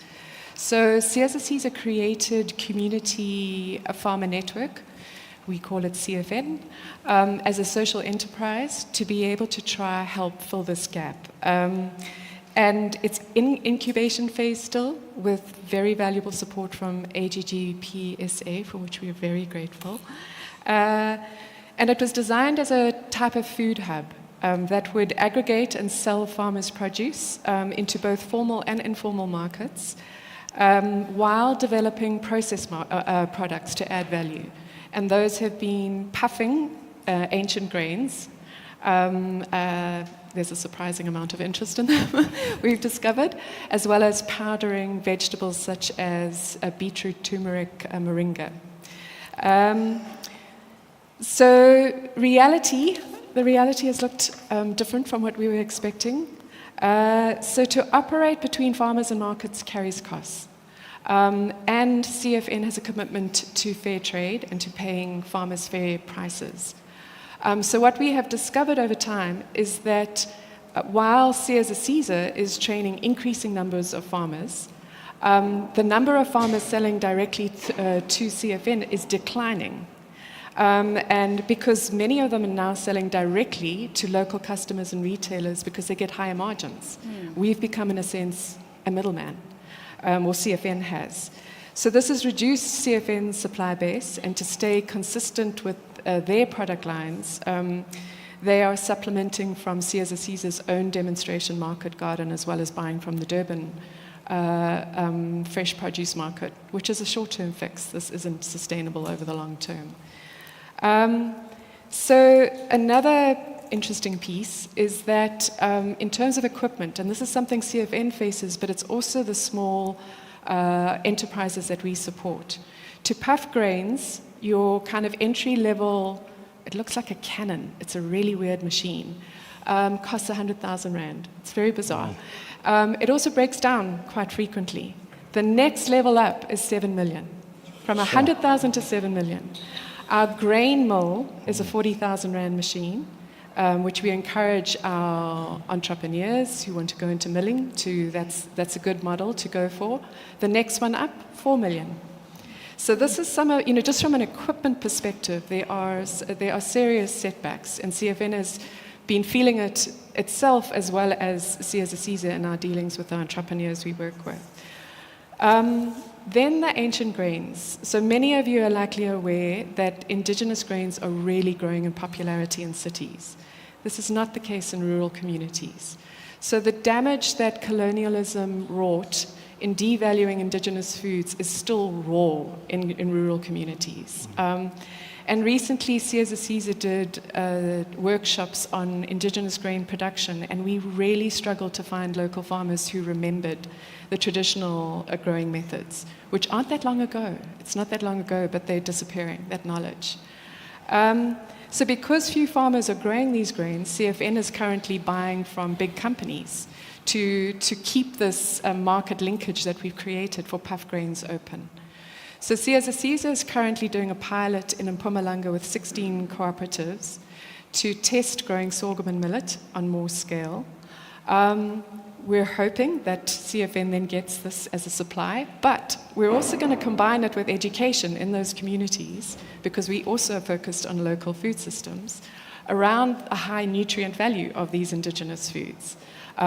So CSA created community farmer network, we call it CFN, as a social enterprise to be able to try help fill this gap. And it's in incubation phase still, with very valuable support from AGGPSA, for which we are very grateful. And it was designed as a type of food hub that would aggregate and sell farmers' produce into both formal and informal markets, while developing processed products to add value. And those have been puffing ancient grains. There's a surprising amount of interest in them, we've discovered, as well as powdering vegetables such as beetroot, turmeric, moringa. So the reality has looked different from what we were expecting. So to operate between farmers and markets carries costs. And CFN has a commitment to fair trade and to paying farmers fair prices. So what we have discovered over time is that while Sears Caesar is training increasing numbers of farmers, the number of farmers selling directly to CFN is declining. And because many of them are now selling directly to local customers and retailers because they get higher margins, we've become, in a sense, a middleman, or CFN has. So this has reduced CFN's supply base, and to stay consistent with their product lines, they are supplementing from Sears Caesar's own demonstration market garden, as well as buying from the Durban fresh produce market, which is a short-term fix. This isn't sustainable over the long term. So another interesting piece is that in terms of equipment, and this is something CFN faces, but it's also the small enterprises that we support. To puff grains, your kind of entry-level, it looks like a cannon. It's a really weird machine. Costs 100,000 Rand. It's very bizarre. It also breaks down quite frequently. The next level up is 7 million. From 100,000 to 7 million. Our grain mill is a 40,000 Rand machine, which we encourage our entrepreneurs who want to go into milling to, that's a good model to go for. The next one up, 4 million. So this is some, just from an equipment perspective, there are serious setbacks, and CFN has been feeling it itself as well as Sears Caesar in our dealings with the entrepreneurs we work with. Then the ancient grains. So many of you are likely aware that indigenous grains are really growing in popularity in cities. This is not the case in rural communities. So the damage that colonialism wrought in devaluing indigenous foods is still raw in rural communities. And recently, Sears Caesar did workshops on indigenous grain production, and we really struggled to find local farmers who remembered the traditional growing methods, which aren't that long ago. It's not that long ago, but they're disappearing, that knowledge. So because few farmers are growing these grains, CFN is currently buying from big companies to keep this market linkage that we've created for puff grains open. So Sears Caesar is currently doing a pilot in Mpumalanga with 16 cooperatives to test growing sorghum and millet on more scale. We're hoping that CFN then gets this as a supply, but we're also going to combine it with education in those communities, because we also are focused on local food systems, around a high nutrient value of these indigenous foods,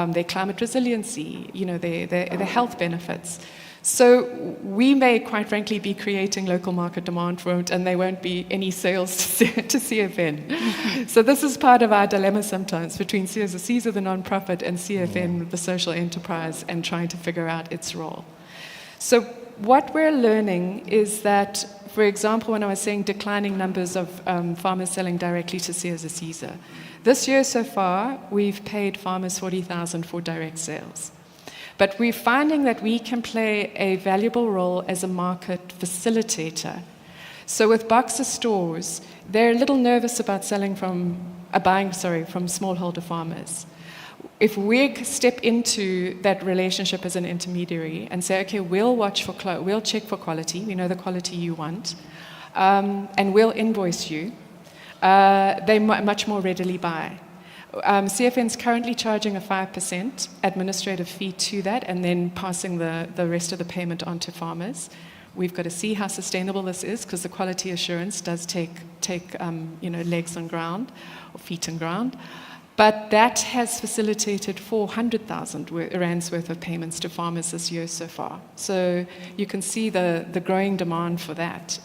their climate resiliency, their health benefits. So we may, quite frankly, be creating local market demand for it, and there won't be any sales to CFN. So this is part of our dilemma sometimes between Sears Caesar, the non-profit, and CFN, the social enterprise, and trying to figure out its role. So what we're learning is that, for example, when I was saying declining numbers of farmers selling directly to Sears Caesar, this year so far, we've paid farmers 40,000 for direct sales. But we're finding that we can play a valuable role as a market facilitator. So with Boxer stores, they're a little nervous about buying from smallholder farmers. If we step into that relationship as an intermediary and say, okay, we'll check for quality, we know the quality you want, and we'll invoice you, they much more readily buy. CFN's currently charging a 5% administrative fee to that, and then passing the rest of the payment on to farmers. We've got to see how sustainable this is, because the quality assurance does take legs on ground, or feet on ground. But that has facilitated 400,000 rands worth of payments to farmers this year so far. So you can see the growing demand for that.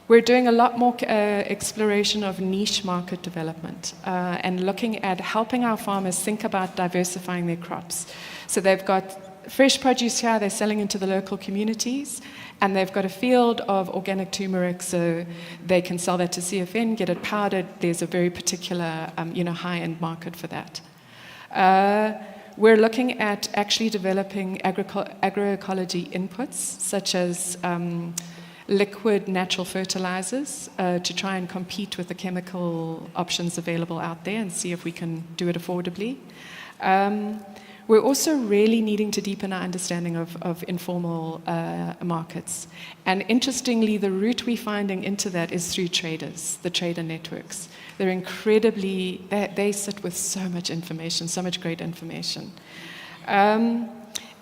We're doing a lot more exploration of niche market development and looking at helping our farmers think about diversifying their crops. So they've got fresh produce here, they're selling into the local communities, and they've got a field of organic turmeric, so they can sell that to CFN, get it powdered. There's a very particular high-end market for that. We're looking at actually developing agroecology inputs, such as liquid natural fertilizers, to try and compete with the chemical options available out there and see if we can do it affordably. We're also really needing to deepen our understanding of informal markets. And interestingly, the route we're finding into that is through traders, the trader networks. They're incredibly, they sit with so much information, so much great information. And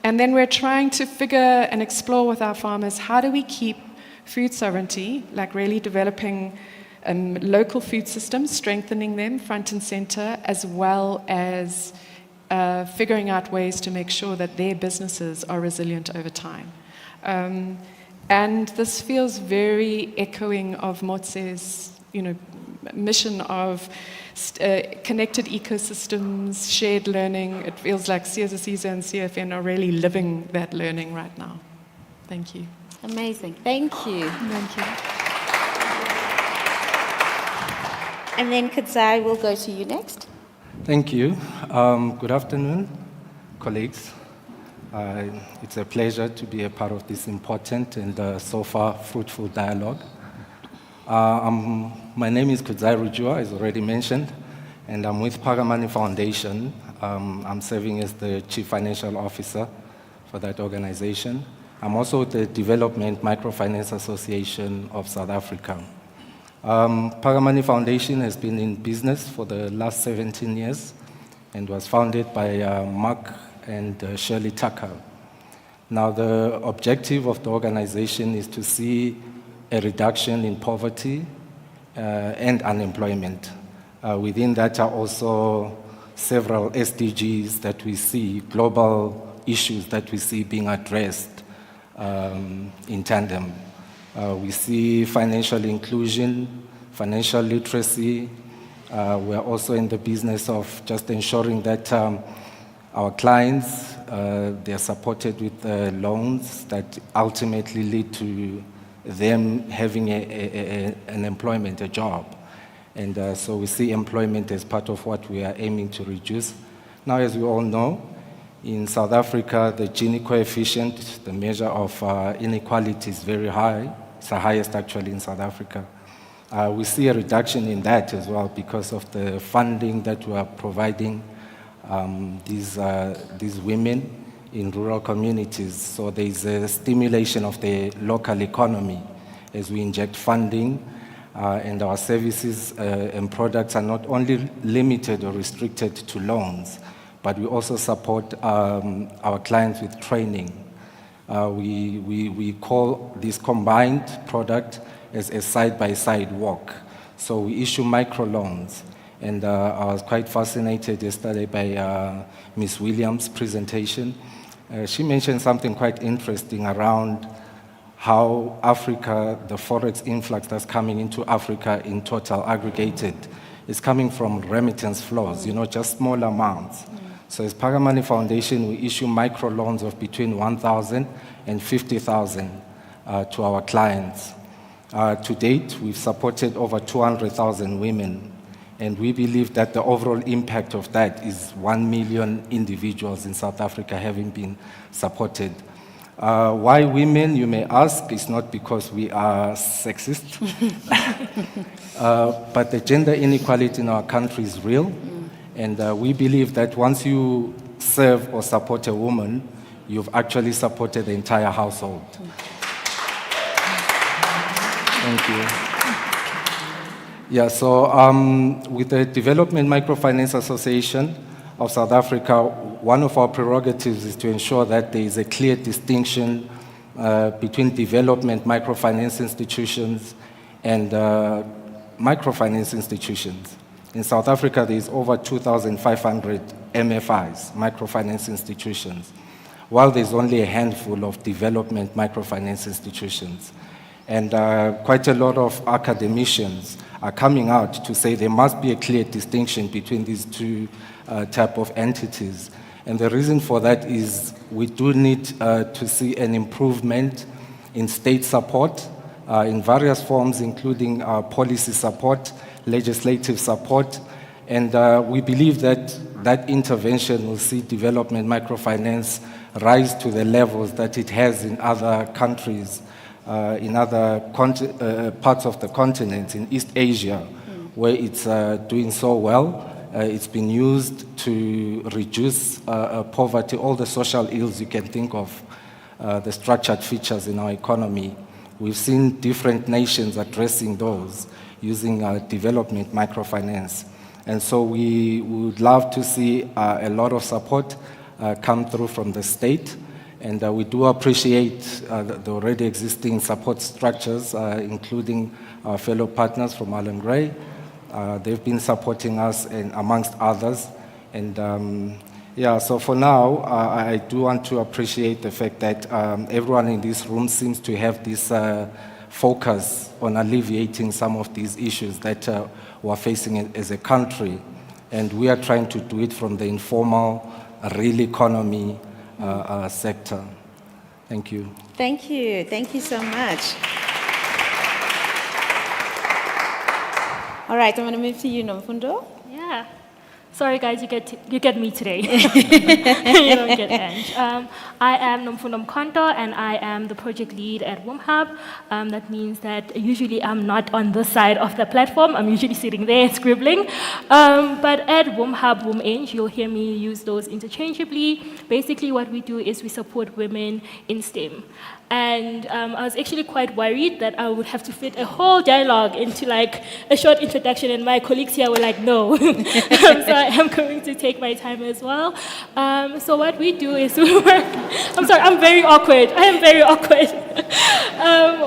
then we're trying to figure and explore with our farmers, how do we keep food sovereignty, like really developing local food systems, strengthening them front and center, as well as figuring out ways to make sure that their businesses are resilient over time. And this feels very echoing of Motse's, mission of connected ecosystems, shared learning. It feels like CSSESA and CFN are really living that learning right now. Thank you. Amazing. Thank you. Thank you. And then Kudzai, we'll go to you next. Thank you. Good afternoon, colleagues. It's a pleasure to be a part of this important and so far fruitful dialogue. My name is Kudzai Rujua, as already mentioned, and I'm with Pagamani Foundation. I'm serving as the Chief Financial Officer for that organization. I'm also the Development Microfinance Association of South Africa. Pagamani Foundation has been in business for the last 17 years and was founded by Mark and Shirley Tucker. Now, the objective of the organization is to see a reduction in poverty and unemployment. Within that are also several SDGs that we see, global issues that we see being addressed in tandem. We see financial inclusion, financial literacy. We're also in the business of just ensuring that our clients, they're supported with loans that ultimately lead to them having an employment, a job. And so we see employment as part of what we are aiming to reduce. Now, as we all know, in South Africa, the Gini coefficient, the measure of inequality, is very high. It's the highest actually in South Africa. We see a reduction in that as well because of the funding that we are providing these women in rural communities. So there is a stimulation of the local economy as we inject funding, and our services and products are not only limited or restricted to loans, but we also support our clients with training. We call this combined product as a side-by-side walk. So we issue microloans. And I was quite fascinated yesterday by Ms. Williams' presentation. She mentioned something quite interesting around how Africa, the forex influx that's coming into Africa in total aggregated, is coming from remittance flows, just small amounts. So as Pagamani Foundation, we issue microloans of between 1,000 and 50,000 to our clients. To date, we've supported over 200,000 women, and we believe that the overall impact of that is 1 million individuals in South Africa having been supported. Why women, you may ask? It's not because we are sexist, but the gender inequality in our country is real. And we believe that once you serve or support a woman, you've actually supported the entire household. Thank you. Yeah, so with the Development Microfinance Association of South Africa, one of our prerogatives is to ensure that there is a clear distinction between development microfinance institutions and microfinance institutions. In South Africa, there's over 2,500 MFIs, microfinance institutions, while there's only a handful of development microfinance institutions. And quite a lot of academicians are coming out to say there must be a clear distinction between these two type of entities. And the reason for that is we do need to see an improvement in state support in various forms, including policy support, legislative support, and we believe that that intervention will see development microfinance rise to the levels that it has in other countries, in other parts of the continent, in East Asia, where it's doing so well. It's been used to reduce poverty, all the social ills you can think of, the structured features in our economy. We've seen different nations addressing those using development microfinance. And so we would love to see a lot of support come through from the state. And we do appreciate the already existing support structures, including our fellow partners from Allen Gray. They've been supporting us, and amongst others. And yeah, so for now, I do want to appreciate the fact that everyone in this room seems to have this focus on alleviating some of these issues that we're facing as a country. And we are trying to do it from the informal, real economy sector. Thank you. Thank you. Thank you so much. All right, I'm going to move to you, Nomfundo. Yeah. Sorry, guys, you get me today. You don't get Ange. I am Nomfundo Mkhonto, and I am the project lead at WomHub. That means that usually I'm not on this side of the platform. I'm usually sitting there scribbling. But at WomHub, WomAnge, you'll hear me use those interchangeably. Basically, what we do is we support women in STEM. And I was actually quite worried that I would have to fit a whole dialogue into like a short introduction, and my colleagues here were like, no. So I am going to take my time as well. So what we do is we work, I'm sorry, I'm very awkward. I am very awkward.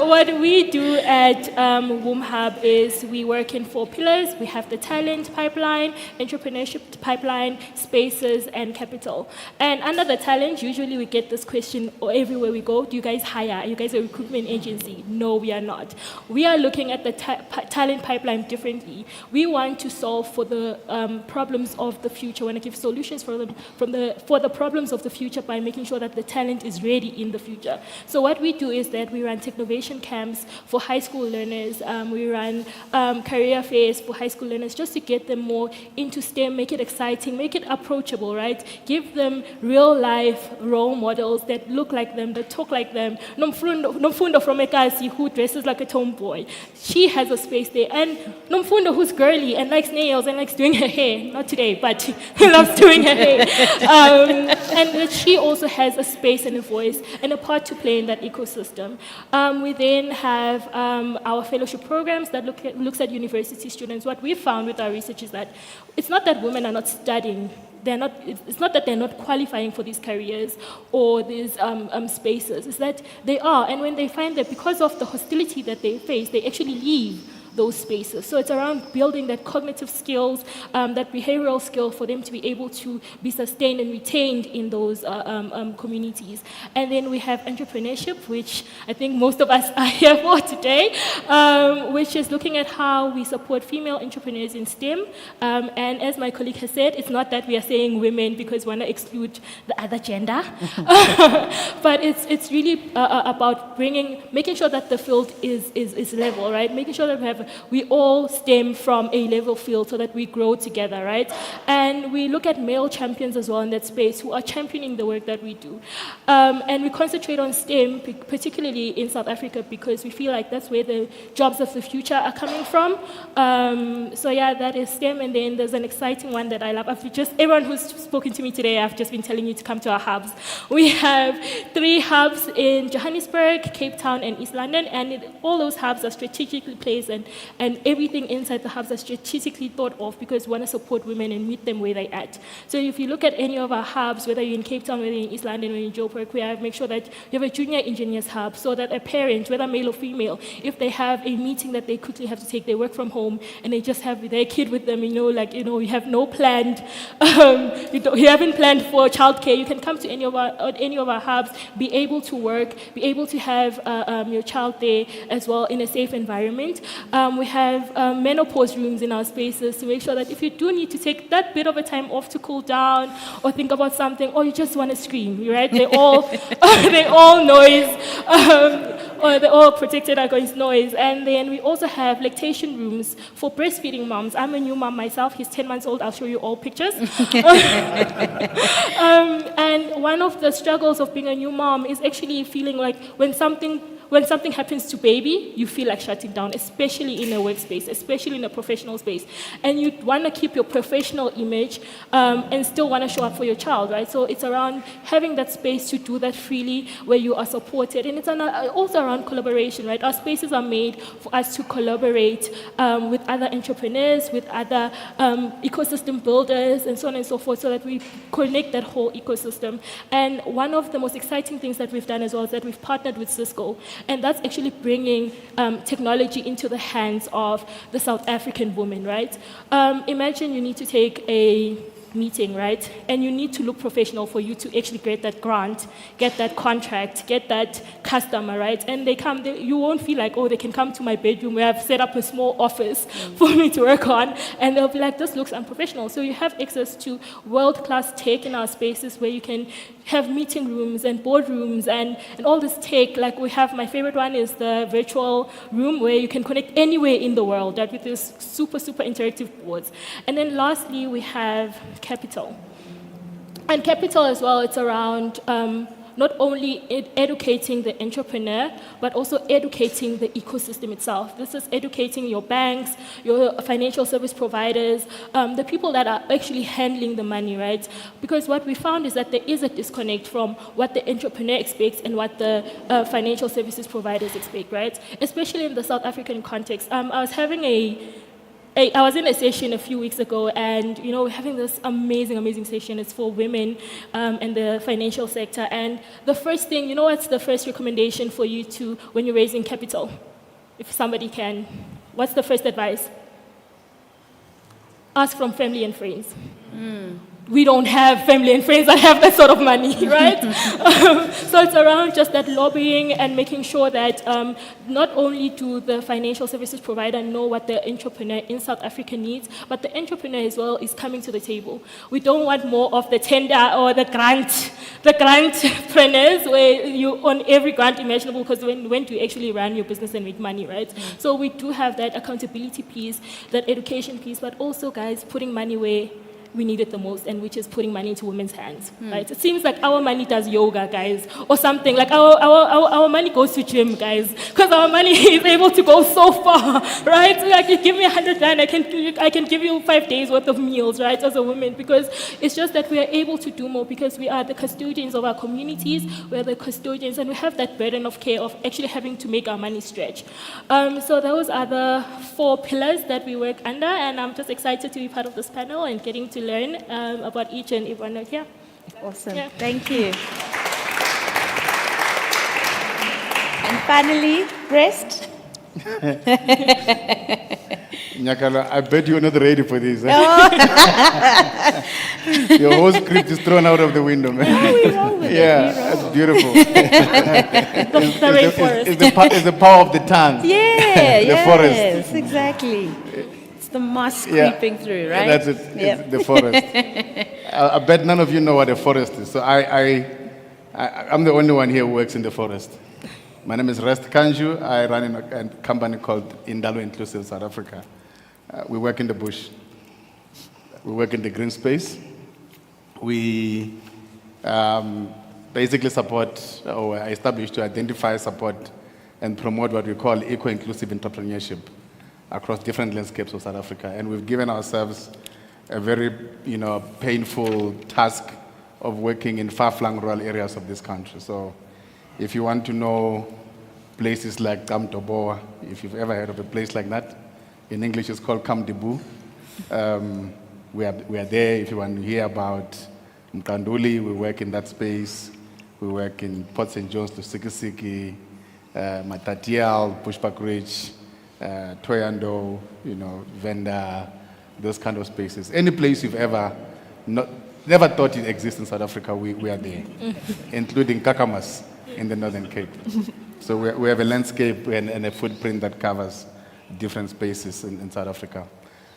What we do at WomHub is we work in 4 pillars. We have the talent pipeline, entrepreneurship pipeline, spaces, and capital. And under the talent, usually we get this question everywhere we go, do you guys hire? Are you guys a recruitment agency? No, we are not. We are looking at the talent pipeline differently. We want to solve for the problems of the future. We want to give solutions for the problems of the future by making sure that the talent is ready in the future. So what we do is that we run technovation camps for high school learners. We run career fairs for high school learners just to get them more into STEM, make it exciting, make it approachable, right? Give them real life role models that look like them, that talk like them. Nomfundo from Ekasi, who dresses like a tomboy, she has a space there. And Nomfundo, who's girly and likes nails and likes doing her hair, not today, but he loves doing her hair. And she also has a space and a voice and a part to play in that ecosystem. We then have our fellowship programs that looks at university students. What we found with our research is that it's not that women are not studying. It's not that they're not qualifying for these careers or these spaces. It's that they are, and when they find that because of the hostility that they face, they actually leave those spaces. So it's around building that cognitive skills, that behavioral skill for them to be able to be sustained and retained in those communities. And then we have entrepreneurship, which I think most of us are here for today, which is looking at how we support female entrepreneurs in STEM. And as my colleague has said, it's not that we are saying women because we want to exclude the other gender, but it's really about making sure that the field is level, right? Making sure that we all stem from a level field so that we grow together, right? And we look at male champions as well in that space who are championing the work that we do. And we concentrate on STEM, particularly in South Africa, because we feel like that's where the jobs of the future are coming from. So yeah, that is STEM. And then there's an exciting one that I love. Everyone who's spoken to me today, I've just been telling you to come to our hubs. We have 3 hubs in Johannesburg, Cape Town, and East London. And all those hubs are strategically placed and And everything inside the hubs are strategically thought of because we want to support women and meet them where they're at. So if you look at any of our hubs, whether you're in Cape Town, whether you're in East London, or in Joburg, we have make sure that you have a junior engineers hub so that a parent, whether male or female, if they have a meeting that they quickly have to take, they work from home and they just have their kid with them, you have no planned, you haven't planned for childcare, you can come to any of our hubs, be able to work, be able to have your child there as well in a safe environment. We have menopause rooms in our spaces to make sure that if you do need to take that bit of a time off to cool down or think about something, or you just want to scream, right? They all noise, or they're all protected against noise. And then we also have lactation rooms for breastfeeding moms. I'm a new mom myself. He's 10 months old. I'll show you all pictures. And one of the struggles of being a new mom is actually feeling like when something happens to baby, you feel like shutting down, especially in a workspace, especially in a professional space. And you want to keep your professional image and still want to show up for your child, right? So it's around having that space to do that freely where you are supported. And it's also around collaboration, right? Our spaces are made for us to collaborate with other entrepreneurs, with other ecosystem builders, and so on and so forth, so that we connect that whole ecosystem. And one of the most exciting things that we've done as well is that we've partnered with Cisco. And that's actually bringing technology into the hands of the South African woman, right? Imagine you need to take a meeting, right? And you need to look professional for you to actually get that grant, get that contract, get that customer, right? And you won't feel like, oh, they can come to my bedroom where I've set up a small office for me to work on, and they'll be like, this looks unprofessional. So you have access to world-class tech in our spaces where you can have meeting rooms and boardrooms and all this tech. Like we have, my favorite one is the virtual room where you can connect anywhere in the world, right, with these super, super interactive boards. And then lastly, we have Capital. And Capital as well, it's around not only educating the entrepreneur, but also educating the ecosystem itself. This is educating your banks, your financial service providers, the people that are actually handling the money, right? Because what we found is that there is a disconnect from what the entrepreneur expects and what the financial services providers expect, right? Especially in the South African context. I was in a session a few weeks ago, and we're having this amazing session. It's for women in the financial sector. And the first thing, what's the first recommendation for you when you're raising capital? If somebody can, what's the first advice? Ask from family and friends. We don't have family and friends that have that sort of money, right? So it's around just that lobbying and making sure that not only do the financial services provider know what the entrepreneur in South Africa needs, but the entrepreneur as well is coming to the table. We don't want more of the tender or the grantpreneurs where you on every grant imaginable, because when do you actually run your business and make money, right? So we do have that accountability piece, that education piece, but also, guys, putting money where we need it the most, and which is putting money into women's hands, right? It seems like our money does yoga, guys, or something. Like our money goes to gym, guys, because our money is able to go so far, right? So like, you give me 100 rand, I can give you 5 days worth of meals, right, as a woman, because it's just that we are able to do more because we are the custodians of our communities, we are the custodians, and we have that burden of care of actually having to make our money stretch. So those are the 4 pillars that we work under, and I'm just excited to be part of this panel and getting to learn about each and every one of you. Awesome. Yeah. Thank you. And finally, Rest. Nyakala, I bet you're not ready for this. Your whole script is thrown out of the window, man. No, we roll with yeah, that's beautiful. It's the power of the tongue. Yeah, the forest. Yes, exactly. The moss creeping through, right? That's it. It's the forest. I bet none of you know what a forest is. So I'm the only one here who works in the forest. My name is Rest Kanju. I run a company called Indalo Inclusive South Africa. We work in the bush. We work in the green space. We basically support, or are established to identify, support, and promote what we call eco-inclusive entrepreneurship across different landscapes of South Africa. And we've given ourselves a very, painful task of working in far-flung rural areas of this country. So if you want to know places like Kamtoboa, if you've ever heard of a place like that. In English, it's called Kamdibu. We are there if you want to hear about Mkanduli. We work in that space. We work in Port St. John's, Lusikisiki, Matatial, Pushback Ridge, Toyando, Venda, those kind of spaces. Any place you've ever never thought it exists in South Africa, we are there, including Kakamas in the Northern Cape. So we have a landscape and a footprint that covers different spaces in South Africa.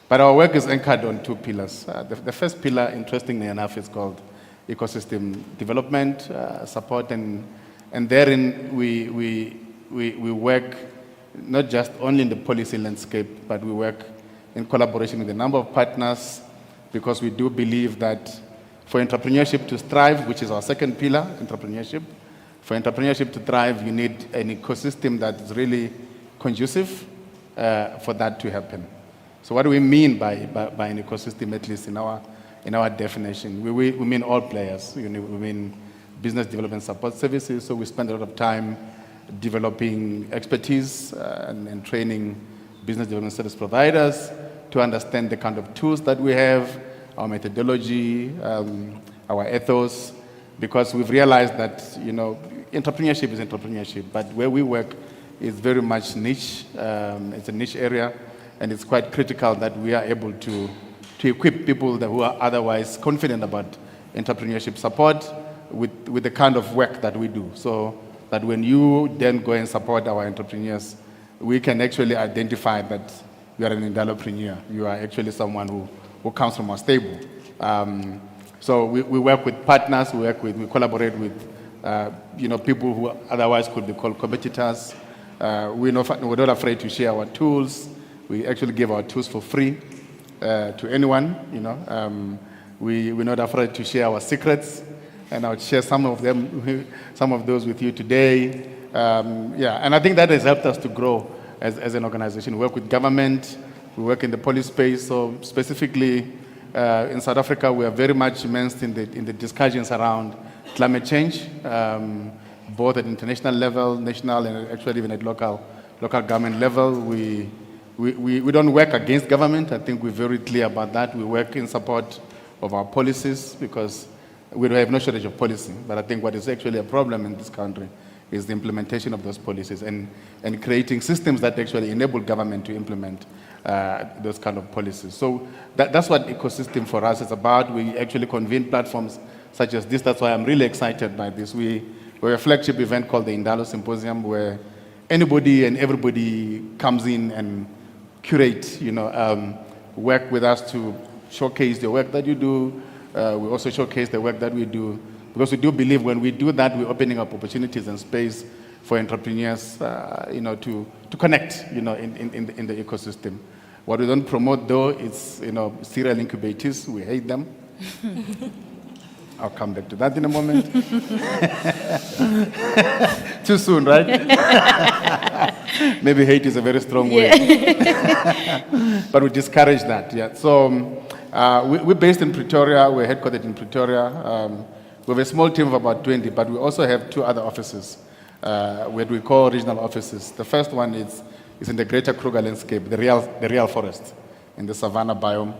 But our work is anchored on two pillars. The first pillar, interestingly enough, is called ecosystem development, support, and therein we work not just only in the policy landscape, but we work in collaboration with a number of partners, because we do believe that for entrepreneurship to thrive, which is our second pillar, entrepreneurship, for entrepreneurship to thrive, you need an ecosystem that is really conducive for that to happen. So what do we mean by an ecosystem, at least in our definition? We mean all players. We mean business development support services, so we spend a lot of time developing expertise and training business development service providers to understand the kind of tools that we have, our methodology, our ethos, because we've realized that entrepreneurship is entrepreneurship, but where we work is very much niche. It's a niche area, and it's quite critical that we are able to equip people who are otherwise confident about entrepreneurship support with the kind of work that we do, so that when you then go and support our entrepreneurs, we can actually identify that you are an entrepreneur. You are actually someone who comes from our stable. So we work with partners, we collaborate with people who otherwise could be called competitors. We're not afraid to share our tools. We actually give our tools for free to anyone. We're not afraid to share our secrets, and I'll share some of those with you today. And I think that has helped us to grow as an organization. We work with government, we work in the police space. So specifically in South Africa, we are very much immersed in the discussions around climate change, both at international level, national, and actually even at local government level. We don't work against government. I think we're very clear about that. We work in support of our policies, because we have no shortage of policy. But I think what is actually a problem in this country is the implementation of those policies and creating systems that actually enable government to implement those kind of policies. So that's what ecosystem for us is about. We actually convene platforms such as this. That's why I'm really excited by this. We're a flagship event called the Indalo Symposium, where anybody and everybody comes in and curate, work with us to showcase the work that you do. We also showcase the work that we do, because we do believe when we do that, we're opening up opportunities and space for entrepreneurs, to connect, in the ecosystem. What we don't promote, though, is, serial incubators. We hate them. I'll come back to that in a moment. Too soon, right? Maybe hate is a very strong word. But we discourage that, yeah. So we're based in Pretoria. We're headquartered in Pretoria. We have a small team of about 20, but we also have two other offices, what we call regional offices. The first one is in the greater Kruger landscape, the real forest in the savanna biome.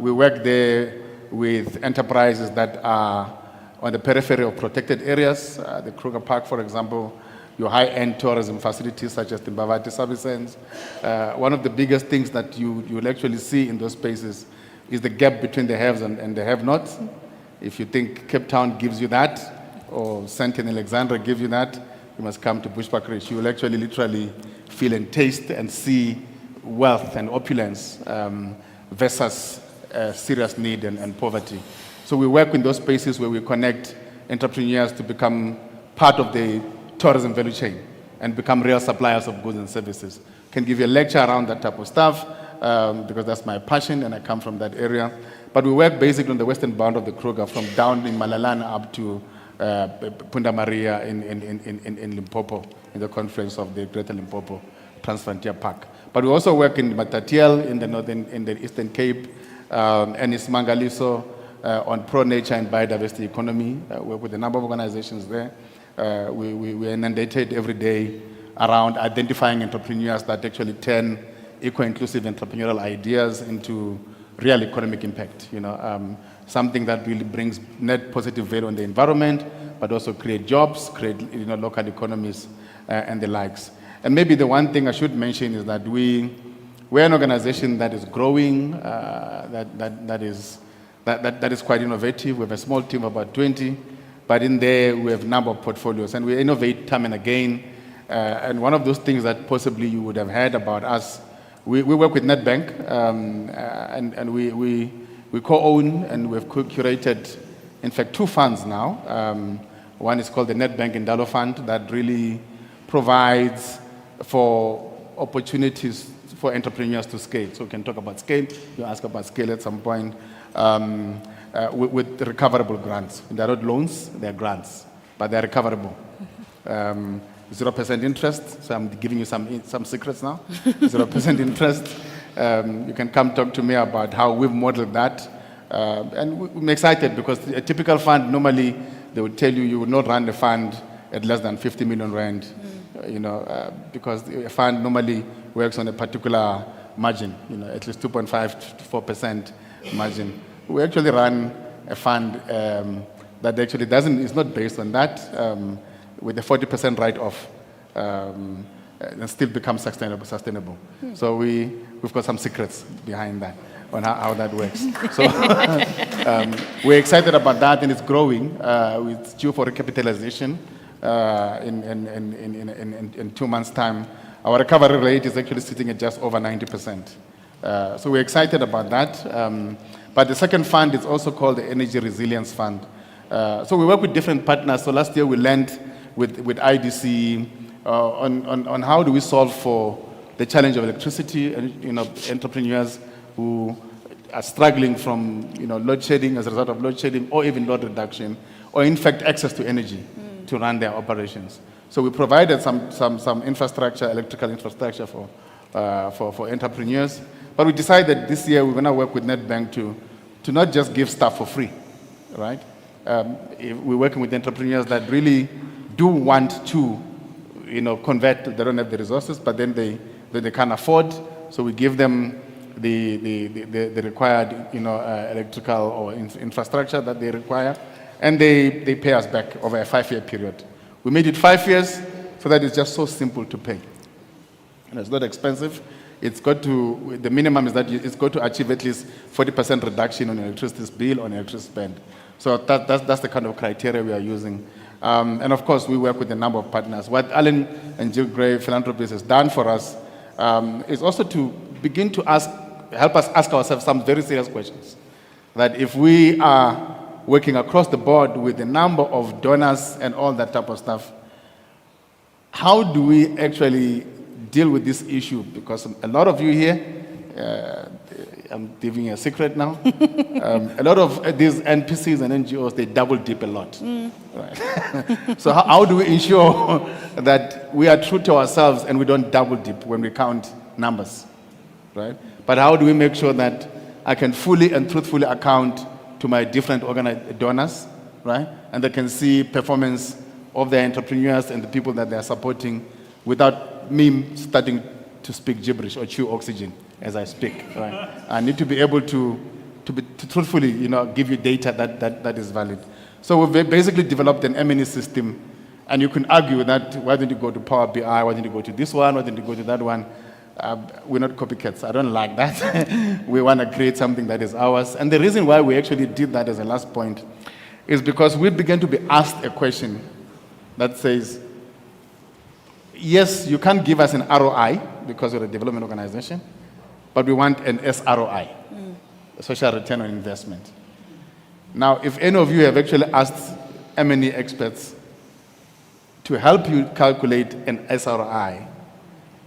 We work there with enterprises that are on the periphery of protected areas. The Kruger Park, for example, your high-end tourism facilities such as the Mbavati Services. One of the biggest things that you'll actually see in those spaces is the gap between the haves and the have-nots. If you think Cape Town gives you that, or St. Alexandra gives you that, you must come to Bushbuck Ridge. You will actually literally feel and taste and see wealth and opulence versus serious need and poverty. So we work in those spaces where we connect entrepreneurs to become part of the tourism value chain and become real suppliers of goods and services. Can give you a lecture around that type of stuff because that's my passion and I come from that area. But we work basically on the western bound of the Kruger, from down in Malalana up to Punda Maria in Limpopo, in the confluence of the Greater Limpopo Transfrontier Park. But we also work in Matatiel in the Eastern Cape, and in Smangaliso on pro-nature and biodiversity economy. We work with a number of organizations there. We are inundated every day around identifying entrepreneurs that actually turn eco-inclusive entrepreneurial ideas into real economic impact, something that really brings net positive value on the environment, but also create jobs, create local economies, and the likes. And maybe the one thing I should mention is that we're an organization that is growing, that is quite innovative. We have a small team of about 20, but in there we have a number of portfolios, and we innovate time and again. And one of those things that possibly you would have heard about us, we work with Nedbank, and we co-own and we've curated, in fact, 2 funds now. One is called the Nedbank Indalo Fund that really provides for opportunities for entrepreneurs to scale. So we can talk about scale. You ask about scale at some point. With recoverable grants. They're not loans, they're grants, but they're recoverable. 0% interest, so I'm giving you some secrets now. 0% interest. You can come talk to me about how we've modeled that. And we're excited because a typical fund, normally they would tell you would not run the fund at less than 50 million rand, because a fund normally works on a particular margin, at least 2.5 to 4% margin. We actually run a fund that actually is not based on that, with a 40% write-off, and still becomes sustainable. So we've got some secrets behind that, on how that works. So we're excited about that, and it's growing. It's due for recapitalization in 2 months' time. Our recovery rate is actually sitting at just over 90%. So we're excited about that. But the second fund is also called the Energy Resilience Fund. So we work with different partners. So last year we learned with IDC on how do we solve for the challenge of electricity and entrepreneurs who are struggling from load shedding as a result of load shedding, or even load reduction, or in fact access to energy to run their operations. So we provided some infrastructure, electrical infrastructure for entrepreneurs. But we decided this year we're going to work with Nedbank to not just give stuff for free, right? We're working with entrepreneurs that really do want to, convert. They don't have the resources, but then they can't afford. So we give them the required, electrical or infrastructure that they require, and they pay us back over a 5-year period. We made it 5 years so that it's just so simple to pay, and it's not expensive. The minimum is that it's got to achieve at least 40% reduction on your electricity bill, on your electricity spend. So that's the kind of criteria we are using. And of course, we work with a number of partners. What Alan and Jill Gray Philanthropies has done for us is also to begin to help us ask ourselves some very serious questions. That if we are working across the board with a number of donors and all that type of stuff, how do we actually deal with this issue? Because a lot of you here, I'm giving you a secret now, a lot of these NPCs and NGOs, they double dip a lot. Right? So how do we ensure that we are true to ourselves and we don't double dip when we count numbers, right? But how do we make sure that I can fully and truthfully account to my different donors, right? And they can see performance of their entrepreneurs and the people that they are supporting without me starting to speak gibberish or chew oxygen as I speak, right? I need to be able to truthfully, give you data that is valid. So we've basically developed an M&E system, and you can argue that why didn't you go to Power BI, why didn't you go to this one, why didn't you go to that one? We're not copycats. I don't like that. We want to create something that is ours. And the reason why we actually did that as a last point is because we began to be asked a question that says, yes, you can't give us an ROI because we're a development organization, but we want an SROI, a social return on investment. Now, if any of you have actually asked M&E experts to help you calculate an SROI,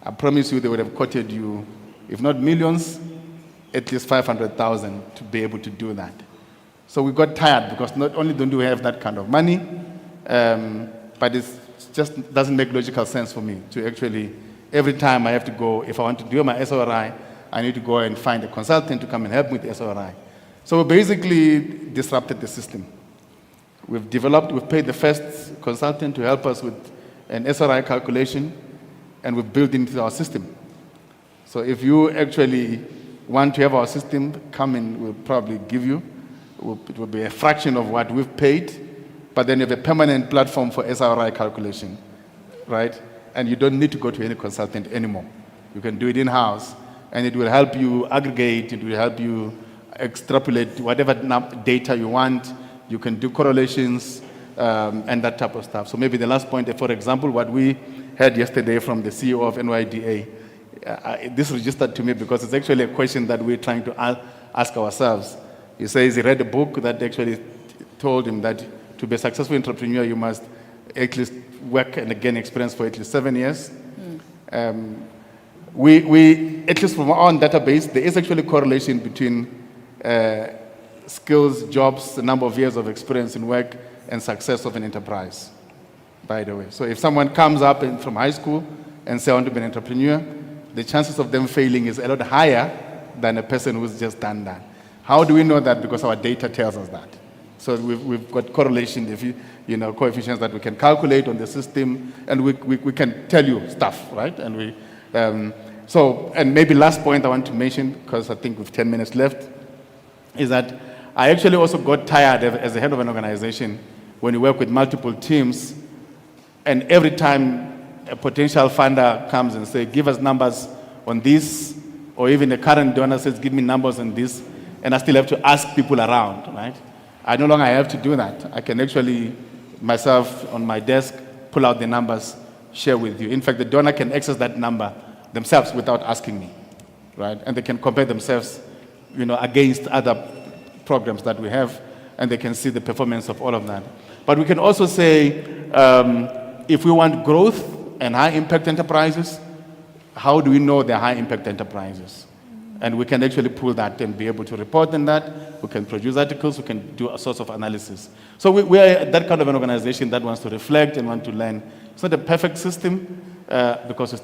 I promise you they would have quoted you, if not millions, at least 500,000 to be able to do that. So we got tired because not only don't we have that kind of money, but it just doesn't make logical sense for me to actually, every time I have to go, if I want to do my SRI, I need to go and find a consultant to come and help me with the SRI. So we basically disrupted the system. We've paid the first consultant to help us with an SRI calculation, and we've built into our system. So if you actually want to have our system come in, we'll probably give you, it will be a fraction of what we've paid, but then you have a permanent platform for SRI calculation, right? And you don't need to go to any consultant anymore. You can do it in-house, and it will help you aggregate, it will help you extrapolate whatever data you want. You can do correlations and that type of stuff. So maybe the last point, for example, what we heard yesterday from the CEO of NYDA, this registered to me because it's actually a question that we're trying to ask ourselves. He says he read a book that actually told him that to be a successful entrepreneur, you must at least work and gain experience for at least 7 years. We, at least from our own database, there is actually a correlation between skills, jobs, the number of years of experience in work, and success of an enterprise, by the way. So if someone comes up from high school and say, I want to be an entrepreneur, the chances of them failing is a lot higher than a person who's just done that. How do we know that? Because our data tells us that. So we've got correlation, coefficients that we can calculate on the system, and we can tell you stuff, right? And and maybe last point I want to mention, because I think we've 10 minutes left, is that I actually also got tired as the head of an organization when you work with multiple teams, and every time a potential funder comes and says, give us numbers on this, or even a current donor says, give me numbers on this, and I still have to ask people around, right? I no longer have to do that. I can actually, myself on my desk, pull out the numbers, share with you. In fact, the donor can access that number themselves without asking me, right? And they can compare themselves, against other programs that we have, and they can see the performance of all of that. But we can also say, if we want growth and high-impact enterprises, how do we know they're high-impact enterprises? And we can actually pull that and be able to report on that. We can produce articles. We can do a source of analysis. So we are that kind of an organization that wants to reflect and want to learn. It's not a perfect system because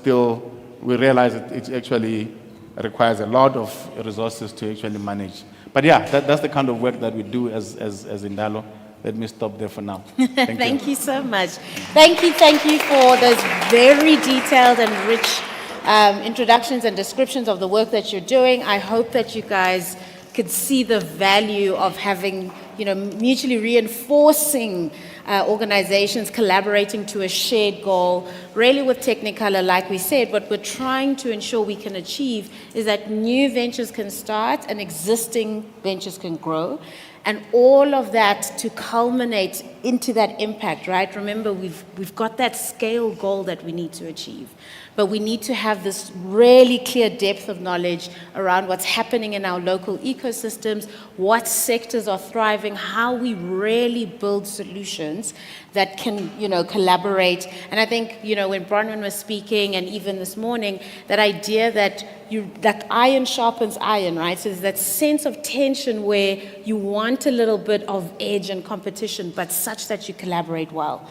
we realize it actually requires a lot of resources to actually manage. But yeah, that's the kind of work that we do as Indalo. Let me stop there for now. Thank you so much. Thank you for those very detailed and rich introductions and descriptions of the work that you're doing. I hope that you guys could see the value of having, mutually reinforcing organizations collaborating to a shared goal, really with Technicolor, like we said. What we're trying to ensure we can achieve is that new ventures can start and existing ventures can grow. And all of that to culminate into that impact, right? Remember, we've got that scale goal that we need to achieve. But we need to have this really clear depth of knowledge around what's happening in our local ecosystems, what sectors are thriving, how we really build solutions that can, collaborate. And I think, when Bronwyn was speaking, and even this morning, that idea that iron sharpens iron, right? So there's that sense of tension where you want a little bit of edge and competition, but such that you collaborate well.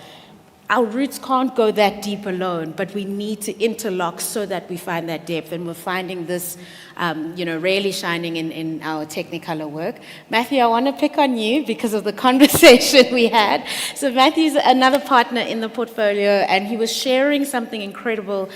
Our roots can't go that deep alone, but we need to interlock so that we find that depth. And we're finding this, really shining in our Technicolor work. Matthew, I want to pick on you because of the conversation we had. So Matthew's another partner in the portfolio, and he was sharing something incredible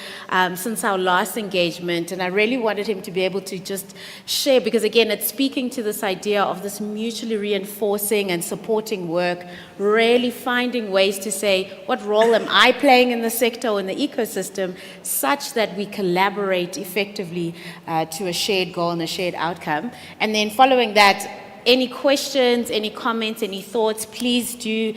since our last engagement. And I really wanted him to be able to just share, because again, it's speaking to this idea of this mutually reinforcing and supporting work, really finding ways to say, what role am I playing in the sector or in the ecosystem, such that we collaborate effectively to a shared goal and a shared outcome. And then following that, any questions, any comments, any thoughts, please do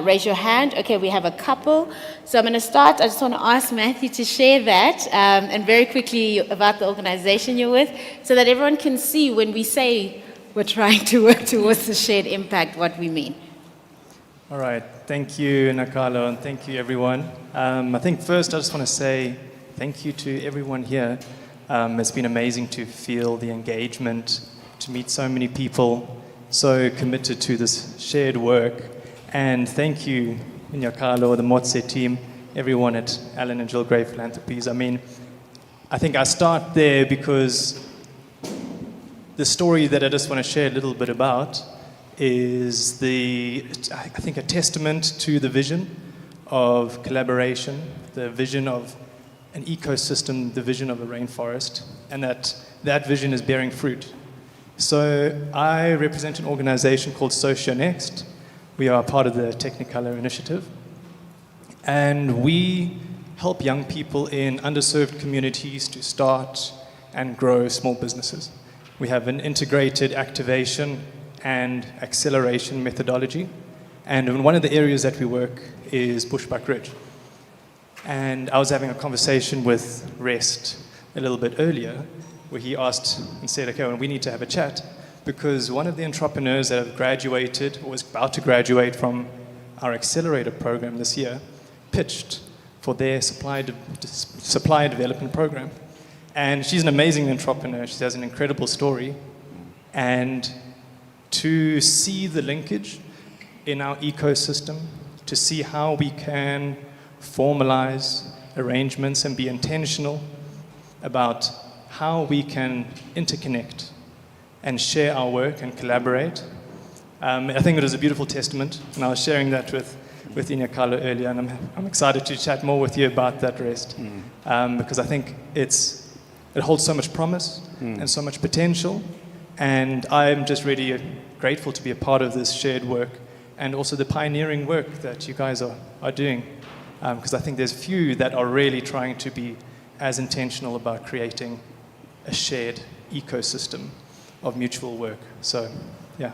raise your hand. Okay, we have a couple. So I'm going to start. I just want to ask Matthew to share that and very quickly about the organization you're with, so that everyone can see when we say we're trying to work towards the shared impact, what we mean. All right. Thank you, Nakalo, and thank you, everyone. I think first I just want to say thank you to everyone here. It's been amazing to feel the engagement, to meet so many people so committed to this shared work. And thank you, Nakalo, the Motse team, everyone at Alan and Jill Gray Philanthropies. I think I start there because the story that I just want to share a little bit about is I think a testament to the vision of collaboration, the vision of an ecosystem, the vision of a rainforest, and that vision is bearing fruit. So I represent an organization called SocioNext. We are part of the Technicolor initiative. And we help young people in underserved communities to start and grow small businesses. We have an integrated activation and acceleration methodology. And one of the areas that we work is Bushbuck Ridge. And I was having a conversation with Rest a little bit earlier, where he asked and said, okay, well, we need to have a chat, because one of the entrepreneurs that have graduated, or was about to graduate from our accelerator program this year, pitched for their supply development program. And she's an amazing entrepreneur. She has an incredible story. And to see the linkage in our ecosystem, to see how we can formalize arrangements and be intentional about how we can interconnect and share our work and collaborate. I think it was a beautiful testament, and I was sharing that with Inyakalo earlier, and I'm excited to chat more with you about that, Rest, because I think it holds so much promise and so much potential, and I'm just really grateful to be a part of this shared work and also the pioneering work that you guys are doing, because I think there's few that are really trying to be as intentional about creating a shared ecosystem of mutual work. So, yeah.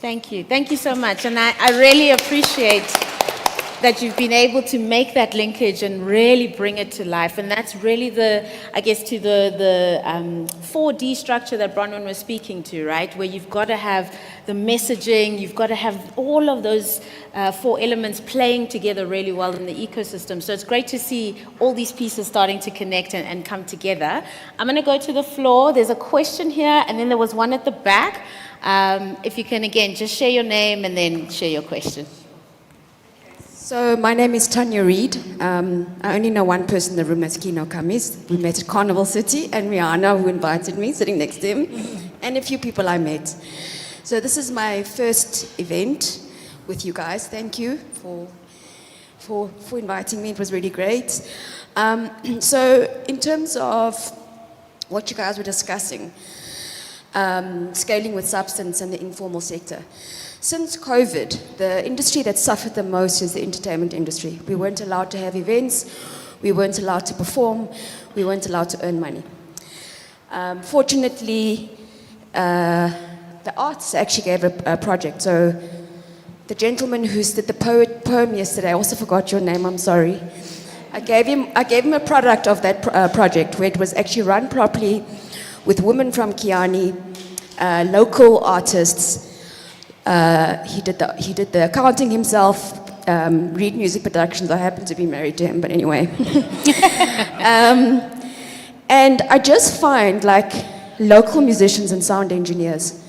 Thank you. Thank you so much. And I really appreciate that you've been able to make that linkage and really bring it to life. And that's really the 4D structure that Bronwyn was speaking to, right? Where you've got to have the messaging, you've got to have all of those 4 elements playing together really well in the ecosystem. So it's great to see all these pieces starting to connect and come together. I'm going to go to the floor. There's a question here, and then there was one at the back. If you can, again, just share your name and then share your question. So my name is Tanya Reid. I only know one person in the room, that's Kino Kamis. We met at Carnival City, and Rihanna, who invited me, sitting next to him, and a few people I met. So this is my first event with you guys. Thank you for inviting me. It was really great. So in terms of what you guys were discussing, scaling with substance and the informal sector. Since COVID, the industry that suffered the most is the entertainment industry. We weren't allowed to have events, we weren't allowed to perform, we weren't allowed to earn money. Fortunately, the arts actually gave a project. So the gentleman who did the poem yesterday, I also forgot your name, I'm sorry. I gave him a product of that project where it was actually run properly with women from Kiani, local artists. He did the accounting himself, Reed Music Productions. I happen to be married to him, but anyway. And I just find like local musicians and sound engineers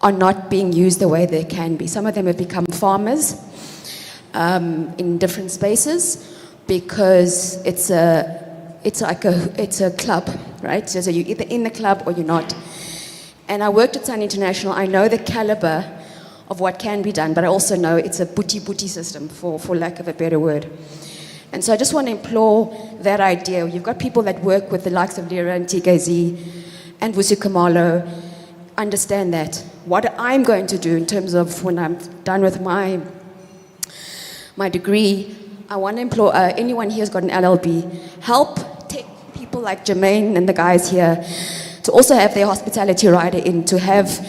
are not being used the way they can be. Some of them have become farmers in different spaces because it's a club, right? So you're either in the club or you're not. And I worked at Sun International. I know the caliber of what can be done, but I also know it's a booty system, for lack of a better word. And so I just want to implore that idea. You've got people that work with the likes of Lira and TKZ and Vusi Kamalo. Understand that. What I'm going to do in terms of when I'm done with my degree, I want to implore anyone here who's got an LLB, help take people like Jermaine and the guys here to also have their hospitality rider in, to have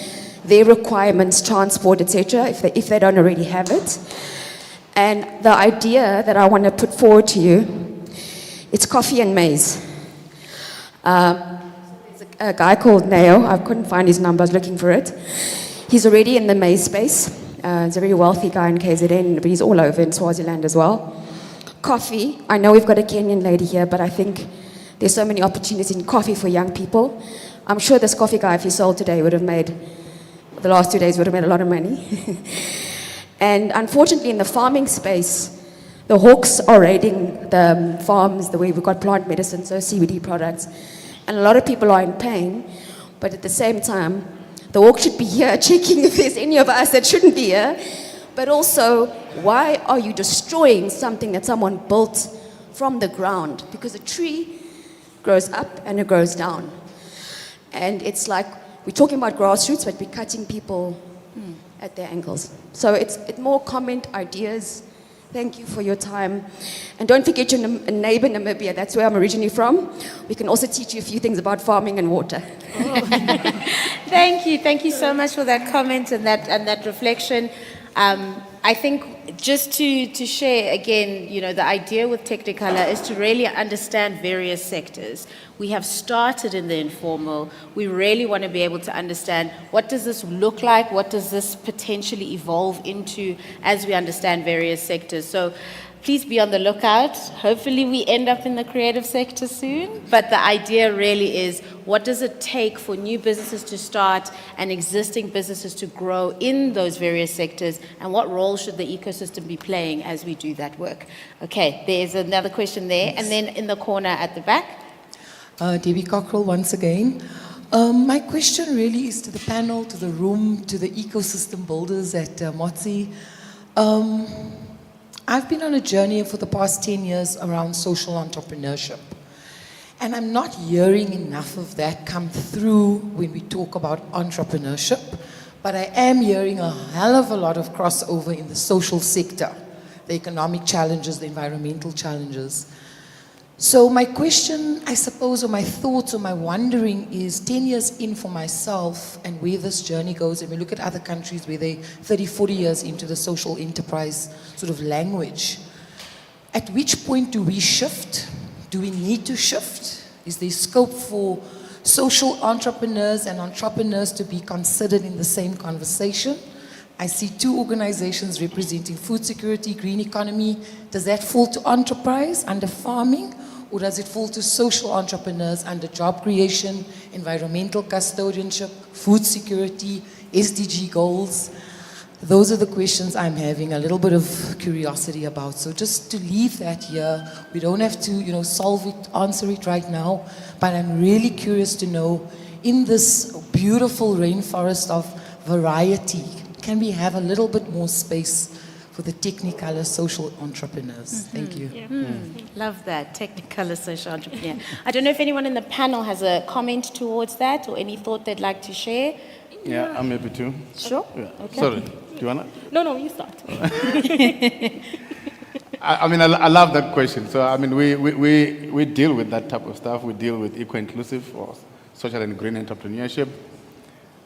their requirements, transport, etc., if they don't already have it. And the idea that I want to put forward to you, it's coffee and maize. There's a guy called Neo, I couldn't find his number, I was looking for it. He's already in the maize space. He's a very wealthy guy in KZN, but he's all over in Swaziland as well. Coffee, I know we've got a Kenyan lady here, but I think there's so many opportunities in coffee for young people. I'm sure this coffee guy, if he sold today, would have made, the last 2 days would have made a lot of money. And unfortunately, in the farming space, the hawks are raiding the farms, the way we've got plant medicine, so CBD products. And a lot of people are in pain, but at the same time, the hawk should be here checking if there's any of us that shouldn't be here. But also, why are you destroying something that someone built from the ground? Because a tree grows up and it grows down. And it's like, we're talking about grassroots, but we're cutting people at their ankles. So it's more comment, ideas. Thank you for your time. And don't forget your neighbor, Namibia. That's where I'm originally from. We can also teach you a few things about farming and water. Thank you so much for that comment and that reflection. I think just to share again, the idea with Technicolor is to really understand various sectors. We have started in the informal. We really want to be able to understand what does this look like, what does this potentially evolve into as we understand various sectors. So please be on the lookout. Hopefully we end up in the creative sector soon. But the idea really is, what does it take for new businesses to start and existing businesses to grow in those various sectors? And what role should the ecosystem be playing as we do that work? Okay, there's another question there. And then in the corner at the back. Debbie Cockrell once again. My question really is to the panel, to the room, to the ecosystem builders at Motse. I've been on a journey for the past 10 years around social entrepreneurship. And I'm not hearing enough of that come through when we talk about entrepreneurship, but I am hearing a hell of a lot of crossover in the social sector, the economic challenges, the environmental challenges. So my question, I suppose, or my thoughts or my wondering is 10 years in for myself and where this journey goes, and we look at other countries where they're 30, 40 years into the social enterprise sort of language. At which point do we shift? Do we need to shift? Is there scope for social entrepreneurs and entrepreneurs to be considered in the same conversation? I see two organizations representing food security, green economy. Does that fall to enterprise under farming? Or does it fall to social entrepreneurs under job creation, environmental custodianship, food security, SDG goals? Those are the questions I'm having a little bit of curiosity about. So just to leave that here, we don't have to, solve it, answer it right now, but I'm really curious to know, in this beautiful rainforest of variety, can we have a little bit more space for the Technicolor social entrepreneurs? Thank you. Love that, Technicolor social entrepreneur. I don't know if anyone in the panel has a comment towards that or any thought they'd like to share. Yeah, I'm happy to. Sure. Yeah. Okay. Sorry, do you want to? No, you start. I love that question. So, we deal with that type of stuff. We deal with eco-inclusive or social and green entrepreneurship.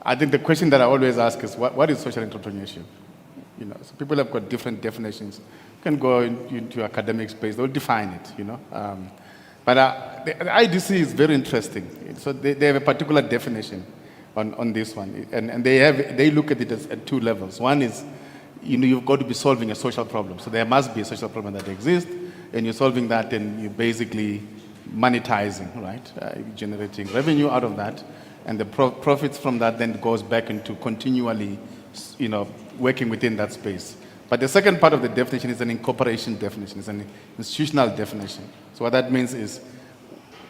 I think the question that I always ask is, what is social entrepreneurship? So people have got different definitions. You can go into academic space, they'll define it, But the IDC is very interesting. So they have a particular definition on this one. And they look at it at two levels. One is, you've got to be solving a social problem. So there must be a social problem that exists, and you're solving that, and you're basically monetizing, right? You're generating revenue out of that, and the profits from that then goes back into continually, working within that space. But the second part of the definition is an incorporation definition. It's an institutional definition. So what that means is,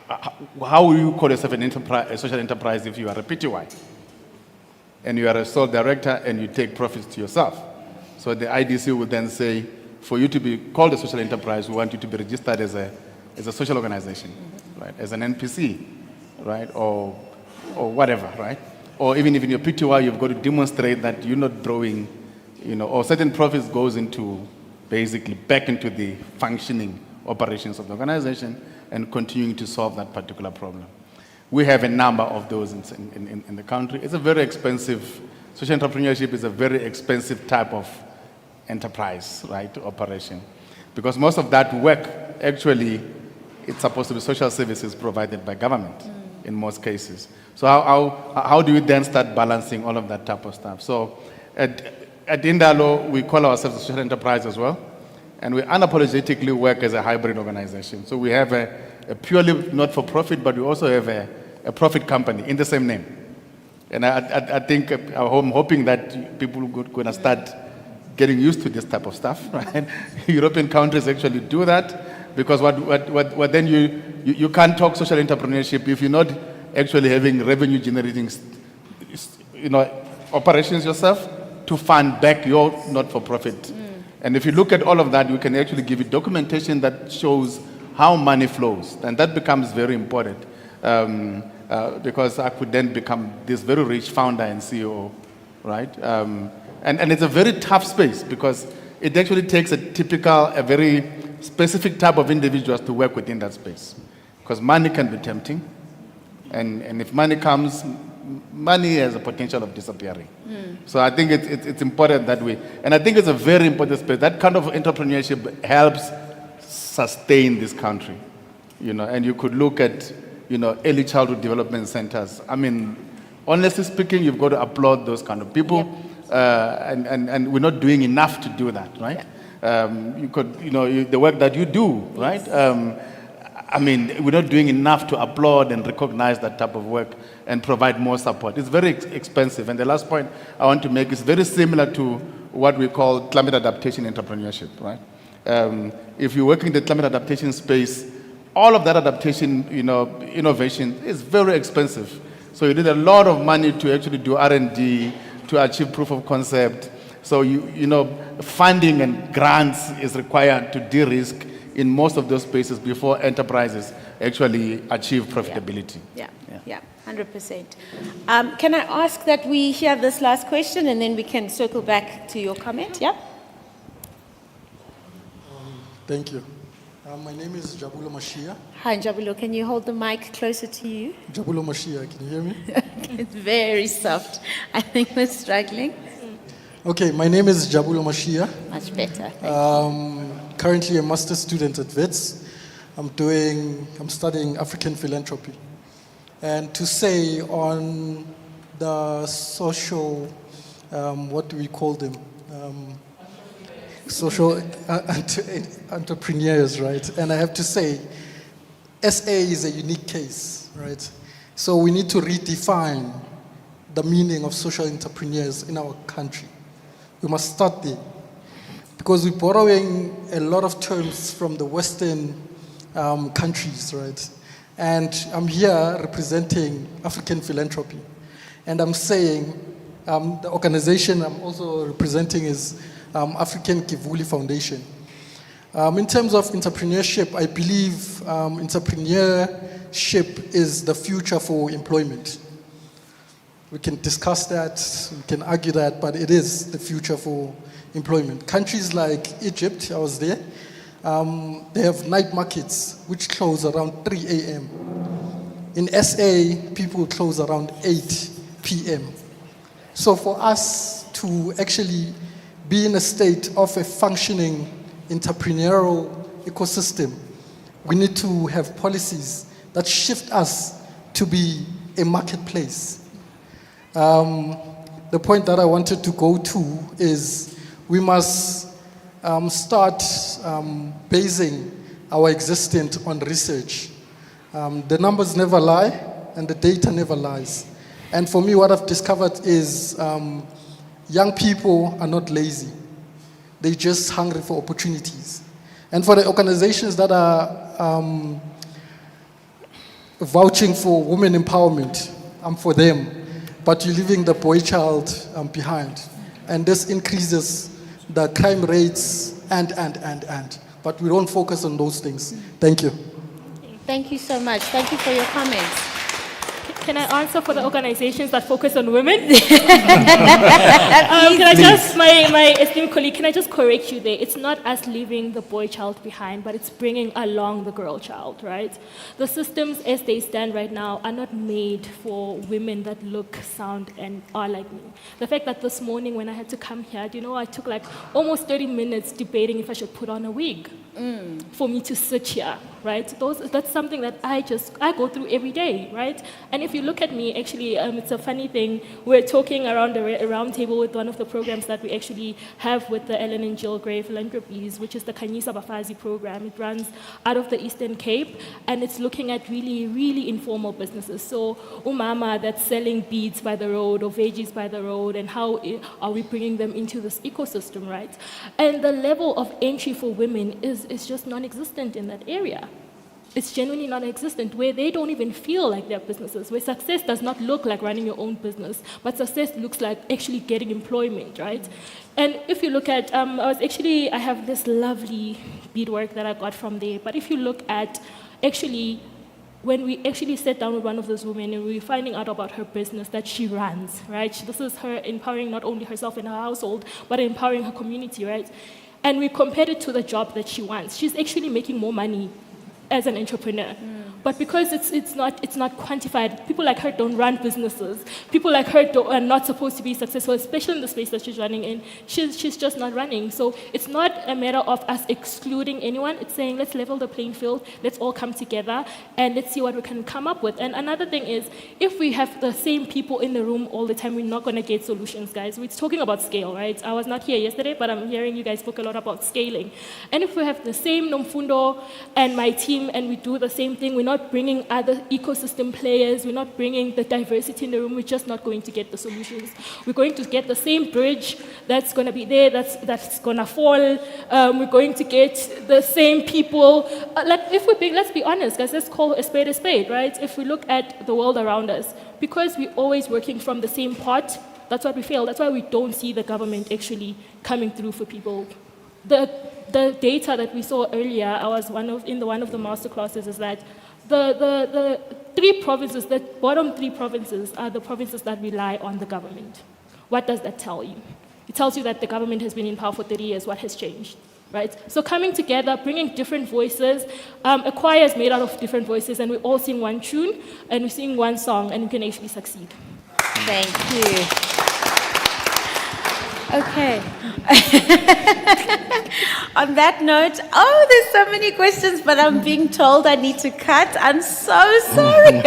how will you call yourself a social enterprise if you are a PTY? And you are a sole director and you take profits to yourself. So the IDC will then say, for you to be called a social enterprise, we want you to be registered as a social organization, right? As an NPC, right? Or whatever, right? Or even if in your PTY, you've got to demonstrate that you're not drawing, or certain profits goes into, basically back into the functioning operations of the organization and continuing to solve that particular problem. We have a number of those in the country. It's a very expensive, social entrepreneurship is a very expensive type of enterprise, right, operation. Because most of that work, actually, it's supposed to be social services provided by government in most cases. So how do you then start balancing all of that type of stuff? So at Indalo, we call ourselves a social enterprise as well. And we unapologetically work as a hybrid organization. So we have a purely not-for-profit, but we also have a profit company in the same name. And I think, I'm hoping that people are going to start getting used to this type of stuff, right? European countries actually do that, because what then you can't talk social entrepreneurship if you're not actually having revenue generating, operations yourself to fund back your not-for-profit. And if you look at all of that, we can actually give you documentation that shows how money flows. And that becomes very important because I could then become this very rich founder and CEO, right? And it's a very tough space because it actually takes a very specific type of individuals to work within that space. Because money can be tempting. And if money comes, money has a potential of disappearing. So I think it's important that and I think it's a very important space. That kind of entrepreneurship helps sustain this country, and you could look at, early childhood development centers. I mean, honestly speaking, you've got to applaud those kind of people, and we're not doing enough to do that, right? You could, the work that you do, right? I mean, we're not doing enough to applaud and recognize that type of work and provide more support. It's very expensive. And the last point I want to make is very similar to what we call climate adaptation entrepreneurship, right? If you work in the climate adaptation space, all of that adaptation, innovation is very expensive. So you need a lot of money to actually do R&D, to achieve proof of concept. So funding and grants is required to de-risk in most of those spaces before enterprises actually achieve profitability. Yeah, 100%. Can I ask that we hear this last question and then we can circle back to your comment? Yeah? Thank you. My name is Jabulo Mashia. Hi, Jabulo. Can you hold the mic closer to you? Jabulo Mashia, can you hear me? It's very soft. I think we're struggling. Okay, my name is Jabulo Mashia. Much better. Currently a master's student at WITS. I'm studying African philanthropy. And to say on the social, what do we call them? Social entrepreneurs, right? And I have to say, SA is a unique case, right? So we need to redefine the meaning of social entrepreneurs in our country. We must start there. Because we're borrowing a lot of terms from the Western countries, right? And I'm here representing African philanthropy. And I'm saying the organization I'm also representing is African Kivuli Foundation. In terms of entrepreneurship, I believe entrepreneurship is the future for employment. We can discuss that, we can argue that, but it is the future for employment. Countries like Egypt, I was there, they have night markets which close around 3 a.m. In SA, people close around 8 p.m. So for us to actually be in a state of a functioning entrepreneurial ecosystem, we need to have policies that shift us to be a marketplace. The point that I wanted to go to is we must start basing our existence on research. The numbers never lie, and the data never lies. And for me, what I've discovered is young people are not lazy. They're just hungry for opportunities. And for the organizations that are vouching for women empowerment, I'm for them. But you're leaving the boy child behind. And this increases the crime rates and. But we don't focus on those things. Thank you. Thank you so much. Thank you for your comments. Can I answer for the organizations that focus on women? Can I just, my esteemed colleague, can I just correct you there? It's not us leaving the boy child behind, but it's bringing along the girl child, right? The systems as they stand right now are not made for women that look, sound, and are like me. The fact that this morning when I had to come here, I took like almost 30 minutes debating if I should put on a wig for me to sit here, right? That's something that I go through every day, right? And if you look at me, actually, it's a funny thing. We're talking around a round table with one of the programs that we actually have with the Ellen and Jill Gray Philanthropies, which is the Khanyisa Bafazi program. It runs out of the Eastern Cape, and it's looking at really, really informal businesses. So umama that's selling beads by the road or veggies by the road, and how are we bringing them into this ecosystem, right? And the level of entry for women is just non-existent in that area. it's genuinely non-existent, where they don't even feel like they're businesses, where success does not look like running your own business, but success looks like actually getting employment, right? And if you look at, I have this lovely beadwork that I got from there, but if you look at actually, when we actually sat down with one of those women and we were finding out about her business that she runs, right? This is her empowering not only herself and her household, but empowering her community, right? And we compared it to the job that she wants. She's actually making more money as an entrepreneur. But because it's not quantified, people like her don't run businesses. People like her are not supposed to be successful, especially in the space that she's running in. She's just not running. So it's not a matter of us excluding anyone. It's saying, let's level the playing field, let's all come together, and let's see what we can come up with. And another thing is, if we have the same people in the room all the time, we're not going to get solutions, guys. We're talking about scale, right? I was not here yesterday, but I'm hearing you guys spoke a lot about scaling. And if we have the same Nomfundo and my team, and we do the same thing, we're not bringing other ecosystem players, we're not bringing the diversity in the room, we're just not going to get the solutions. We're going to get the same bridge that's going to be there, that's going to fall. We're going to get the same people. Let's be honest, guys, let's call a spade, right? If we look at the world around us, because we're always working from the same pot, that's why we fail. That's why we don't see the government actually coming through for people. The data that we saw earlier, I was one of the master classes, is that the three provinces, the bottom three provinces are the provinces that rely on the government. What does that tell you? It tells you that the government has been in power for 30 years. What has changed? Right? So coming together, bringing different voices, a choir is made out of different voices, and we all sing one tune, and we sing one song, and we can actually succeed. Thank you. Okay. On that note, there's so many questions, but I'm being told I need to cut. I'm so sorry.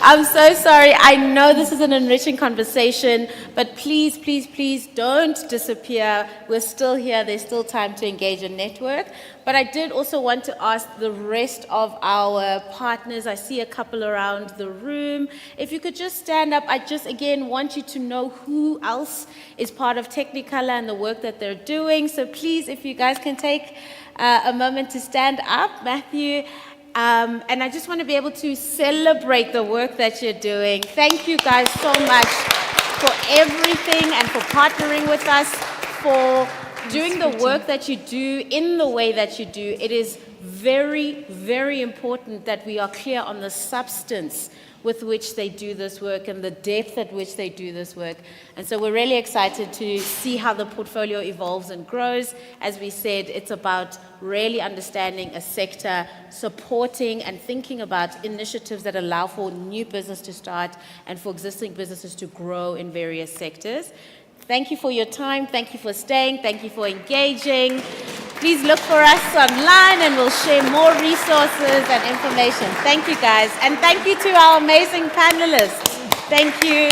I'm so sorry. I know this is an enriching conversation, but please, please, please don't disappear. We're still here. There's still time to engage and network. But I did also want to ask the rest of our partners. I see a couple around the room. If you could just stand up. I just, again, want you to know who else is part of Technicolor and the work that they're doing. So please, if you guys can take a moment to stand up. Matthew, and I just want to be able to celebrate the work that you're doing. Thank you guys so much for everything and for partnering with us, for doing the work that you do in the way that you do. It is very, very important that we are clear on the substance with which they do this work and the depth at which they do this work. And so we're really excited to see how the portfolio evolves and grows. As we said, it's about really understanding a sector, supporting and thinking about initiatives that allow for new business to start and for existing businesses to grow in various sectors. Thank you for your time. Thank you for staying. Thank you for engaging. Please look for us online and we'll share more resources and information. Thank you, guys. And thank you to our amazing panelists. Thank you.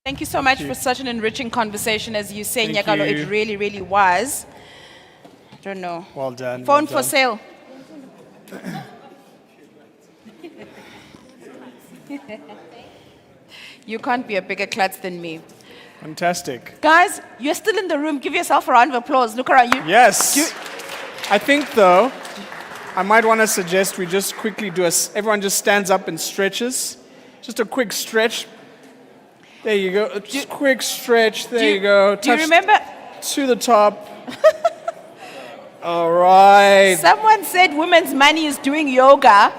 Thank you so much for such an enriching conversation. As you say, Thank Nyakalo, you. it really, really was. I don't know. Well done. Phone well for sale. You can't be a bigger klutz than me. Fantastic. Guys, you're still in the room. Give yourself a round of applause. Look around you. Yes. I think, though, I might want to suggest we just quickly do everyone just stands up and stretches. Just a quick stretch. There you go. Just quick stretch. There you go. Do you remember? To the top. All right. Someone said women's money is doing yoga,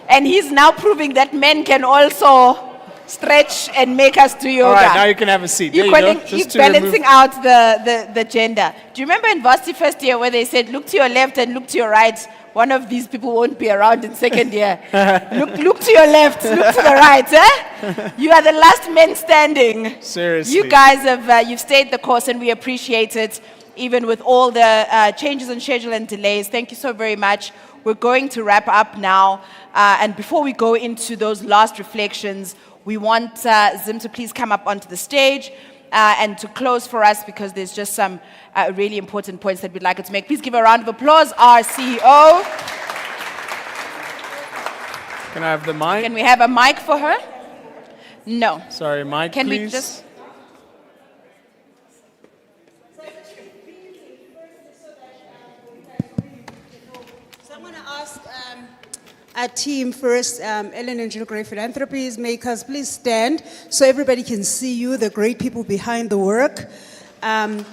and he's now proving that men can also stretch and make us do yoga. All right, now you can have a seat. There you go. He's balancing out the gender. Do you remember in varsity first year where they said, look to your left and look to your right? One of these people won't be around in second year. look to your left, look to the right. Eh? You are the last men standing. Seriously. You guys you've stayed the course, and we appreciate it, even with all the changes in schedule and delays. Thank you so very much. We're going to wrap up now. And before we go into those last reflections, we want Zim to please come up onto the stage and to close for us, because there's just some really important points that we'd like her to make. Please give a round of applause, our CEO. Can I have the mic? Can we have a mic for her? No. Sorry, mic, Can please. we just... ask our team first, Ellen and Jill Gray Philanthropies, makers, please stand so everybody can see you, the great people behind the work. Woo!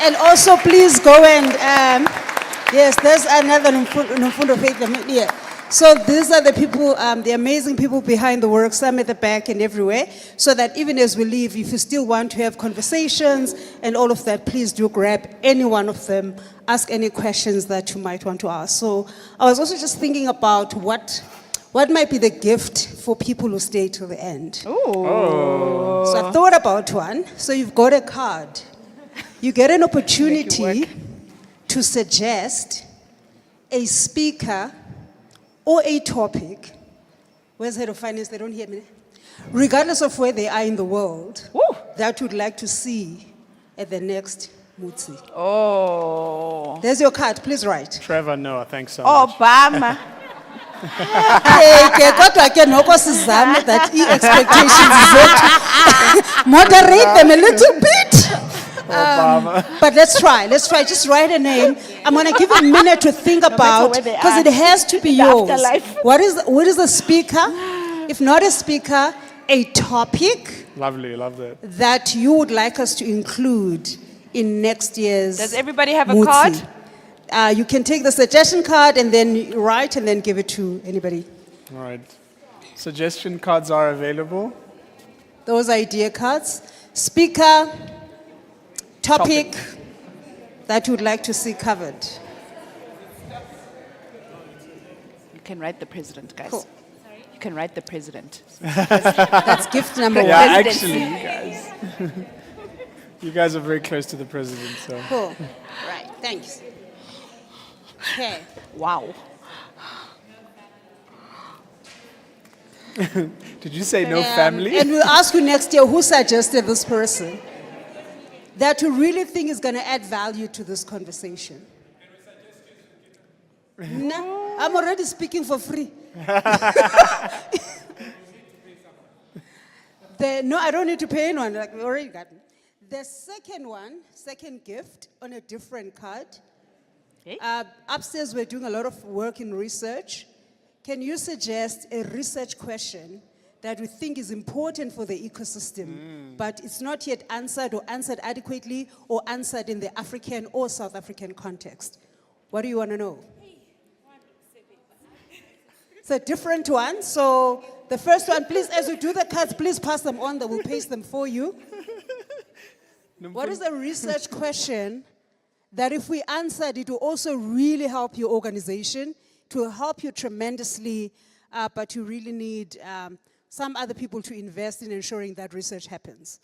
And also, please go and, yes, there's another Nomfundo Faith. Yeah. So these are the people, the amazing people behind the work, some at the back and everywhere, so that even as we leave, if you still want to have conversations and all of that, please do grab any one of them, ask any questions that you might want to ask. So I was also just thinking about what might be the gift for people who stay till the end. Oh. So I thought about one. So you've got a card. You get an opportunity to suggest a speaker or a topic. Where's head of finance? They don't hear me. Regardless of where they are in the world, that you'd like to see at the next Motse. Oh. There's your card. Please write. Trevor Noah, thanks so much. Obama. Kodwa ke noko sizame that expectations zethu moderate them a little bit. But let's try. Just write a name. I'm going to give you a minute to think about, because it has to be yours. What is the speaker? If not a speaker, a topic Lovely, love that. that you would like us to include in next year's. Does everybody have a Motse. card? You can take the suggestion card and then write and then give it to anybody. All right. Suggestion cards are available. Those idea cards. Speaker, topic that you would like to see covered. You can write the president, guys. Cool. You can write the president. That's gift number one. Yeah, actually, you guys. You guys are very close to the president, so. Cool. Right, thanks. Okay. Wow. Did you say no family? And we'll ask you next year who suggested this person that you really think is going to add value to this conversation. No, I'm already speaking for free. No, I don't need to pay anyone. Like, we already got it. The second gift on a different card. Okay. Upstairs, we're doing a lot of work in research. Can you suggest a research question that we think is important for the ecosystem, but it's not yet answered or answered adequately or answered in the African or South African context? What do you want to know? It's a different one. So the first one, please, as you do the cards, please pass them on. That will paste them for you. What is a research question that if we answered, it will also really help your organization, it will help you tremendously, but you really need some other people to invest in ensuring that research happens.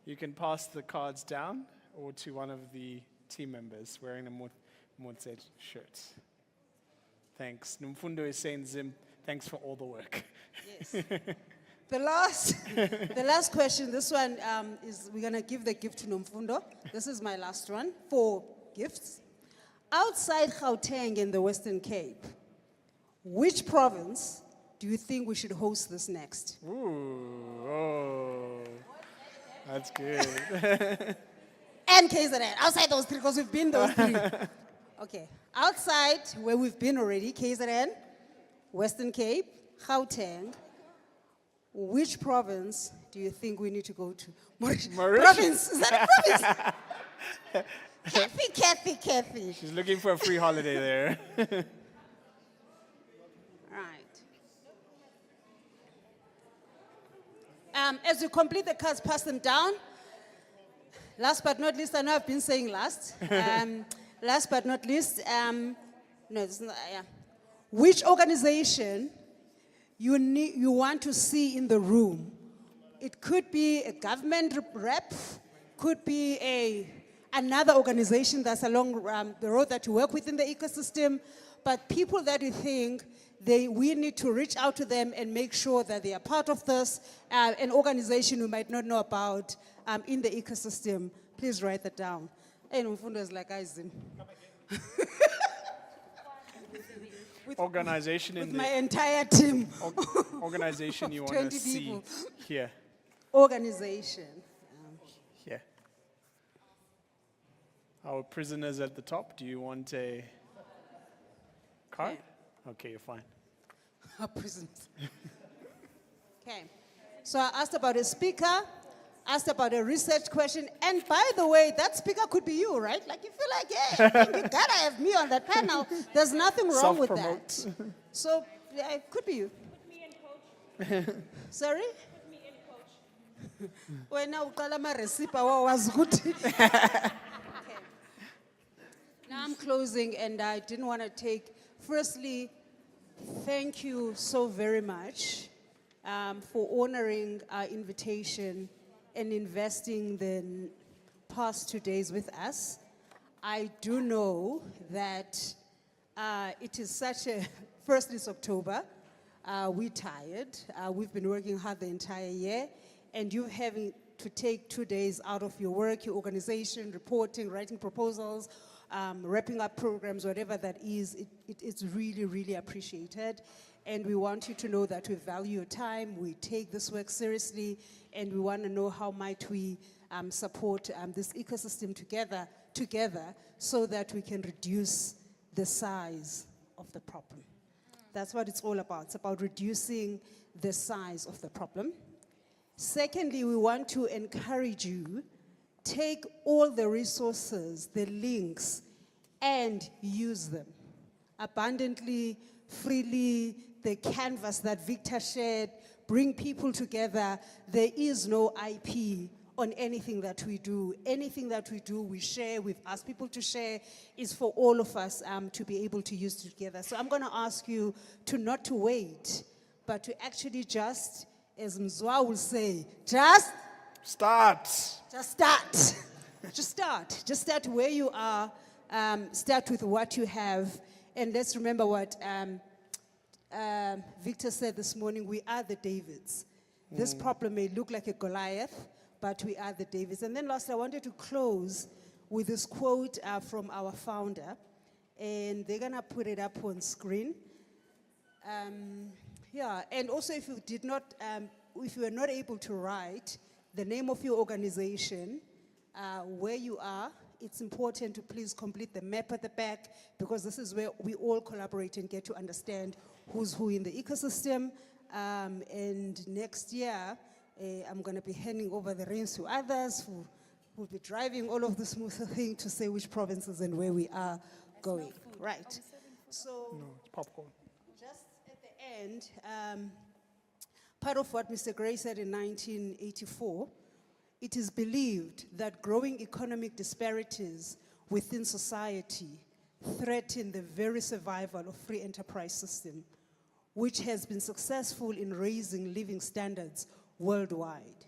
You can pass the cards down or to one of the team members wearing a Motse shirt. Thanks. Nomfundo is saying, Zim, thanks for all the work. Yes. The last question, this one is, we're going to give the gift to Nomfundo. This is my last one, 4 gifts. Outside Gauteng in the Western Cape, which province do you think we should host this next? Ooh, oh, that's good. And KZN, outside those 3, because we've been those 3. Okay, outside where we've been already, KZN, Western Cape, Gauteng, which province do you think we need to go to? Mauritius. Province, is that a province? Kathy. She's looking for a free holiday there. Right. As you complete the cards, pass them down. Last but not least, I know I've been saying last. Last but not least, no, it's not, yeah. Which organization you want to see in the room? It could be a government rep, could be another organization that's along the road that you work with in the ecosystem, but people that you think we need to reach out to them and make sure that they are part of this, an organization we might not know about in the ecosystem. Please write that down. Hey, Nomfundo is like, guys, organization with in my entire team. Organization you want to see people. here. organization. Yeah. Our prisoners at the top, do you want a card? Okay, you're fine. Our prisoners. Okay. So I asked about a speaker, asked about a research question, and by the way, that speaker could be you, right? Like you feel like, yeah, I think you gotta have me on that panel. There's nothing wrong with that. Self-promote. So yeah, it could be you. Sorry? Wena uqala ama-recipe awawazi ukuthi. Okay. Now I'm closing, and I didn't want to take. Firstly, thank you so very much for honoring our invitation and investing the past 2 days with us. I do know that it is such a. Firstly, it's October. We're tired. We've been working hard the entire year, and you having to take 2 days out of your work, your organization, reporting, writing proposals, wrapping up programs, whatever that is, it's really, really appreciated. And we want you to know that we value your time, we take this work seriously, and we want to know how might we support this ecosystem together so that we can reduce the size of the problem. That's what it's all about. It's about reducing the size of the problem. Secondly, we want to encourage you, take all the resources, the links, and use them abundantly, freely, the canvas that Victor shared, bring people together. There is no IP on anything that we do. Anything that we do, we share. We've asked people to share. Is for all of us to be able to use together. So I'm going to ask you to not to wait, but to actually just, as Mzwa will say, just start. Just start. Just start. Just start where you are. Start with what you have. And let's remember what Victor said this morning. We are the Davids. This problem may look like a Goliath, but we are the Davids. And then lastly, I wanted to close with this quote from our founder. And they're going to put it up on screen. Yeah, and also if you did not, if you were not able to write the name of your organization, where you are, it's important to please complete the map at the back, because this is where we all collaborate and get to understand who's who in the ecosystem. And next year, I'm going to be handing over the reins to others who will be driving all of the smooth thing to say which provinces and where we are going. Right. So, no, it's popcorn. Just at the end, part of what Mr. Gray said in 1984, it is believed that growing economic disparities within society threaten the very survival of free enterprise system, which has been successful in raising living standards worldwide.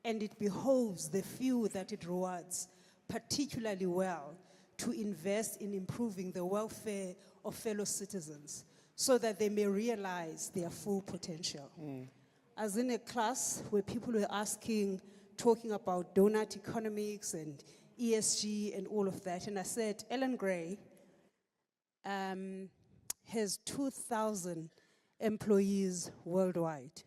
And it behoves the few that it rewards particularly well to invest in improving the welfare of fellow citizens so that they may realize their full potential. As in a class where people were talking about donut economics and ESG and all of that, and I said, Ellen Gray has 2,000 employees worldwide.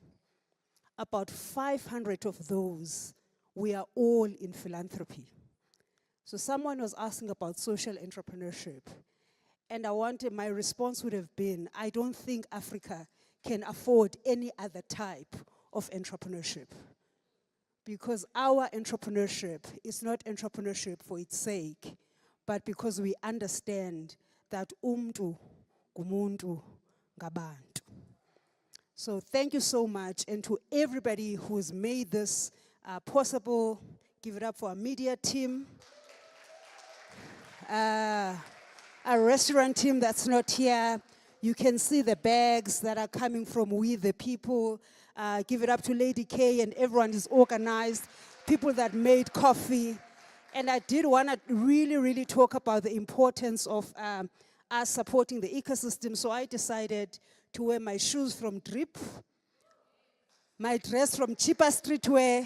About 500 of those, we are all in philanthropy. So someone was asking about social entrepreneurship. And my response would have been, I don't think Africa can afford any other type of entrepreneurship. Because our entrepreneurship is not entrepreneurship for its sake, but because we understand that umntu gumuntu ngabantu. So thank you so much, and to everybody who's made this possible. Give it up for our media team. Our restaurant team that's not here. You can see the bags that are coming from We the People. Give it up to Lady K, and everyone is organized. People that made coffee. And I did want to really, really talk about the importance of us supporting the ecosystem. So I decided to wear my shoes from Drip, my dress from Cheaper Streetwear,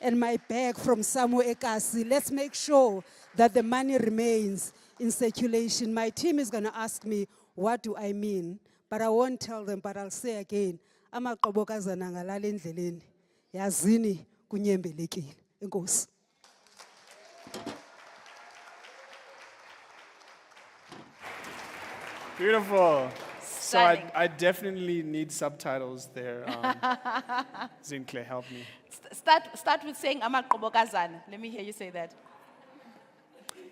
and my bag from Somewhere Ekasi. Let's make sure that the money remains in circulation. My team is going to ask me, what do I mean? But I won't tell them, but I'll say again, amaqobokazana ngalala endleleni yazini kunyembelekile. Enkosi. Beautiful. So I, Stunning. I definitely need subtitles there. Zinhle, help me. Start with saying amaqobokazana. Let me hear you say that.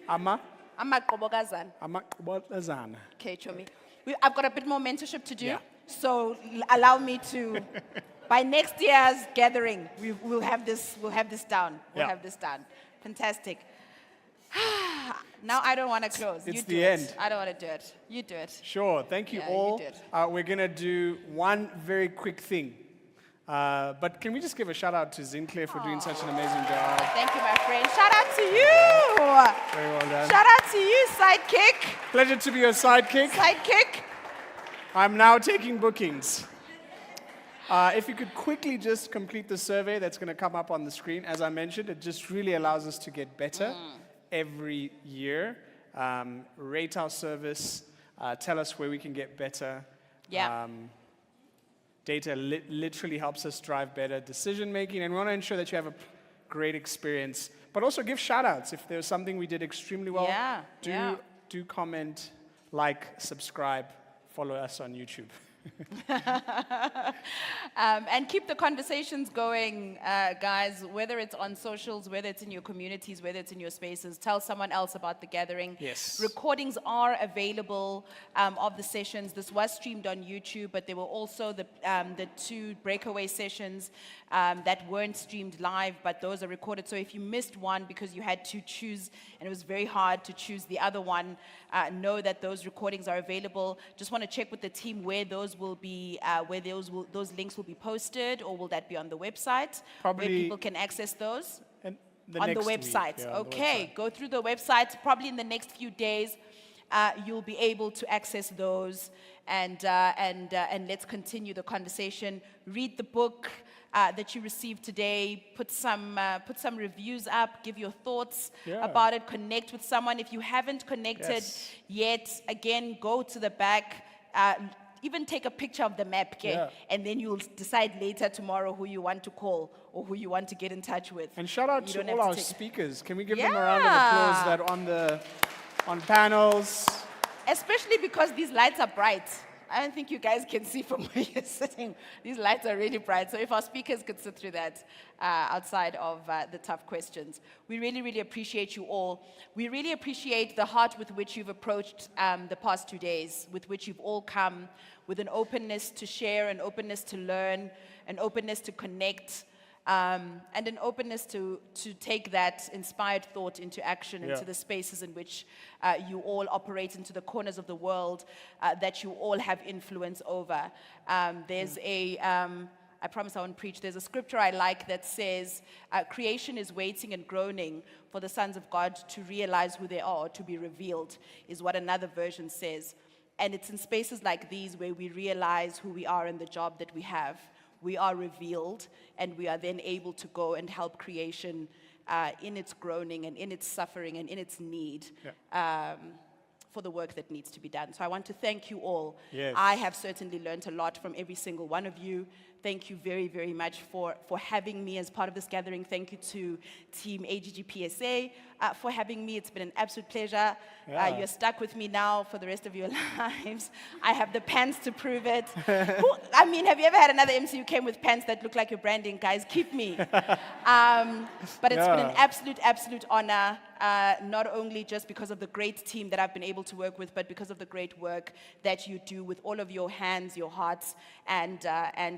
Amaqobokazana. Amaqobokazana. Okay, Chomi. I've got a bit more mentorship to do. Yeah. So allow me to, by next year's gathering, we'll have this down. We'll Yeah. have this down. Fantastic. Now I don't want to close. It's You the do end. it. I don't want to do it. You do it. Sure, thank you Yeah, you all. did. We're going to do one very quick thing. But can we just give a shout out to Zinhle for doing such an amazing job? Thank you, my friend. Shout out to you. Very well done. Shout out to you, sidekick. Pleasure to be your sidekick. Sidekick. I'm now taking bookings. If you could quickly just complete the survey that's going to come up on the screen. As I mentioned, it just really allows us to get better every year. Rate our service. Tell us where we can get better. Yeah. Data literally helps us drive better decision making, and we want to ensure that you have a great experience. But also give shout outs. If there's something we did extremely well, do comment, like, subscribe, follow us on YouTube. And keep the conversations going, guys, whether it's on socials, whether it's in your communities, whether it's in your spaces. Tell someone else about the gathering. Yes. Recordings are available of the sessions. This was streamed on YouTube, but there were also the 2 breakaway sessions that weren't streamed live, but those are recorded. So if you missed one because you had to choose, and it was very hard to choose the other one, know that those recordings are available. Just want to check with the team where those will be, where those links will be posted, or will that be on the website? Probably where people can access those? On The website. Okay, go through the website. Probably in the next few days, you'll be able to access those, and let's continue the conversation. Read the book that you received today. Put some reviews up. Give your thoughts about it. Connect with someone. If you haven't connected yet, again, go to the back. Even take a picture of the map, okay? And then you'll decide later tomorrow who you want to call or who you want to get in touch with. And shout out You to don't all have our to take- speakers. Can we give them a round of applause that on panels? Especially because these lights are bright. I don't think you guys can see from where you're sitting. These lights are really bright. So if our speakers could sit through that outside of the tough questions. We really, really appreciate you all. We really appreciate the heart with which you've approached the past 2 days, with which you've all come with an openness to share, an openness to learn, an openness to connect, and an openness to take that inspired thought into action, into the spaces in which you all operate, into the corners of the world that you all have influence over. There's I promise I won't preach, there's a scripture I like that says, creation is waiting and groaning for the sons of God to realize who they are, to be revealed, is what another version says. And it's in spaces like these where we realize who we are and the job that we have. We are revealed, and we are then able to go and help creation in its groaning and in its suffering and in its need for the work that needs to be done. So I want to thank you all. Yes. I have certainly learned a lot from every single one of you. Thank you very, very much for having me as part of this gathering. Thank you to Team AGGPSA for having me. It's been an absolute pleasure. Yeah. You're stuck with me now for the rest of your lives. I have the pants to prove it. I mean, have you ever had another MC who came with pants that look like your branding? Guys, keep me. But it's been an absolute honor, not only just because of the great team that I've been able to work with, but because of the great work that you do with all of your hands, your hearts, and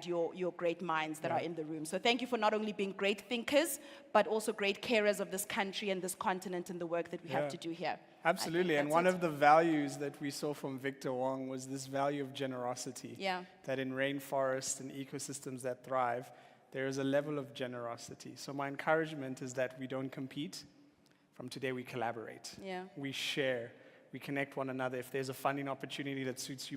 your great minds that are in the room. So thank you for not only being great thinkers, but also great carers of this country and this continent and the work that we have to do here. Absolutely, and one of the values that we saw from Victor Wong was this value of generosity. Yeah. That in rainforests and ecosystems that thrive, there is a level of generosity. So my encouragement is that we don't compete. From today, we collaborate. Yeah. We share. We connect one another. If there's a funding opportunity that suits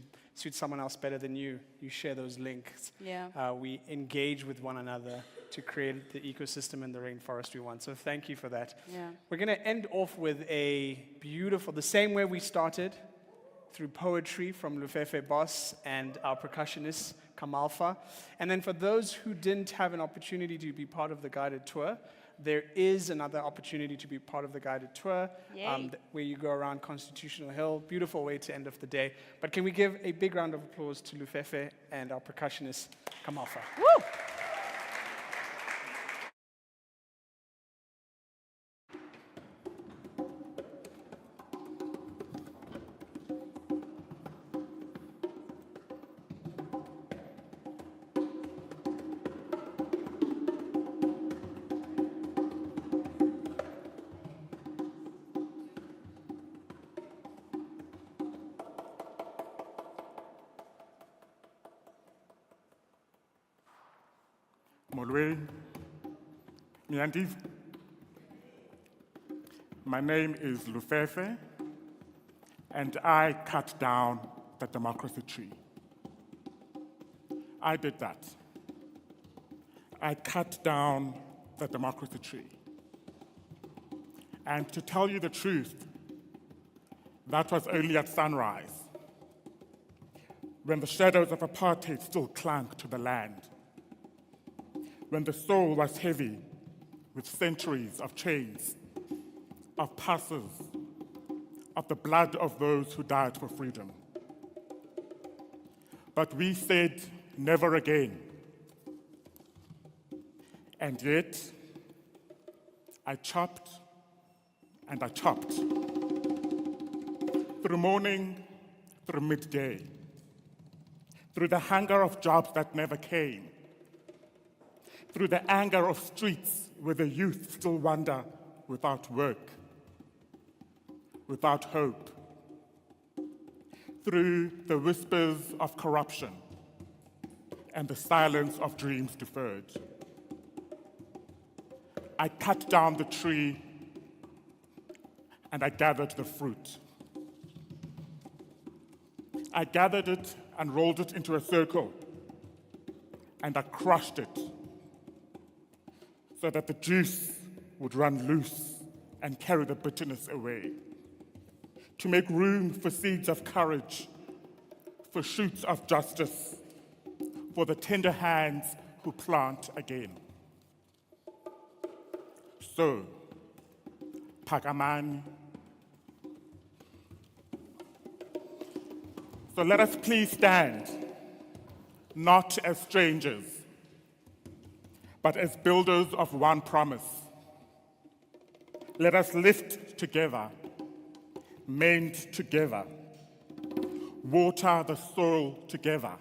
someone else better than you, you share those links. Yeah. We engage with one another to create the ecosystem and the rainforest we want. So thank you for that. Yeah. We're going to end off with a beautiful, the same way we started, through poetry from Lufefe Boss and our percussionist, Kamalfa. And then for those who didn't have an opportunity to be part of the guided tour, there is another opportunity to be part of the guided tour where you go around Constitutional Hill. Beautiful way to end of the day. But can we give a big round of applause to Lufefe and our percussionist, Kamalfa? Woo! Molwe, Miandiv. My name is Lufefe, and I cut down the democracy tree. I did that. I cut down the democracy tree. And to tell you the truth, that was only at sunrise, when the shadows of apartheid still clung to the land, when the soul was heavy with centuries of chains, of passes, of the blood of those who died for freedom. But we said, never again. And yet, I chopped and I chopped. Through morning, through midday, through the hunger of jobs that never came, through the anger of streets where the youth still wander without work, without hope, through the whispers of corruption and the silence of dreams deferred. I cut down the tree and I gathered the fruit. I gathered it and rolled it into a circle, and I crushed it so that the juice would run loose and carry the bitterness away, to make room for seeds of courage, for shoots of justice, for the tender hands who plant again. So, Phakamani. So let us please stand, not as strangers, but as builders of one promise. Let us lift together, mend together, water the soil together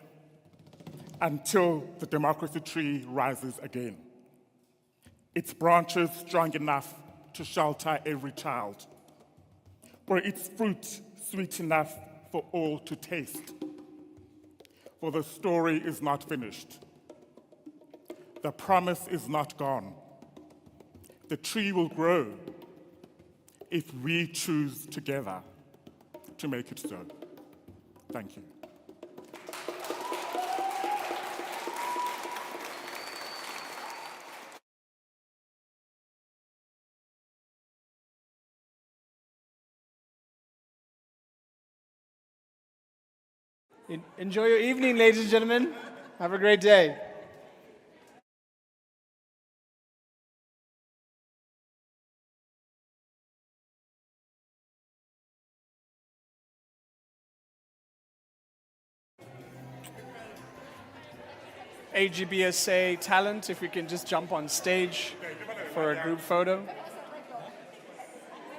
until the democracy tree rises again. Its branches strong enough to shelter every child, for its fruit sweet enough for all to taste. For the story is not finished. The promise is not gone. The tree will grow if we choose together to make it so. Thank you. Enjoy your evening, ladies and gentlemen. Have a great day. AGBSA talent, if we can just jump on stage for a group photo.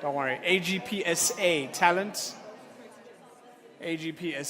Don't worry, AGPSA talent. AGPSA.